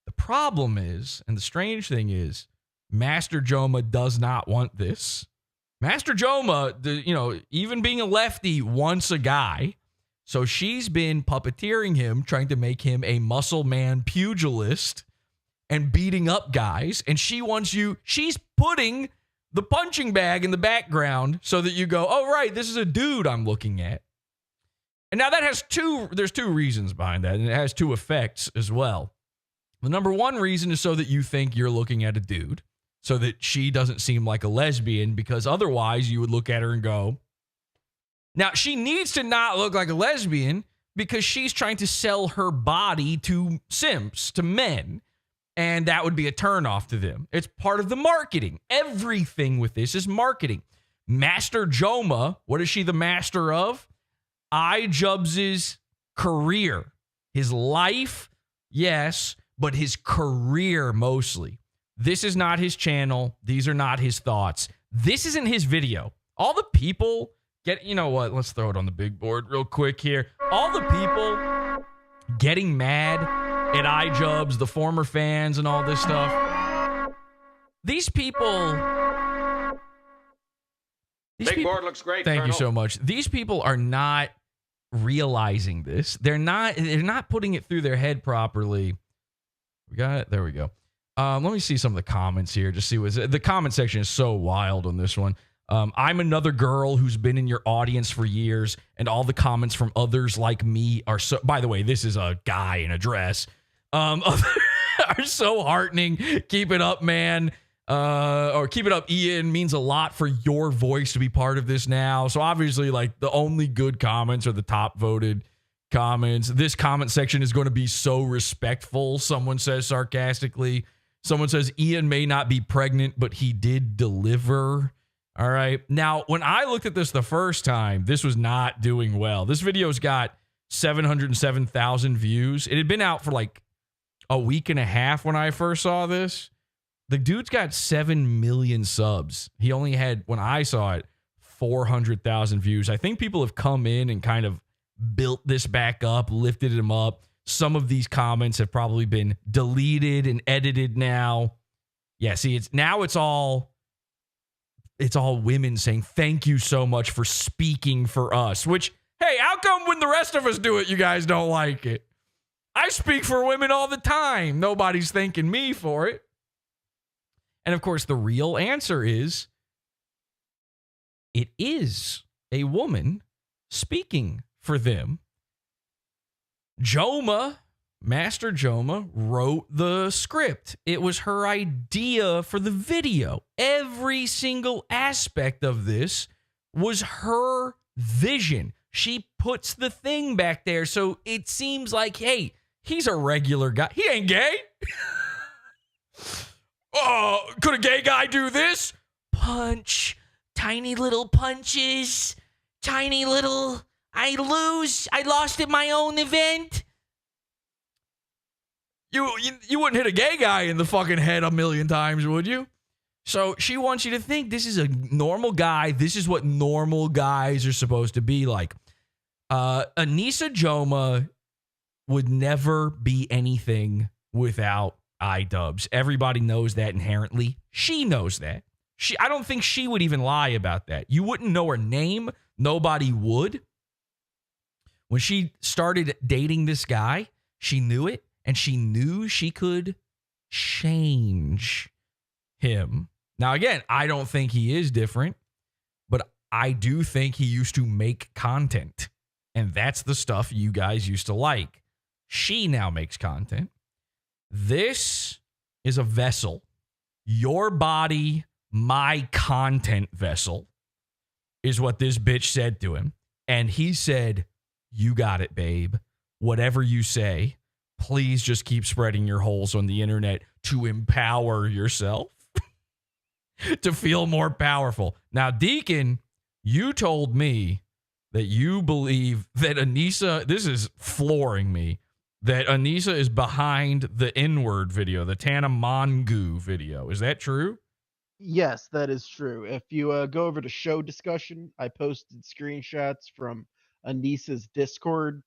The problem is, and the strange thing is, Master Jomha does not want this. Master Jomha, even being a lefty, wants a guy. So she's been puppeteering him, trying to make him a muscle man pugilist and beating up guys. And she wants you, she's putting the punching bag in the background so that you go, oh, right, this is a dude I'm looking at. And now that has there's 2 reasons behind that, and it has 2 effects as well. The number 1 reason is so that you think you're looking at a dude, so that she doesn't seem like a lesbian, because otherwise you would look at her and go, now she needs to not look like a lesbian because she's trying to sell her body to simps, to men, and that would be a turnoff to them. It's part of the marketing. Everything with this is marketing. Master Jomha, what is she the master of? iJubbbz's career. His life, yes, but his career mostly. This is not his channel. These are not his thoughts. This isn't his video. All the people you know what? Let's throw it on the big board real quick here. All the people getting mad at iJubbbz, the former fans and all this stuff. These people. Big board looks great. Thank you Colonel. so much. These people are not realizing this. They're not putting it through their head properly. We got it. There we go. Let me see some of the comments here. Just see what's the comment section is so wild on this one. I'm another girl who's been in your audience for years, and all the comments from others like me are so. By the way, this is a guy in a dress. Are so heartening. Keep it up, man. Or keep it up, Ian. Means a lot for your voice to be part of this now. So obviously, like, the only good comments are the top voted comments. This comment section is going to be so respectful. Someone says sarcastically. Someone says Ian may not be pregnant, but he did deliver. All right. Now, when I looked at this the first time, this was not doing well. This video's got 707,000 views. It had been out for like a week and a half when I first saw this. The dude's got 7 million subs. He only had, when I saw it, 400,000 views. I think people have come in and kind of built this back up, lifted him up. Some of these comments have probably been deleted and edited now. Yeah, see, it's all women saying thank you so much for speaking for us, which, hey, how come when the rest of us do it, you guys don't like it? I speak for women all the time. Nobody's thanking me for it. And of course, the real answer is it is a woman speaking for them. Jomha, Master Jomha, wrote the script. It was her idea for the video. Every single aspect of this was her vision. She puts the thing back there, so it seems like, hey, he's a regular guy. He ain't gay. Oh, could a gay guy do this? Punch. Tiny little punches. Tiny little, I lose. I lost at my own event. You wouldn't hit a gay guy in the fucking head a million times, would you? So she wants you to think this is a normal guy. This is what normal guys are supposed to be like. Anisa Jomha would never be anything without iJubbbz. Everybody knows that inherently. She knows that. I don't think she would even lie about that. You wouldn't know her name. Nobody would. When she started dating this guy, she knew it, and she knew she could change him. Now, again, I don't think he is different, but I do think he used to make content, and that's the stuff you guys used to like. She now makes content. This is a vessel. Your body, my content vessel, is what this bitch said to him. And he said, you got it, babe. Whatever you say, please just keep spreading your holes on the internet to empower yourself, to feel more powerful. Now, Deacon, you told me that you believe that Anisa, this is flooring me, that Anisa is behind the N-word video, the Tana Mongu video. Is that true? Yes, that is true. If you go over to show discussion, I posted screenshots from Anisa's Discord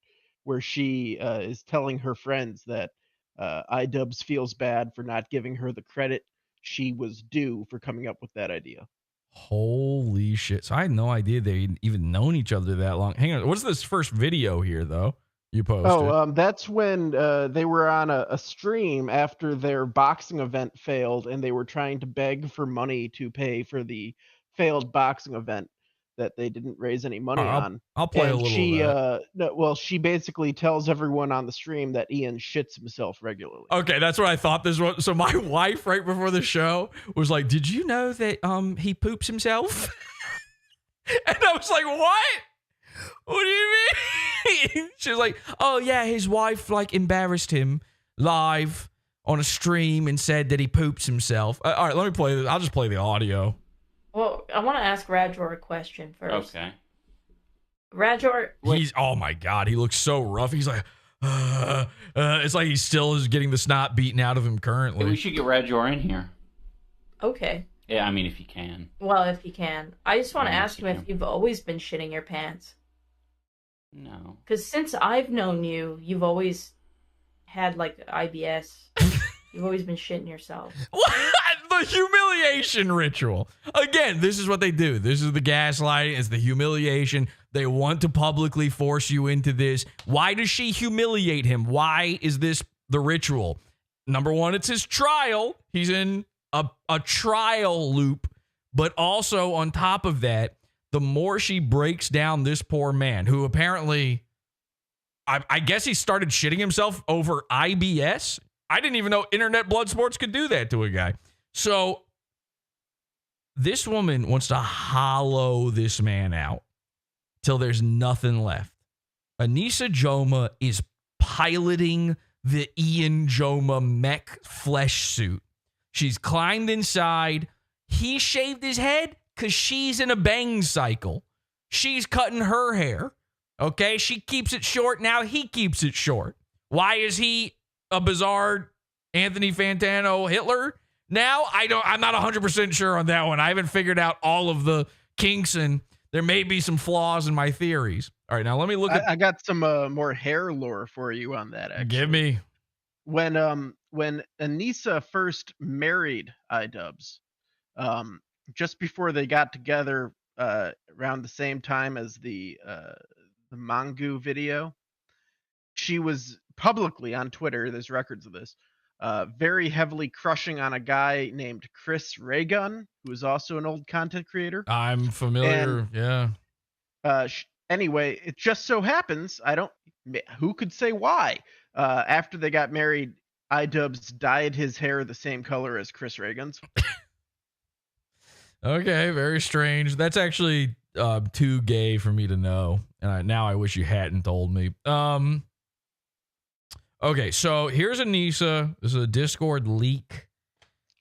where she is telling her friends that iJubbbz feels bad for not giving her the credit she was due for coming up with that idea. Holy shit. So I had no idea they'd even known each other that long. Hang on. What's this first video here, though? You posted. Oh, that's when they were on a stream after their boxing event failed, and they were trying to beg for money to pay for the failed boxing event that they didn't raise any money on. I'll play a little of that. She basically tells everyone on the stream that Ian shits himself regularly. Okay, that's what I thought this was. So my wife, right before the show, was like, did you know that he poops himself? And I was like, what? What do you mean? She was like, oh yeah, his wife like embarrassed him live on a stream and said that he poops himself. All right, let me play this. I'll just play the audio. Well, I want to ask Rajor a question first. Okay. Rajor, He's, oh my God, he looks so rough. He's like, it's like he still is getting the snot beaten out of him currently. We should get Rajor in here. Okay. Yeah, I mean, if you can. Well, if you can. I just want to ask you if you've always been shitting your pants. No. Because since I've known you, you've always had, like, IBS. You've always been shitting yourself. What? The humiliation ritual. Again, this is what they do. This is the gaslighting. It's the humiliation. They want to publicly force you into this. Why does she humiliate him? Why is this the ritual? Number one, it's his trial. He's in a trial loop. But also, on top of that, the more she breaks down this poor man, who apparently, I guess he started shitting himself over IBS. I didn't even know internet blood sports could do that to a guy. So this woman wants to hollow this man out till there's nothing left. Anisa Jomha is piloting the Ian Jomha mech flesh suit. She's climbed inside. He shaved his head because she's in a bang cycle. She's cutting her hair. Okay, she keeps it short. Now he keeps it short. Why is he a bizarre Anthony Fantano Hitler? Now, I'm not 100% sure on that one. I haven't figured out all of the kinks, and there may be some flaws in my theories. All right, now let me look at. I got some more hair lore for you on that. Actually, Give me. When Anisa first married iJubbbz, just before they got together, around the same time as the Mangu video, she was publicly on Twitter, there's records of this, very heavily crushing on a guy named Chris Raygun, who is also an old content creator. I'm familiar. Yeah. Anyway, it just so happens, who could say why? After they got married, iJubbbz dyed his hair the same color as Chris Raygun's. Okay, very strange. That's actually too gay for me to know. And now I wish you hadn't told me. Okay, so here's Anisa. This is a Discord leak.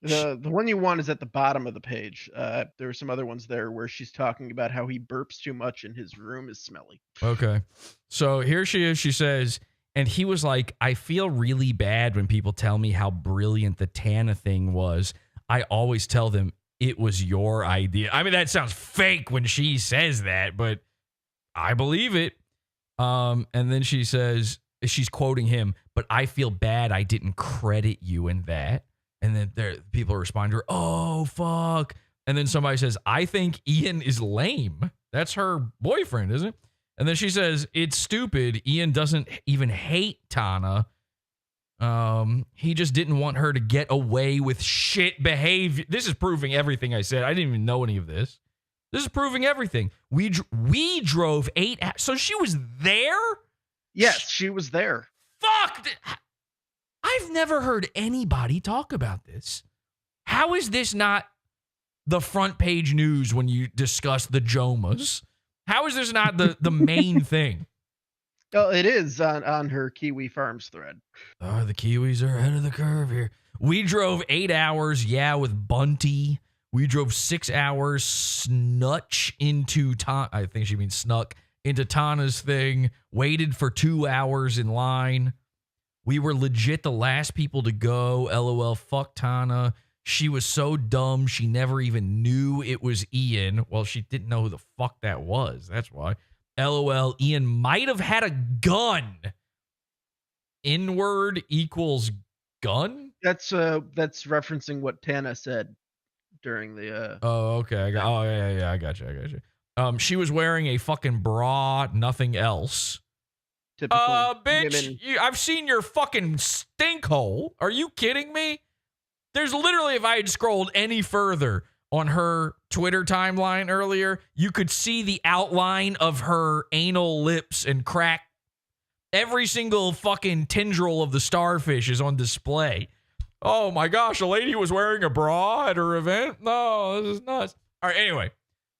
The one you want is at the bottom of the page. There are some other ones there where she's talking about how he burps too much and his room is smelly. Okay. So here she is. She says, and he was like, I feel really bad when people tell me how brilliant the Tana thing was. I always tell them it was your idea. I mean, that sounds fake when she says that, but I believe it. And then she says, she's quoting him, but I feel bad I didn't credit you in that. And then people respond to her, oh, fuck. And then somebody says, I think Ian is lame. That's her boyfriend, isn't it? And then she says, it's stupid. Ian doesn't even hate Tana. He just didn't want her to get away with shit behavior. This is proving everything I said. I didn't even know any of this. This is proving everything. We drove 8 hours. So she was there? Yes, she was there. Fuck. I've never heard anybody talk about this. How is this not the front page news when you discuss the Jomhas? How is this not the main thing? Oh, it is on her Kiwi Farms thread. Oh, the Kiwis are ahead of the curve here. We drove 8 hours, with Bunty. We drove 6 hours snutch into I think she means snuck into Tana's thing. Waited for 2 hours in line. We were legit the last people to go. LOL, fuck Tana. She was so dumb she never even knew it was Ian. Well, she didn't know who the fuck that was. That's why. LOL, Ian might have had a gun. Inward equals gun? That's referencing what Tana said during the Oh, okay. I got you. She was wearing a fucking bra, nothing else. Typical bitch, I've seen your fucking stink hole. Are you kidding me? There's literally, if I had scrolled any further on her Twitter timeline earlier, you could see the outline of her anal lips and crack. Every single fucking tendril of the starfish is on display. Oh my gosh, a lady was wearing a bra at her event? No, this is nuts. All right, anyway.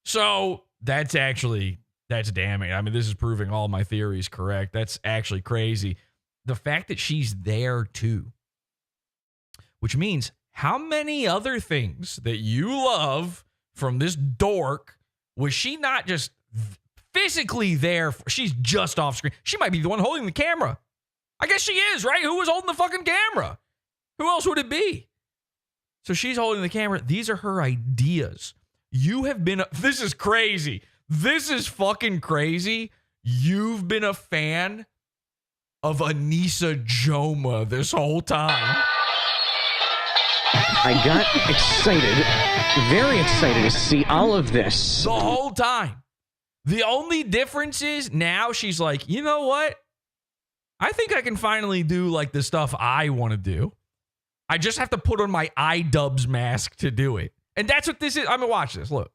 So that's damning. I mean, this is proving all my theories correct. That's actually crazy. The fact that she's there too, which means how many other things that you love from this dork was she not just physically there? She's just off screen. She might be the one holding the camera. I guess she is, right? Who was holding the fucking camera? Who else would it be? So she's holding the camera. These are her ideas. You have been, this is crazy. This is fucking crazy. You've been a fan of Anisa Jomha this whole time. I got excited, very excited to see all of this. The whole time. The only difference is now she's like, you know what? I think I can finally do like the stuff I want to do. I just have to put on my iJubbbz mask to do it. And that's what this is. I'm going to watch this. Look.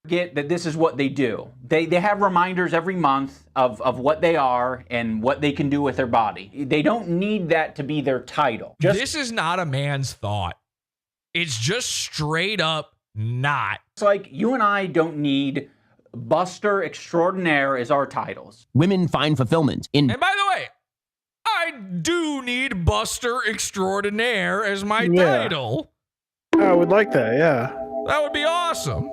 Get that this is what they do. They have reminders every month of what they are and what they can do with their body. They don't need that to be their title. This is not a man's thought. It's just straight up not. It's like you and I don't need Buster Extraordinaire as our titles. Women find fulfillment in. And by the way, I do need Buster Extraordinaire as my title. I would like that, yeah. That would be awesome.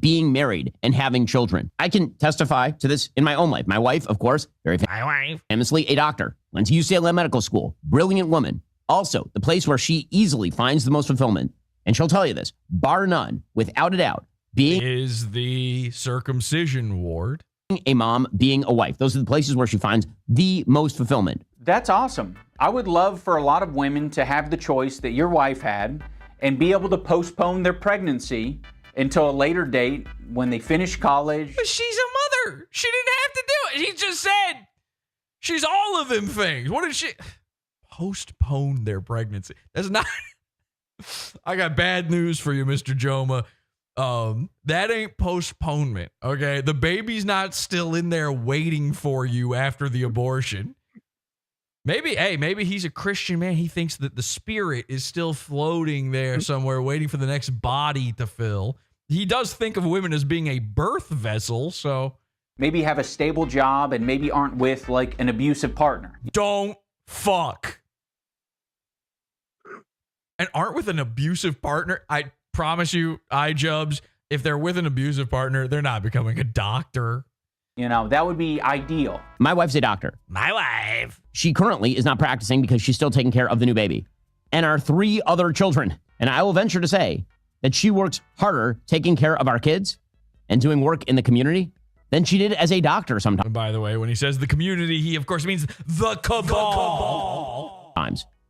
Being married and having children. I can testify to this in my own life. My wife, of course, famously a doctor, went to UCLA Medical School, brilliant woman. Also, the place where she easily finds the most fulfillment, and she'll tell you this, bar none, without a doubt, is the circumcision ward. a mom, being a wife. Those are the places where she finds the most fulfillment. That's awesome. I would love for a lot of women to have the choice that your wife had and be able to postpone their pregnancy until a later date when they finish college. But she's a mother. She didn't have to do it. He just said she's all of them things. What did she postpone their pregnancy? That's not. I got bad news for you, Mr. Jomha. That ain't postponement, okay? The baby's not still in there waiting for you after the abortion. Maybe he's a Christian man. He thinks that the spirit is still floating there somewhere waiting for the next body to fill. He does think of women as being a birth vessel, so. Maybe have a stable job and maybe aren't with like an abusive partner. Don't fuck. And aren't with an abusive partner. I promise you, iJubbbz, if they're with an abusive partner, they're not becoming a doctor. You know, that would be ideal. My wife's a doctor. My wife. She currently is not practicing because she's still taking care of the new baby and our 3 other children. And I will venture to say that she works harder taking care of our kids and doing work in the community than she did as a doctor sometimes. By the way, when he says the community, he of course means the cabal.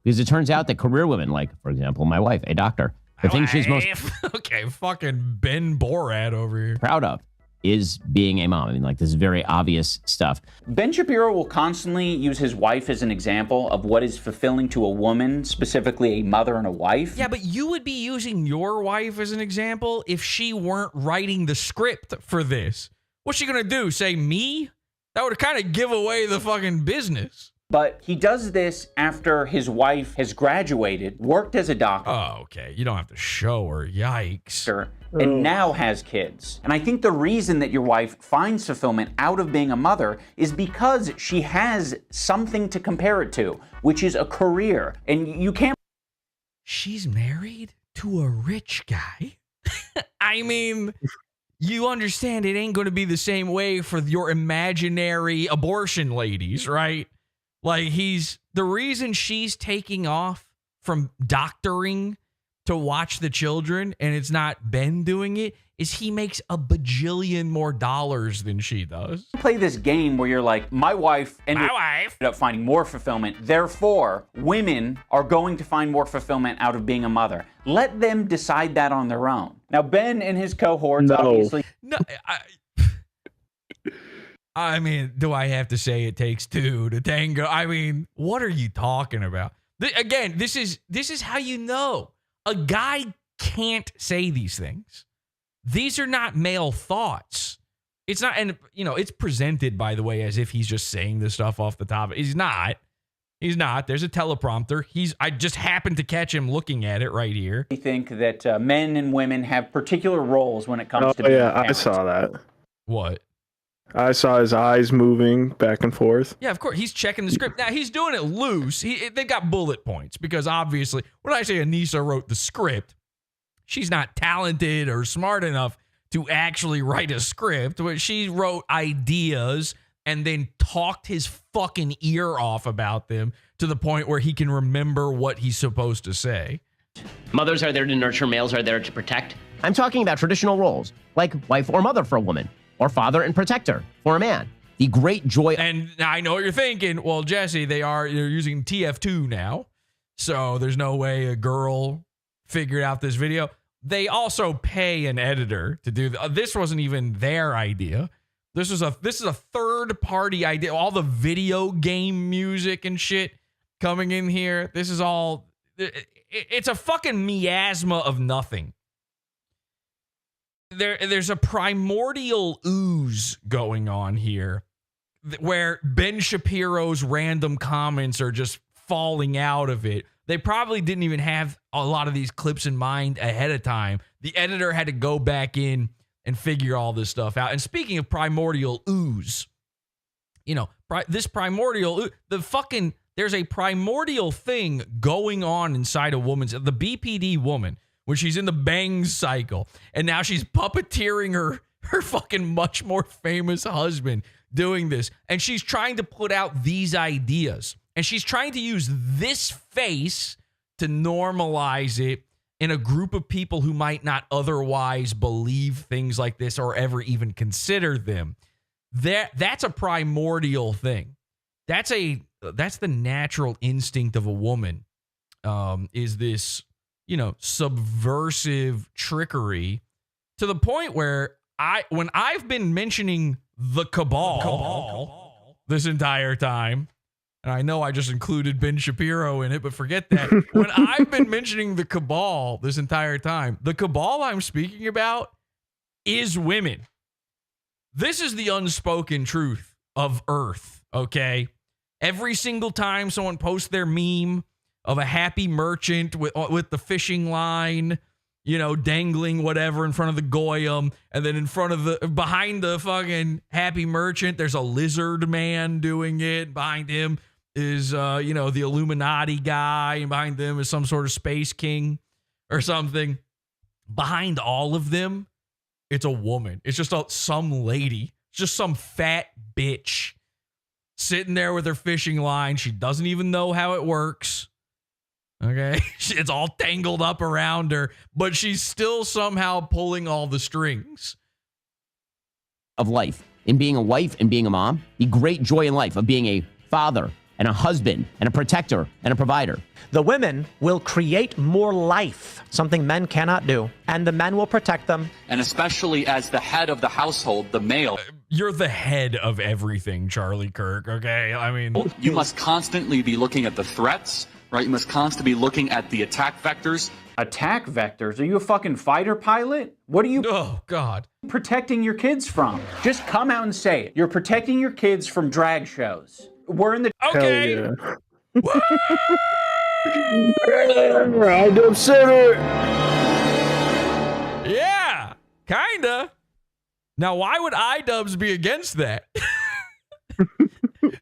Because it turns out that career women, like, for example, my wife, a doctor, the thing she's most okay, fucking Ben Borat over here. Proud of is being a mom. I mean, like, this is very obvious stuff. Ben Shapiro will constantly use his wife as an example of what is fulfilling to a woman, specifically a mother and a wife. Yeah, but you would be using your wife as an example if she weren't writing the script for this. What's she gonna do? Say me? That would kind of give away the fucking business. But he does this after his wife has graduated, worked as a doctor. Oh, okay. You don't have to show her. Yikes. And now has kids. And I think the reason that your wife finds fulfillment out of being a mother is because she has something to compare it to, which is a career. And you can't. She's married to a rich guy? I mean, you understand it ain't going to be the same way for your imaginary abortion ladies, right? Like, the reason she's taking off from doctoring to watch the children and it's not Ben doing it is he makes a bajillion more dollars than she does. Play this game where you're like, my wife ended up finding more fulfillment. Therefore, women are going to find more fulfillment out of being a mother. Let them decide that on their own. Now, Ben and his cohorts obviously. No, I mean, do I have to say it takes 2 to tango? I mean, what are you talking about? Again, this is how you know a guy can't say these things. These are not male thoughts. It's not, and you know, it's presented, by the way, as if he's just saying this stuff off the top. He's not. He's not. There's a teleprompter. I just happened to catch him looking at it right here. I think that men and women have particular roles when it comes to being I saw that. What? I saw his eyes moving back and forth. Yeah, of course. He's checking the script. Now, he's doing it loose. They've got bullet points because obviously, when I say Anisa wrote the script, she's not talented or smart enough to actually write a script. But she wrote ideas and then talked his fucking ear off about them to the point where he can remember what he's supposed to say. Mothers are there to nurture, males are there to protect. I'm talking about traditional roles, like wife or mother for a woman, or father and protector for a man. The great joy. And I know what you're thinking. Well, Jesse, they're using TF2 now. So there's no way a girl figured out this video. They also pay an editor to do this. Wasn't even their idea. This is a third party idea. All the video game music and shit coming in here. This is all, it's a fucking miasma of nothing. There's a primordial ooze going on here where Ben Shapiro's random comments are just falling out of it. They probably didn't even have a lot of these clips in mind ahead of time. The editor had to go back in and figure all this stuff out. And speaking of primordial ooze, you know, this primordial, there's a primordial thing going on inside a woman's, the BPD woman, when she's in the bang cycle, and now she's puppeteering her fucking much more famous husband doing this. And she's trying to put out these ideas. And she's trying to use this face to normalize it in a group of people who might not otherwise believe things like this or ever even consider them. That's a primordial thing. That's the natural instinct of a woman. Is this, subversive trickery to the point where when I've been mentioning the cabal this entire time, and I know I just included Ben Shapiro in it, but forget that. When I've been mentioning the cabal this entire time, the cabal I'm speaking about is women. This is the unspoken truth of Earth, okay? Every single time someone posts their meme of a happy merchant with the fishing line, dangling whatever in front of the goyim, and then behind the fucking happy merchant, there's a lizard man doing it. Behind him is, the Illuminati guy, and behind them is some sort of space king or something. Behind all of them, it's a woman. It's just some lady, just some fat bitch sitting there with her fishing line. She doesn't even know how it works. Okay, it's all tangled up around her, but she's still somehow pulling all the strings. Of life, in being a wife and being a mom, the great joy in life of being a father and a husband and a protector and a provider. The women will create more life, something men cannot do, and the men will protect them. And especially as the head of the household, the male. You're the head of everything, Charlie Kirk, okay? I mean, you must constantly be looking at the threats, right? You must constantly be looking at the attack vectors. Attack vectors? Are you a fucking fighter pilot? What are you protecting your kids from? Just come out and say it. You're protecting your kids from drag shows. We're in the... Okay. Yeah, kinda. Now, why would iJubbbz be against that?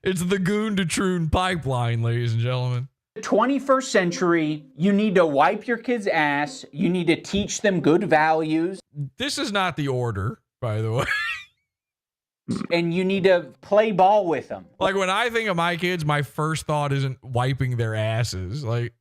It's the Goon to Troon pipeline, ladies and gentlemen. 21st century, you need to wipe your kids' ass. You need to teach them good values. This is not the order, by the way. And you need to play ball with them. Like, when I think of my kids, my first thought isn't wiping their asses. Like,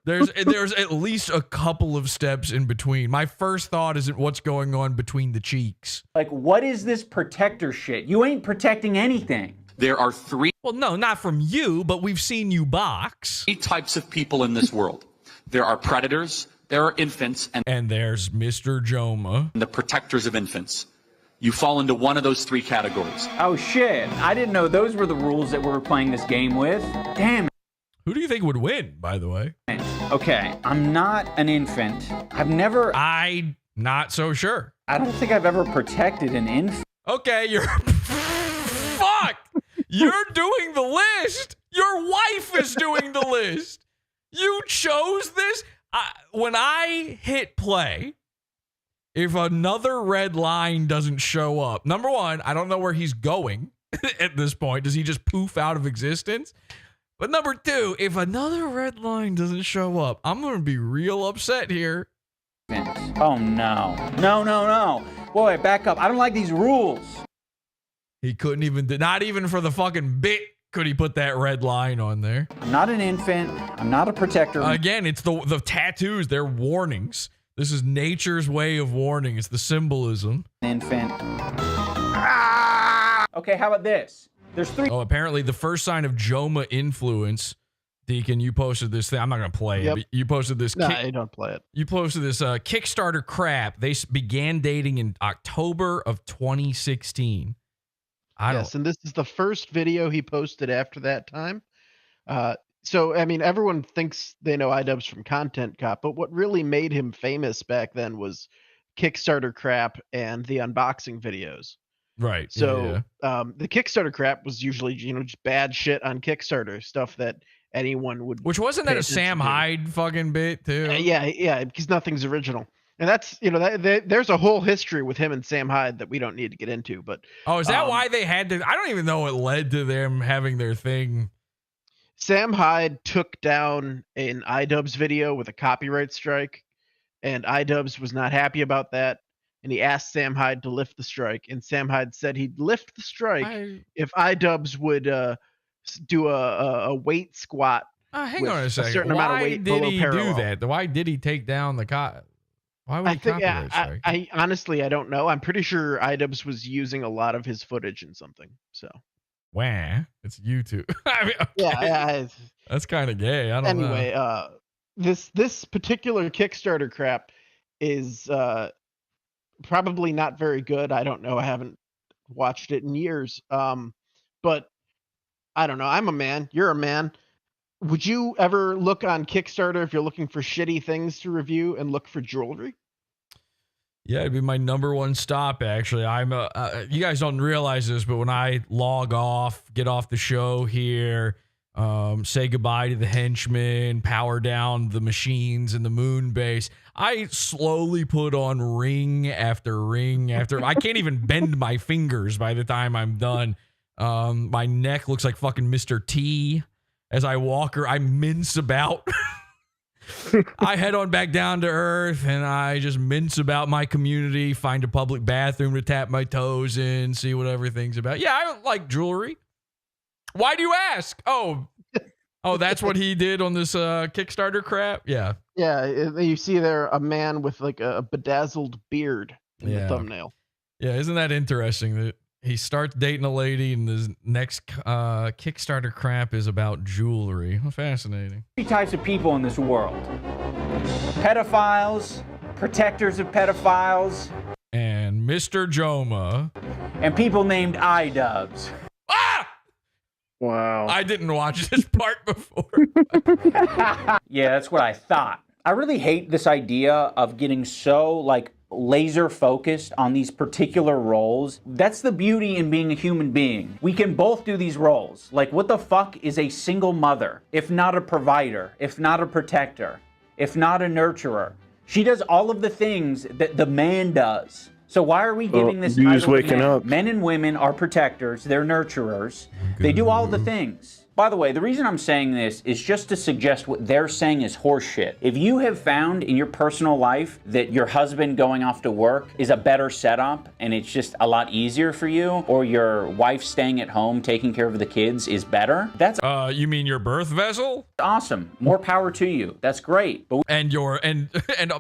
there's at least a couple of steps in between. My first thought isn't what's going on between the cheeks. Like, what is this protector shit? You ain't protecting anything. There are three... Well, no, not from you, but we've seen you box. 3 types of people in this world. There are predators, there are infants, and there's Mr. Jomha. The protectors of infants. You fall into one of those 3 categories. Oh, shit. I didn't know those were the rules that we were playing this game with. Damn it. Who do you think would win, by the way? Okay, I'm not an infant. I'm not so sure. I don't think I've ever protected an infant. Okay, you're... Fuck! You're doing the list. Your wife is doing the list. You chose this. When I hit play, if another red line doesn't show up, number one, I don't know where he's going at this point. Does he just poof out of existence? But number two, if another red line doesn't show up, I'm going to be real upset here. Oh, no. No. Boy, back up. I don't like these rules. He couldn't even, not even for the fucking bit could he put that red line on there. I'm not an infant. I'm not a protector. Again, it's the tattoos. They're warnings. This is nature's way of warning. It's the symbolism. Infant. Okay, how about this? There's 3. Oh, apparently the first sign of Jomha influence. Deacon, you posted this thing. I'm not going to play it, but you posted this. No, I don't play it. You posted this Kickstarter crap. They began dating in October of 2016. Yes, and this is the first video he posted after that time. So, I mean, everyone thinks they know iJubbbz from Content Cop, but what really made him famous back then was Kickstarter crap and the unboxing videos. Right. So, the Kickstarter crap was usually, just bad shit on Kickstarter, stuff that anyone would. Which wasn't that a Sam Hyde fucking bit too? Yeah, because nothing's original. And that's, there's a whole history with him and Sam Hyde that we don't need to get into. But is that why they had to? I don't even know what led to them having their thing. Sam Hyde took down an iJubbbz video with a copyright strike, and iJubbbz was not happy about that. And he asked Sam Hyde to lift the strike, and Sam Hyde said he'd lift the strike if iJubbbz would do a weight squat. Hang on a second. A certain amount of weight did he parallel. do that? Why did he take down the Why would I he think copyright strike? I honestly I don't know. I'm pretty sure IDUBBZ was using a lot of his footage in something. So Wah, it's YouTube. I mean, okay. yeah, That's kind of gay. I don't know. anyway, this particular Kickstarter crap is probably not very good. I don't know. I haven't watched it in years. But I don't know. I'm a man. You're a man. Would you ever look on Kickstarter if you're looking for shitty things to review and look for jewelry? Yeah, it'd be my number one stop, actually. I'm you guys don't realize this, but when I log off, get off the show here, say goodbye to the henchmen, power down the machines in the moon base, I slowly put on ring after ring after. I can't even bend my fingers by the time I'm done. My neck looks like fucking Mr. T. As I walk, I mince about. I head on back down to earth and I just mince about my community, find a public bathroom to tap my toes in, see what everything's about. Yeah, I like jewelry. Why do you ask? Oh, that's what he did on this Kickstarter crap? Yeah. Yeah, you see there a man with like a bedazzled beard in the thumbnail. Yeah, isn't that interesting that he starts dating a lady and his next Kickstarter crap is about jewelry? Fascinating. Three types of people in this world: pedophiles, protectors of pedophiles, and Mr. Jomha, and people named IDUBBBZ. Wow. I didn't watch this part before. Yeah, that's what I thought. I really hate this idea of getting so laser focused on these particular roles. That's the beauty in being a human being. We can both do these roles. Like, what the fuck is a single mother, if not a provider, if not a protector, if not a nurturer? She does all of the things that the man does. So why are we giving this title to waking men? up. Men and women are protectors, they're nurturers. They do all the things. By the way, the reason I'm saying this is just to suggest what they're saying is horseshit. If you have found in your personal life that your husband going off to work is a better setup and it's just a lot easier for you, or your wife staying at home taking care of the kids is better, that's you mean your birth vessel? Awesome. More power to you. That's great. But and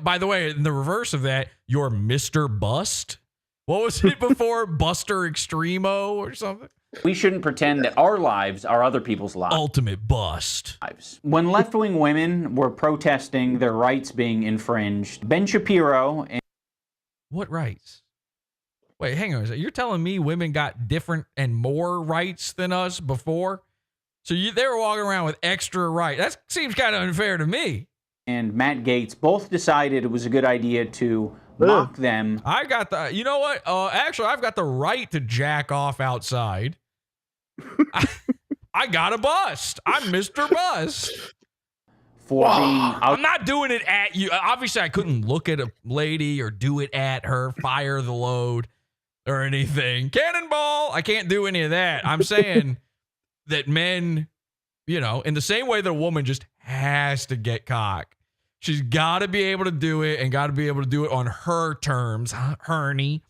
by the way, in the reverse of that, you're Mr. Bust. What was it before? Buster Extremo or something? we shouldn't pretend that our lives are other people's lives. Ultimate bust. When left-wing women were protesting their rights being infringed, Ben Shapiro and... What rights? Wait, hang on a second. You're telling me women got different and more rights than us before? So they were walking around with extra rights. That seems kind of unfair to me. And Matt Gaetz both decided it was a good idea to mock them. I got the, you know what? Actually, I've got the right to jack off outside. I got a bust. I'm Mr. Bust. I'm not doing it at you. Obviously, I couldn't look at a lady or do it at her, fire the load or anything. Cannonball. I can't do any of that. I'm saying that men, you know, in the same way that a woman just has to get cock, she's got to be able to do it and got to be able to do it on her terms, Herney.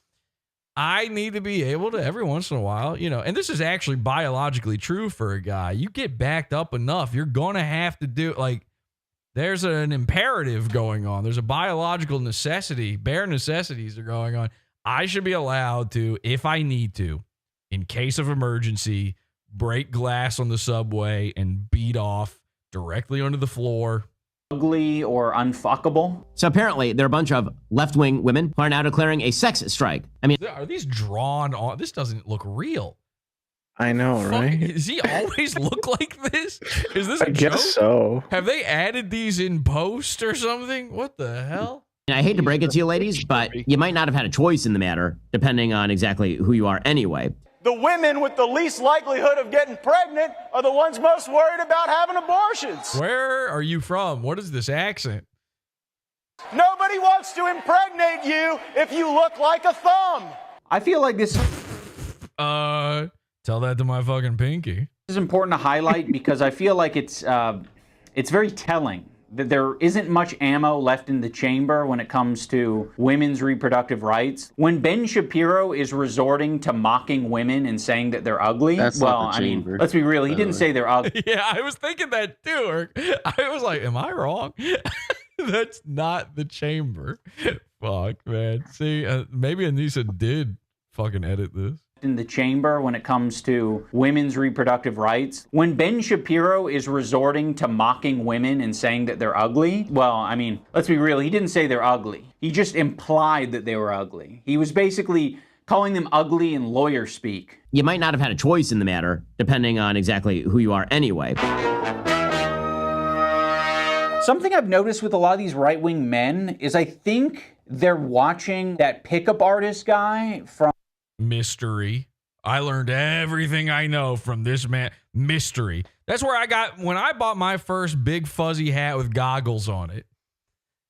I need to be able to every once in a while, you know, and this is actually biologically true for a guy. You get backed up enough, you're going to have to do, like, there's an imperative going on. There's a biological necessity. Bare necessities are going on. I should be allowed to, if I need to, in case of emergency, break glass on the subway and beat off directly onto the floor. Ugly or unfuckable. So apparently, there are a bunch of left-wing women who are now declaring a sex strike. I mean, are these drawn on? This doesn't look real. I know, right? Does he always look like this? Is this a I joke? guess so. Have they added these in post or something? What the hell? I hate to break it to you, ladies, but you might not have had a choice in the matter, depending on exactly who you are anyway. The women with the least likelihood of getting pregnant are the ones most worried about having abortions. Where are you from? What is this accent? Nobody wants to impregnate you if you look like a thumb. I feel like this... Tell that to my fucking pinky. This is important to highlight because I feel like it's very telling that there isn't much ammo left in the chamber when it comes to women's reproductive rights. When Ben Shapiro is resorting to mocking women and saying that they're ugly, That's well, not the I mean, chamber, let's be real, he didn't say they're ugly. Yeah, I was thinking that too. I was like, am I wrong? That's not the chamber. Fuck, man. See, maybe Anisa did fucking edit this. In the chamber when it comes to women's reproductive rights. When Ben Shapiro is resorting to mocking women and saying that they're ugly, well, I mean, let's be real, he didn't say they're ugly. He just implied that they were ugly. He was basically calling them ugly in lawyer speak. You might not have had a choice in the matter, depending on exactly who you are anyway. Something I've noticed with a lot of these right-wing men is I think they're watching that pickup artist guy from Mystery. I learned everything I know from this man. Mystery. That's where I got when I bought my first big fuzzy hat with goggles on it.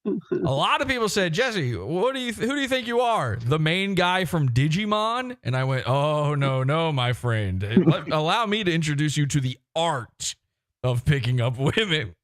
A lot of people said, Jesse, who do you think you are? The main guy from Digimon? And I went, oh, no, my friend. Allow me to introduce you to the art of picking up women.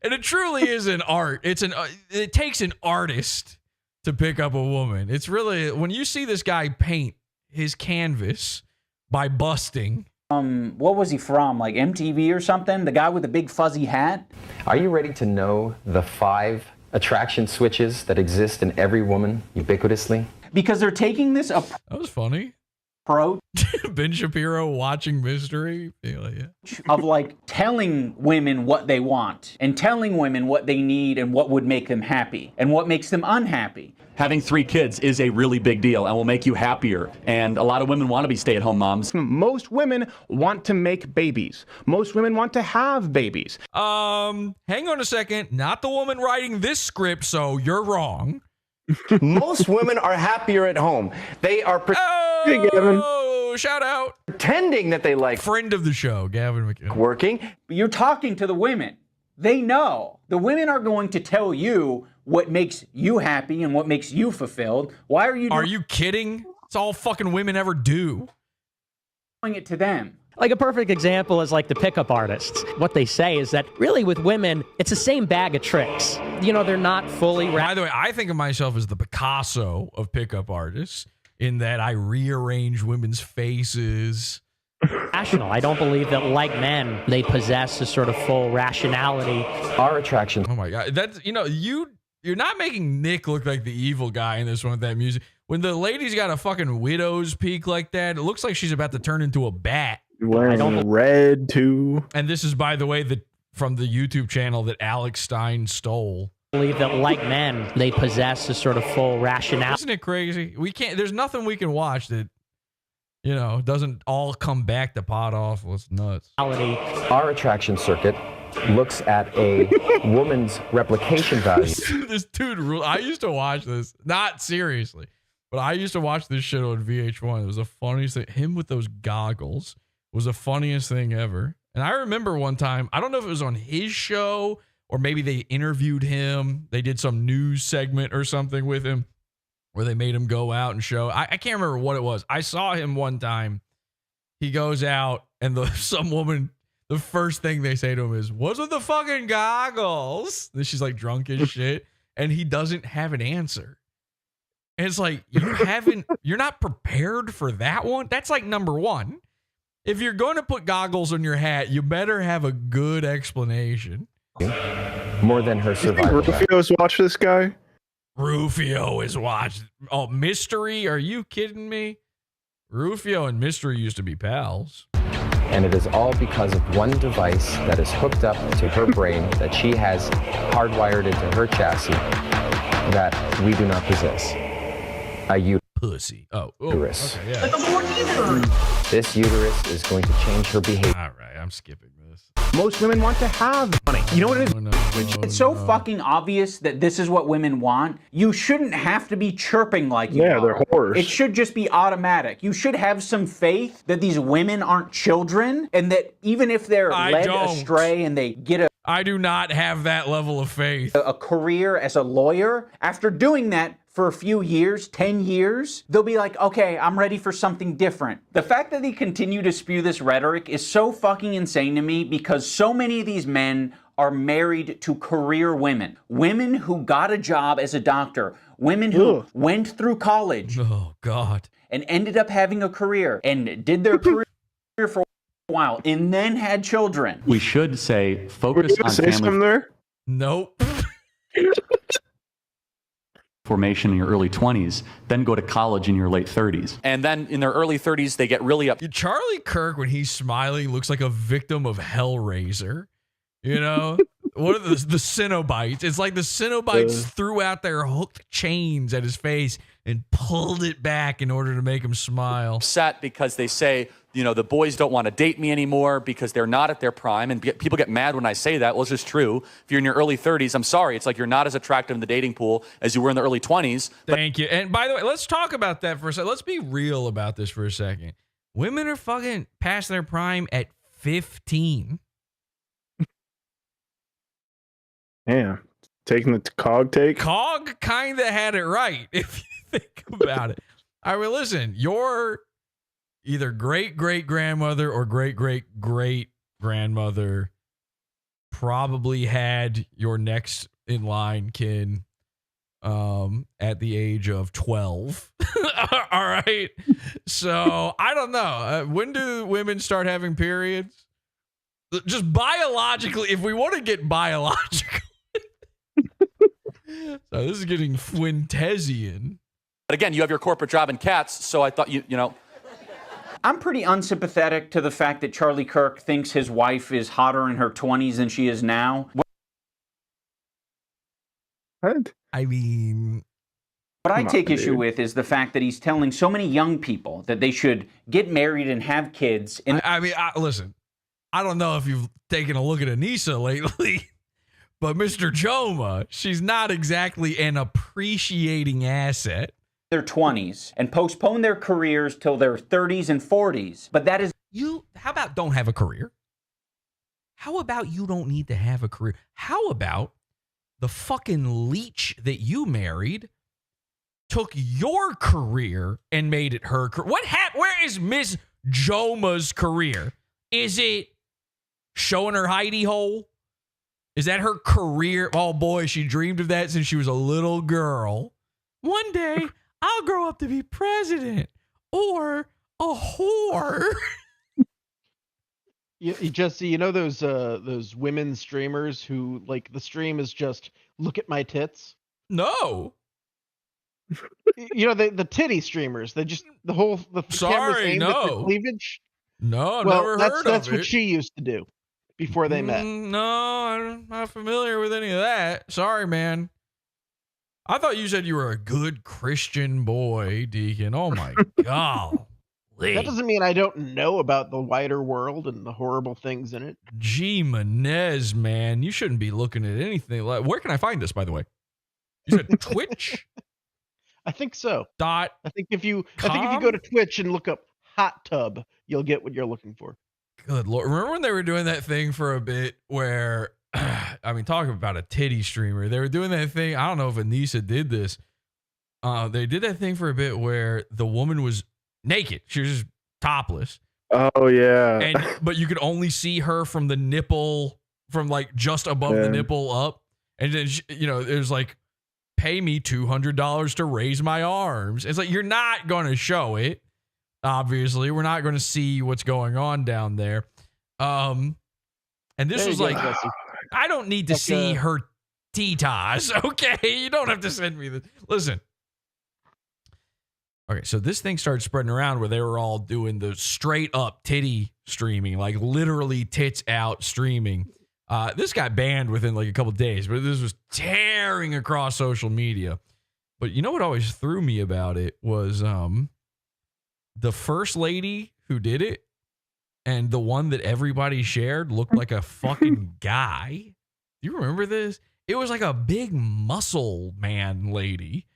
And it truly is an art. It takes an artist to pick up a woman. It's really, when you see this guy paint his canvas by busting. What was he from? Like MTV or something? The guy with the big fuzzy hat? Are you ready to know the 5 attraction switches that exist in every woman ubiquitously? Because they're taking this approach. That was funny. Ben Shapiro watching Mystery. Of like telling women what they want and telling women what they need and what would make them happy and what makes them unhappy. Having 3 kids is a really big deal and will make you happier. And a lot of women want to be stay-at-home moms. Most women want to make babies. Most women want to have babies. Hang on a second. Not the woman writing this script, so you're wrong. Most women are happier at home. They are shout out. Pretending that they like friend of the show, Gavin McKinnon. Working. You're talking to the women. They know. The women are going to tell you what makes you happy and what makes you fulfilled. Why are you Are you kidding? It's all fucking women ever do. Doing it to them. Like a perfect example is like the pickup artists. What they say is that really with women, it's the same bag of tricks. You know, they're not fully... By the way, I think of myself as the Picasso of pickup artists in that I rearrange women's faces. Rational. I don't believe that like men, they possess a sort of full rationality. Our attraction. Oh my God. That's, you're not making Nick look like the evil guy in this one with that music. When the lady's got a fucking widow's peak like that, it looks like she's about to turn into a bat. Wearing red too. And this is, by the way, from the YouTube channel that Alex Stein stole. I believe that like men, they possess a sort of full rationality. Isn't it crazy? There's nothing we can watch that, doesn't all come back to PODAWFUL. It's nuts. Our attraction circuit looks at a woman's replication value. This dude, I used to watch this, not seriously, but I used to watch this shit on VH1. It was the funniest thing. Him with those goggles was the funniest thing ever. And I remember one time, I don't know if it was on his show or maybe they interviewed him. They did some news segment or something with him where they made him go out and show. I can't remember what it was. I saw him one time. He goes out and some woman, the first thing they say to him is, "What's with the fucking goggles?" And she's like drunk as shit. And he doesn't have an answer. And it's like, you're not prepared for that one. That's like number one. If you're going to put goggles on your hat, you better have a good explanation. More than her survival. Rufio's watched this guy? Rufio is watched. Oh, Mystery? Are you kidding me? Rufio and Mystery used to be pals. And it is all because of one device that is hooked up to her brain that she has hardwired into her chassis that we do not possess. A pussy. Uterus. Okay, yeah. This uterus is going to change her behavior. All right, I'm skipping this. Most women want to have money. You know what it is? It's so fucking obvious that this is what women want. You shouldn't have to be chirping like you are. They're whores. It should just be automatic. You should have some faith that these women aren't children and that even if they're led astray and they get I do not have that level of faith. A career as a lawyer, after doing that for a few years, 10 years, they'll be like, okay, I'm ready for something different. The fact that they continue to spew this rhetoric is so fucking insane to me because so many of these men are married to career women. Women who got a job as a doctor. Women who went through college. Oh, God. And ended up having a career and did their career for a while and then had children. We should say focus on family. Nope. formation in your early 20s, then go to college in your late 30s. And then in their early 30s, they get really up. Charlie Kirk, when he's smiling, looks like a victim of Hellraiser. You know, what are the Cenobites? It's like the Cenobites threw out their hooked chains at his face and pulled it back in order to make him smile. Upset because they say, you know, the boys don't want to date me anymore because they're not at their prime. And people get mad when I say that. Well, it's just true. If you're in your early 30s, I'm sorry. It's like you're not as attractive in the dating pool as you were in the early 20s. Thank you. And by the way, let's talk about that for a second. Let's be real about this for a second. Women are fucking past their prime at 15. Yeah. Taking the COG take. COG kind of had it right, if you think about it. I mean, listen, you're either great-great-grandmother or great-great-great-grandmother probably had your next in line kin at the age of 12. All right. So I don't know. When do women start having periods? Just biologically, if we want to get biological. So this is getting Fuentesian. But again, you have your corporate job and cats, so I thought you know. I'm pretty unsympathetic to the fact that Charlie Kirk thinks his wife is hotter in her 20s than she is now. What? I mean, what I take issue with is the fact that he's telling so many young people that they should get married and have kids. And listen, I don't know if you've taken a look at Anisa lately, but Mr. Jomha, she's not exactly an appreciating asset. Their 20s and postpone their careers till their 30s and 40s. But that is how about don't have a career? How about you don't need to have a career? How about the fucking leech that you married took your career and made it her career? Where is Miss Jomha's career? Is it showing her hidey hole? Is that her career? Oh boy, she dreamed of that since she was a little girl. One day, I'll grow up to be president or a whore. You know those women streamers who like the stream is just look at my tits? No. You know the titty streamers. They just the camera's aimed at the cleavage. No, well, never heard that's of it. what she used to do before they met. No, I'm not familiar with any of that. Sorry, man. I thought you said you were a good Christian boy, Deacon. Oh my God. That doesn't mean I don't know about the wider world and the horrible things in it. Gee, Manez, man, you shouldn't be looking at anything. Where can I find this, by the way? You said Twitch? I think so. I think if you go to Twitch and look up hot tub, you'll get what you're looking for. Good Lord. Remember when they were doing that thing for a bit where, I mean, talking about a titty streamer, they were doing that thing. I don't know if Anisa did this. They did that thing for a bit where the woman was naked. She was just topless. Oh, yeah. But you could only see her from the nipple, from like just above the nipple up. And then, there's like, pay me $200 to raise my arms. It's like, you're not going to show it. Obviously, we're not going to see what's going on down there. And this was like, I don't need to see her titas. Okay, you don't have to send me this. Listen. Okay, so this thing started spreading around where they were all doing the straight up titty streaming, like literally tits out streaming. This got banned within like a couple of days, but this was tearing across social media. But you know what always threw me about it was the first lady who did it and the one that everybody shared looked like a fucking guy. Do you remember this? It was like a big muscle man lady.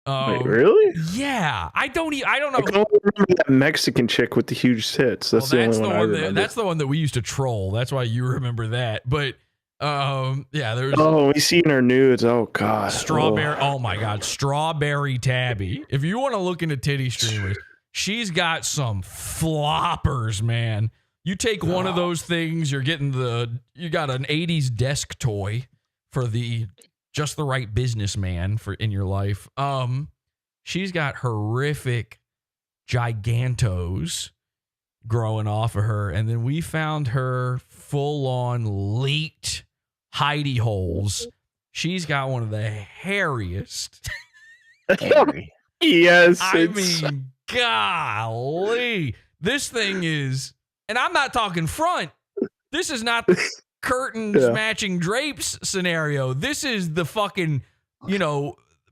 Wait, really? Yeah. I don't know. I can only remember that Mexican chick with the huge tits. That's the only one I remember. That's the one that we used to troll. That's why you remember that. But yeah, there's we seen her nudes. Oh God. Strawberry. Oh my God. Strawberry Tabby. If you want to look into titty streamers, she's got some floppers, man. You take one of those things, you got an 80s desk toy for just the right businessman in your life. She's got horrific gigantos growing off of her. And then we found her full on leaked hidey holes. She's got one of the hairiest Yes. I mean, golly. This thing is, and I'm not talking front. This is not the curtains matching drapes scenario. This is the fucking,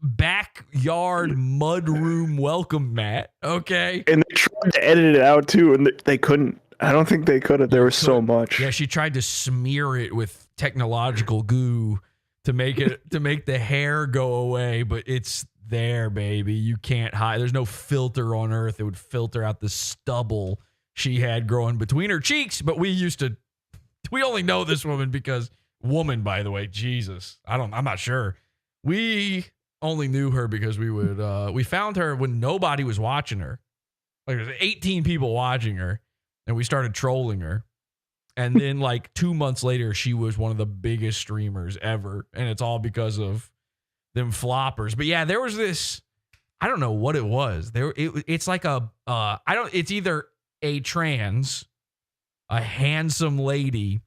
backyard mudroom welcome mat. Okay. And they tried to edit it out too, and they couldn't. I don't think they could have. There was so much. Yeah, she tried to smear it with technological goo to make the hair go away, but it's there, baby. You can't hide. There's no filter on earth that would filter out the stubble she had growing between her cheeks. But we only know this woman because by the way, Jesus, I'm not sure. We only knew her because we found her when nobody was watching her. Like there was 18 people watching her, and we started trolling her. And then like 2 months later, she was one of the biggest streamers ever. And it's all because of them floppers. But yeah, there was this, I don't know what it was. It's like it's either a handsome lady,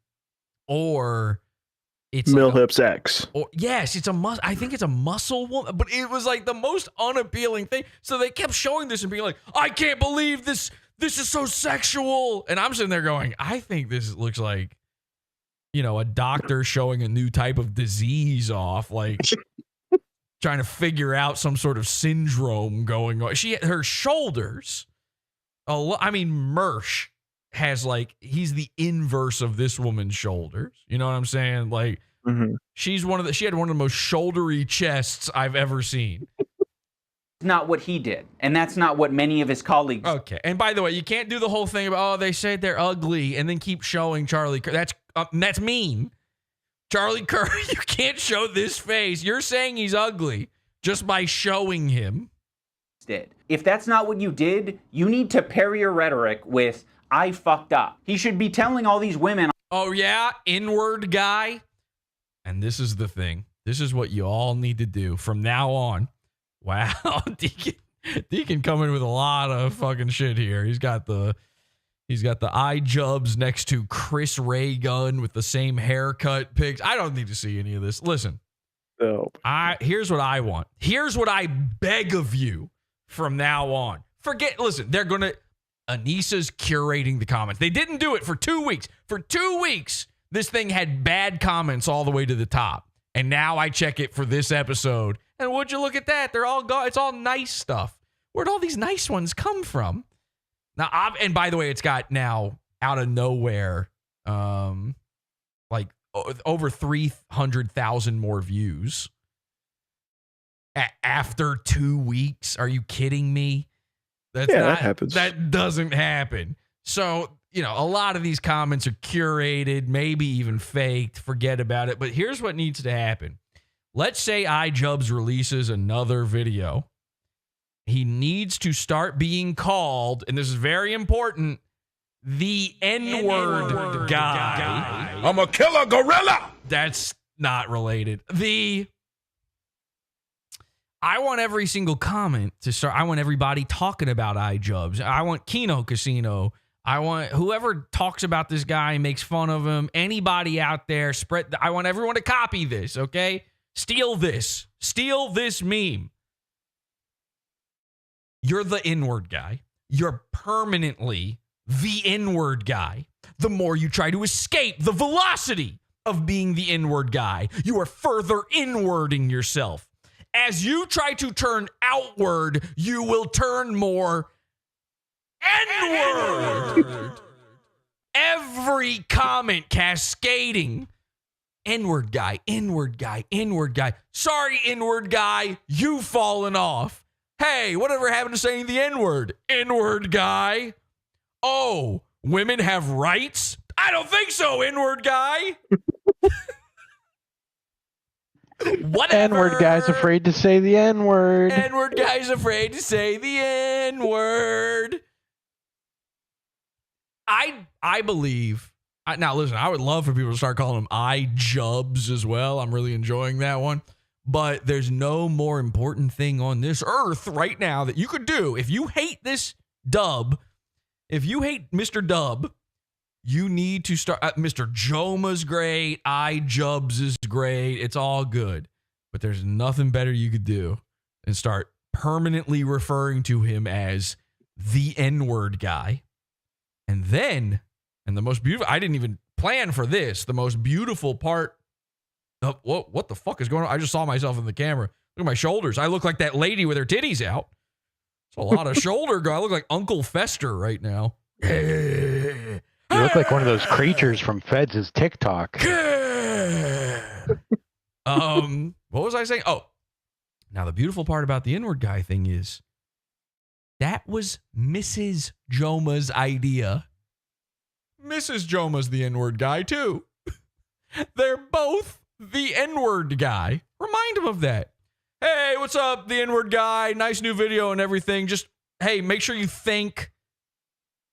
or it's Milhip's ex. Or yes, I think it's a muscle woman, but it was like the most unappealing thing. So they kept showing this and being like, I can't believe this. This is so sexual. And I'm sitting there going, I think this looks like, a doctor showing a new type of disease off, like trying to figure out some sort of syndrome going on. Her shoulders, Mersh has he's the inverse of this woman's shoulders. You know what I'm saying? Like she had one of the most shouldery chests I've ever seen. Not what he did, and that's not what many of his colleagues. Okay, and by the way, you can't do the whole thing about they say they're ugly and then keep showing Charlie. That's mean. Charlie Curry, you can't show this face. You're saying he's ugly just by showing him. If that's not what you did, you need to pair your rhetoric with "I fucked up." He should be telling all these women. Oh yeah, inward guy. And this is the thing. This is what you all need to do from now on. Wow, Deacon coming with a lot of fucking shit here. He's got the iJubbbz next to Chris Ray Gun with the same haircut pics. I don't need to see any of this. Listen, here's what I want. Here's what I beg of you from now on. Listen, Anisa's curating the comments. They didn't do it for 2 weeks. For 2 weeks, this thing had bad comments all the way to the top. And now I check it for this episode. And would you look at that? They're all it's all nice stuff. Where'd all these nice ones come from? Now, and by the way, it's got now out of nowhere, over 300,000 more views after 2 weeks. Are you kidding me? That happens. That doesn't happen. So, a lot of these comments are curated, maybe even faked. Forget about it. But here's what needs to happen. Let's say iJubbbz releases another video. He needs to start being called, and this is very important, the N-word guy. I'm a killer gorilla. That's not related. I want every single comment to start. I want everybody talking about iJubbbz. I want Kino Casino. I want whoever talks about this guy, makes fun of him, anybody out there, I want everyone to copy this, okay? Steal this meme. You're the inward guy. You're permanently the inward guy. The more you try to escape the velocity of being the inward guy, you are further inwarding yourself. As you try to turn outward, you will turn more N-word. Every comment cascading. Inward guy, inward guy, inward guy. Sorry, inward guy, you've fallen off. Hey, whatever happened to saying the N-word? Inward guy. Oh, women have rights? I don't think so, inward guy. Whatever. N-word guy's afraid to say the N-word. N-word guy's afraid to say the N-word. I believe. Now, listen, I would love for people to start calling them iJubbbz as well. I'm really enjoying that one. But there's no more important thing on this earth right now that you could do. If you hate this dub, if you hate Mr. Dub, you need to start. Mr. Jomha's great. iJubbbz is great. It's all good. But there's nothing better you could do than start permanently referring to him as the N-word guy. And then, and the most beautiful, I didn't even plan for this, the most beautiful part of, what the fuck is going on? I just saw myself in the camera. Look at my shoulders. I look like that lady with her titties out. It's a lot of shoulder go. I look like Uncle Fester right now. You look like one of those creatures from Feds' TikTok. What was I saying? Oh, now the beautiful part about the N-word guy thing is that was Mrs. Jomha's idea. Mrs. Jomha's the N-word guy too. They're both the N-word guy. Remind him of that. Hey, what's up, the N-word guy? Nice new video and everything. Just, hey, make sure you thank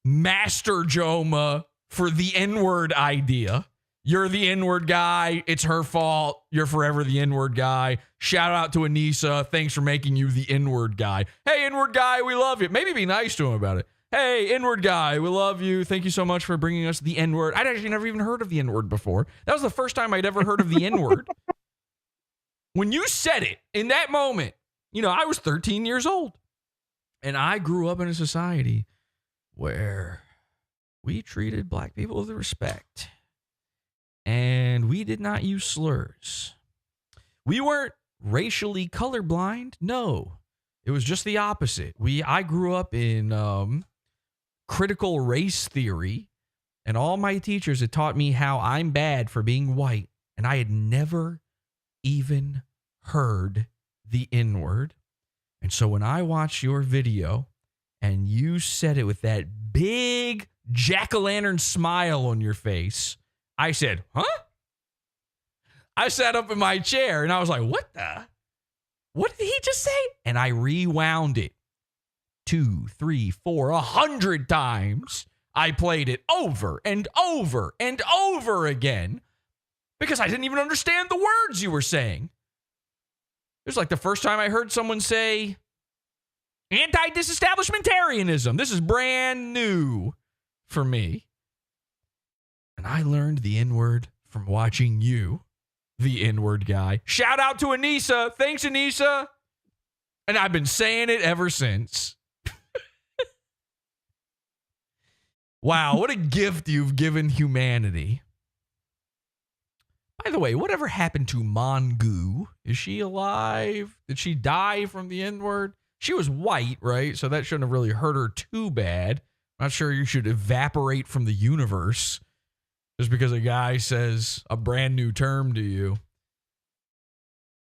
Master Jomha for the N-word idea. You're the N-word guy. It's her fault. You're forever the N-word guy. Shout out to Anisa. Thanks for making you the N-word guy. Hey, N-word guy, we love you. Maybe be nice to him about it. Hey, N-word guy, we love you. Thank you so much for bringing us the N-word. I'd actually never even heard of the N-word before. That was the first time I'd ever heard of the N-word. When you said it in that moment, you know, I was 13 years old. And I grew up in a society where we treated black people with respect. And we did not use slurs. We weren't racially colorblind. No, it was just the opposite. I grew up in critical race theory, and all my teachers had taught me how I'm bad for being white, and I had never even heard the N-word. And so when I watched your video and you said it with that big jack-o'-lantern smile on your face, I said, huh? I sat up in my chair and I was like, what did he just say? And I rewound it 2, 3, 4, 100 times. I played it over and over and over again because I didn't even understand the words you were saying. It was like the first time I heard someone say anti-disestablishmentarianism. This is brand new for me. And I learned the N-word from watching you, the N-word guy. Shout out to Anisa. Thanks, Anisa. And I've been saying it ever since. Wow, what a gift you've given humanity. By the way, whatever happened to Mongu? Is she alive? Did she die from the N-word? She was white, right? So that shouldn't have really hurt her too bad. I'm not sure you should evaporate from the universe just because a guy says a brand new term to you.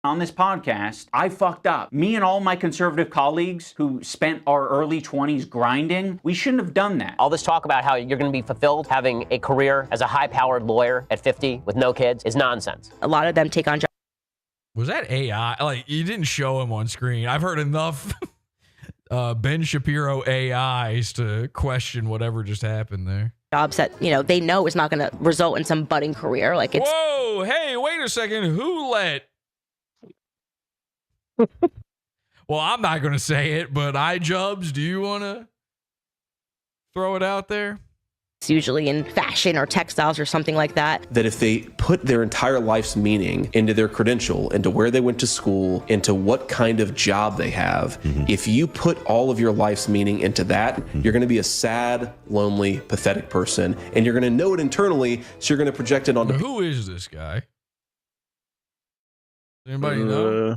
On this podcast, I fucked up. Me and all my conservative colleagues who spent our early 20s grinding, we shouldn't have done that. All this talk about how you're going to be fulfilled having a career as a high-powered lawyer at 50 with no kids is nonsense. A lot of them take on jobs. Was that AI? Like, you didn't show him on screen. I've heard enough Ben Shapiro AIs to question whatever just happened there. Jobs that, you know, they know is not going to result in some budding career. Like it's. Whoa, hey, wait a second. Who let? Well, I'm not going to say it, but iJubbbz, do you want to throw it out there? It's usually in fashion or textiles or something like that. That if they put their entire life's meaning into their credential, into where they went to school, into what kind of job they have, if you put all of your life's meaning into that, you're going to be a sad, lonely, pathetic person. And you're going to know it internally, so you're going to project it onto people. Who is this guy? Anybody know?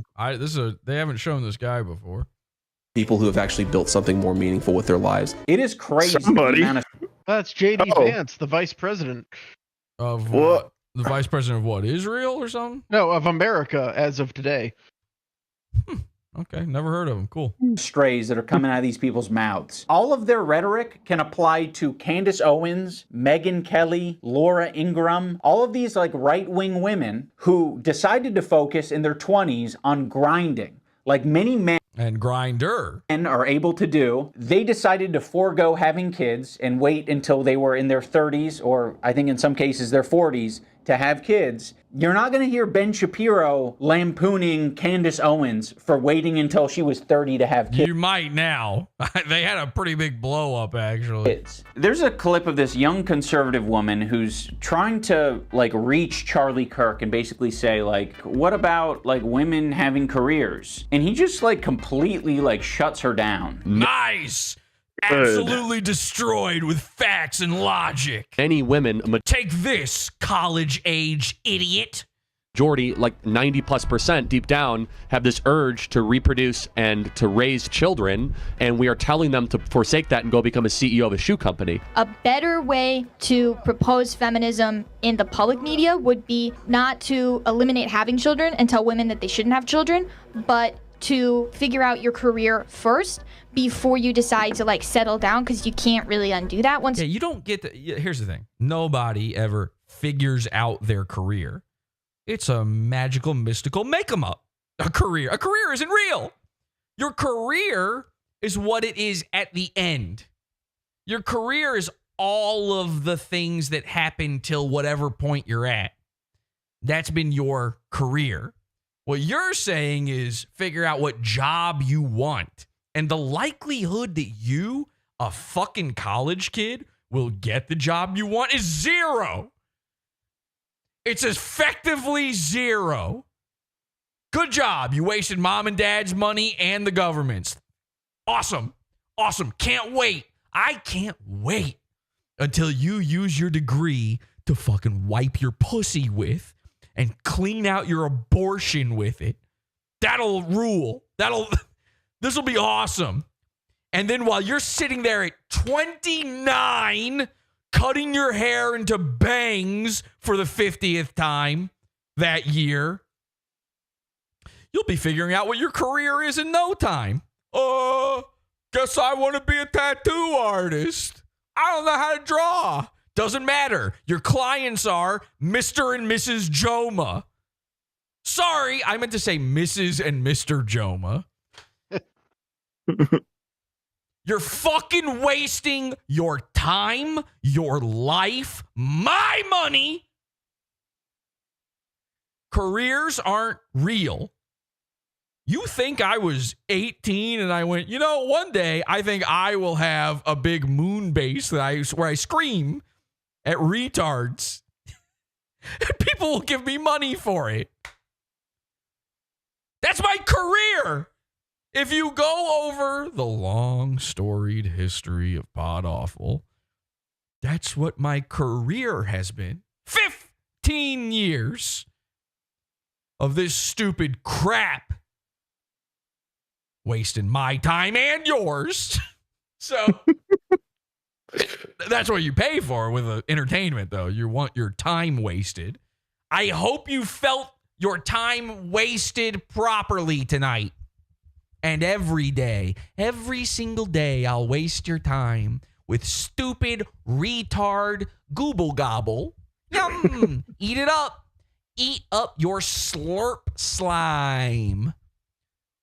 They haven't shown this guy before. People who have actually built something more meaningful with their lives. It is crazy. Somebody. That's JD Vance, the vice president. Of what? The vice president of what? Israel or something? No, of America as of today. Okay, never heard of him. Cool. Strays that are coming out of these people's mouths. All of their rhetoric can apply to Candace Owens, Megyn Kelly, Laura Ingraham, all of these like right-wing women who decided to focus in their 20s on grinding. Like many men and grinder are able to do, they decided to forego having kids and wait until they were in their 30s, or I think in some cases their 40s, to have kids, you're not going to hear Ben Shapiro lampooning Candace Owens for waiting until she was 30 to have kids. You might now. They had a pretty big blow up, actually. There's a clip of this young conservative woman who's trying to like reach Charlie Kirk and basically say like, what about like women having careers? And he just like completely like shuts her down. Nice. Absolutely destroyed with facts and logic. Any women, Take this, college-age idiot. majority, like 90+% deep down, have this urge to reproduce and to raise children, and we are telling them to forsake that and go become a CEO of a shoe company. A better way to propose feminism in the public media would be not to eliminate having children and tell women that they shouldn't have children, but to figure out your career first before you decide to like settle down, because you can't really undo that once. Yeah, you don't get the. Here's the thing: nobody ever figures out their career. It's a magical, mystical make 'em up. A career isn't real. Your career is what it is at the end. Your career is all of the things that happen till whatever point you're at. That's been your career. What you're saying is figure out what job you want. And the likelihood that you, a fucking college kid, will get the job you want is zero. It's effectively zero. Good job. You wasted mom and dad's money and the government's. Awesome. Awesome. Can't wait. I can't wait until you use your degree to fucking wipe your pussy with and clean out your abortion with it. That'll rule. This will be awesome. And then while you're sitting there at 29, cutting your hair into bangs for the 50th time that year, you'll be figuring out what your career is in no time. Guess I want to be a tattoo artist. I don't know how to draw. Doesn't matter. Your clients are Mr. and Mrs. Jomha. Sorry, I meant to say Mrs. and Mr. Jomha. You're fucking wasting your time, your life, my money. Careers aren't real. You think I was 18 and I went, one day I think I will have a big moon base where I scream at retards. People will give me money for it. That's my career. If you go over the long storied history of PODAWFUL, that's what my career has been. 15 years of this stupid crap. Wasting my time and yours. So that's what you pay for with entertainment, though. You want your time wasted. I hope you felt your time wasted properly tonight. And every day, every single day, I'll waste your time with stupid, retard, gooble gobble. Yum! Eat it up. Eat up your slurp slime.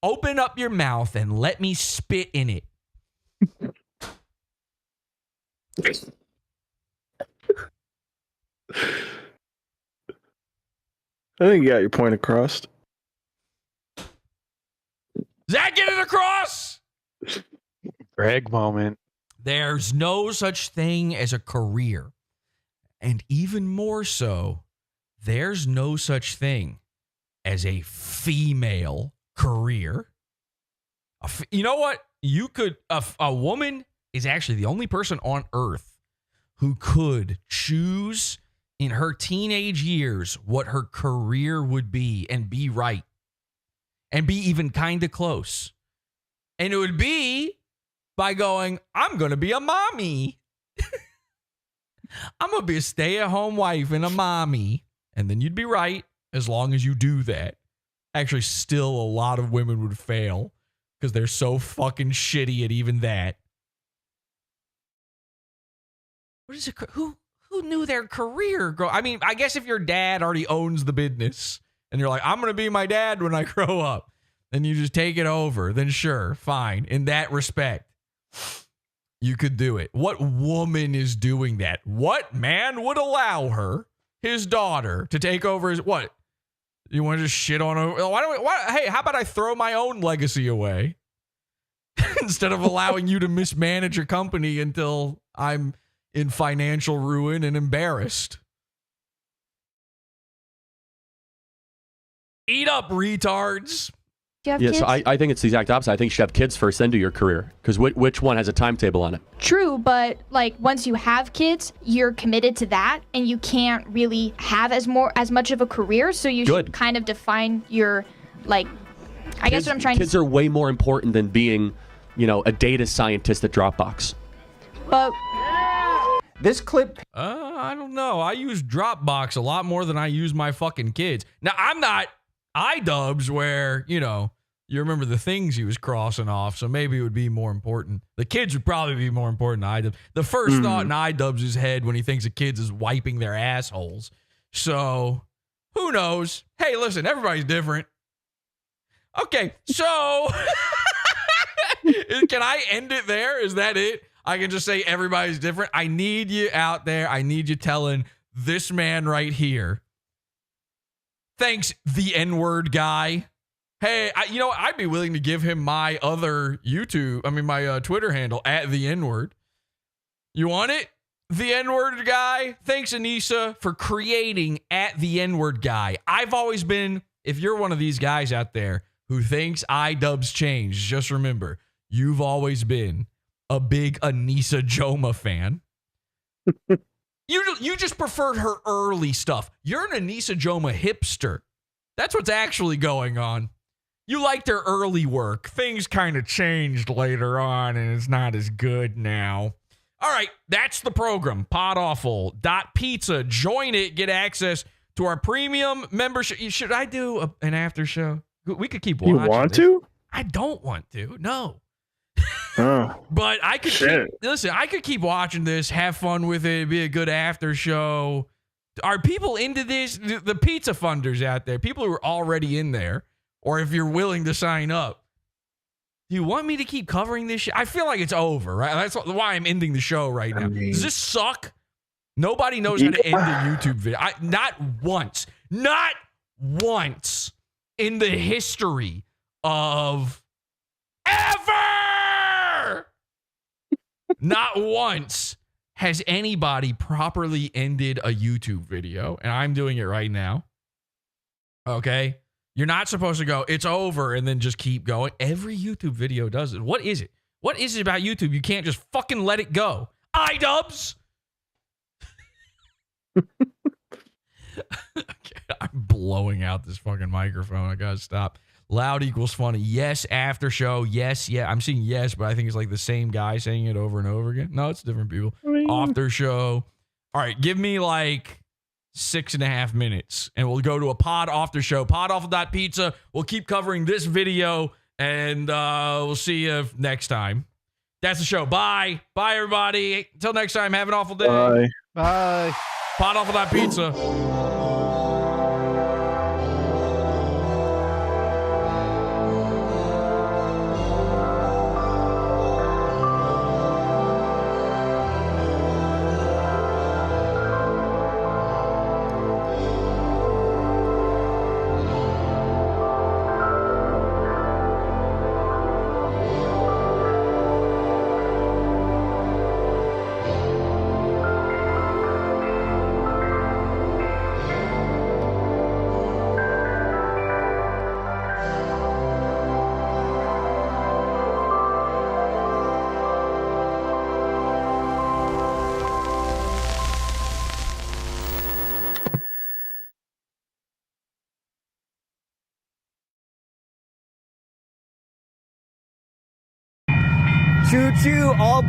Open up your mouth and let me spit in it. I think you got your point across. Does that get it across? Greg moment. There's no such thing as a career. And even more so, there's no such thing as a female career. You know what? You could, a woman is actually the only person on earth who could choose in her teenage years what her career would be and be right. And be even kind of close. And it would be by going, I'm going to be a mommy. I'm going to be a stay-at-home wife and a mommy. And then you'd be right as long as you do that. Actually, still a lot of women would fail because they're so fucking shitty at even that. What is it? Who knew their career? I mean, I guess if your dad already owns the business and you're like, I'm going to be my dad when I grow up, then you just take it over. Then sure, fine. In that respect, you could do it. What woman is doing that? What man would allow her his daughter to take over his what? You want to just shit on her? Hey, how about I throw my own legacy away instead of allowing you to mismanage your company until I'm in financial ruin and embarrassed? Eat up, retards. Do you have Yeah, kids? so I think it's the exact opposite. I think you should have kids first, then do your career. Because which one has a timetable on it? True, but like once you have kids, you're committed to that, and you can't really have as much of a career. So you should kind of define your like. I guess what I'm trying Kids are way more important than being, a data scientist at Dropbox. But this clip. I don't know. I use Dropbox a lot more than I use my fucking kids. Now I'm not iJubbbz where, you remember the things he was crossing off, so maybe it would be more important. The kids would probably be more important than iJubbbz. The first thought in iJubbbz's head when he thinks of kids is wiping their assholes. So, who knows? Hey, listen, everybody's different. Okay, so can I end it there? Is that it? I can just say everybody's different. I need you out there. I need you telling this man right here. Thanks, the N-word guy. Hey, I'd be willing to give him my other my Twitter handle at the N-word. You want it? The N-word guy. Thanks, Anisa, for creating at the N-word guy. I've always been, if you're one of these guys out there who thinks iJubbbz changed, just remember, you've always been a big Anisa Jomha fan. You just preferred her early stuff. You're an Anisa Jomha hipster. That's what's actually going on. You liked her early work. Things kind of changed later on, and it's not as good now. All right, that's the program. PODAWFUL.pizza. Join it. Get access to our premium membership. Should I do an after show? We could keep watching. You want to? I don't want to. No. Oh, but I could keep watching this, have fun with it, it'd be a good after show. Are people into this? The pizza funders out there, people who are already in there, or if you're willing to sign up, do you want me to keep covering this shit? I feel like it's over, right? That's why I'm ending the show right now. Does this suck? Nobody knows how to end a YouTube video. Not once in the history of ever. Not once has anybody properly ended a YouTube video, and I'm doing it right now. Okay? You're not supposed to go, it's over, and then just keep going. Every YouTube video does it. What is it? What is it about YouTube? You can't just fucking let it go. iJubbbz! I'm blowing out this fucking microphone. I gotta stop. Loud equals funny. Yes, after show. Yes, yeah. I'm seeing yes, but I think it's like the same guy saying it over and over again. No, it's different people. After show. All right, give me like 6.5 minutes, and we'll go to a pod after show. PODAWFUL.pizza. We'll keep covering this video, and we'll see you next time. That's the show. Bye. Bye, everybody. Until next time, have an awful day. Bye. Bye. PODAWFUL.pizza. Choo choo, all boys.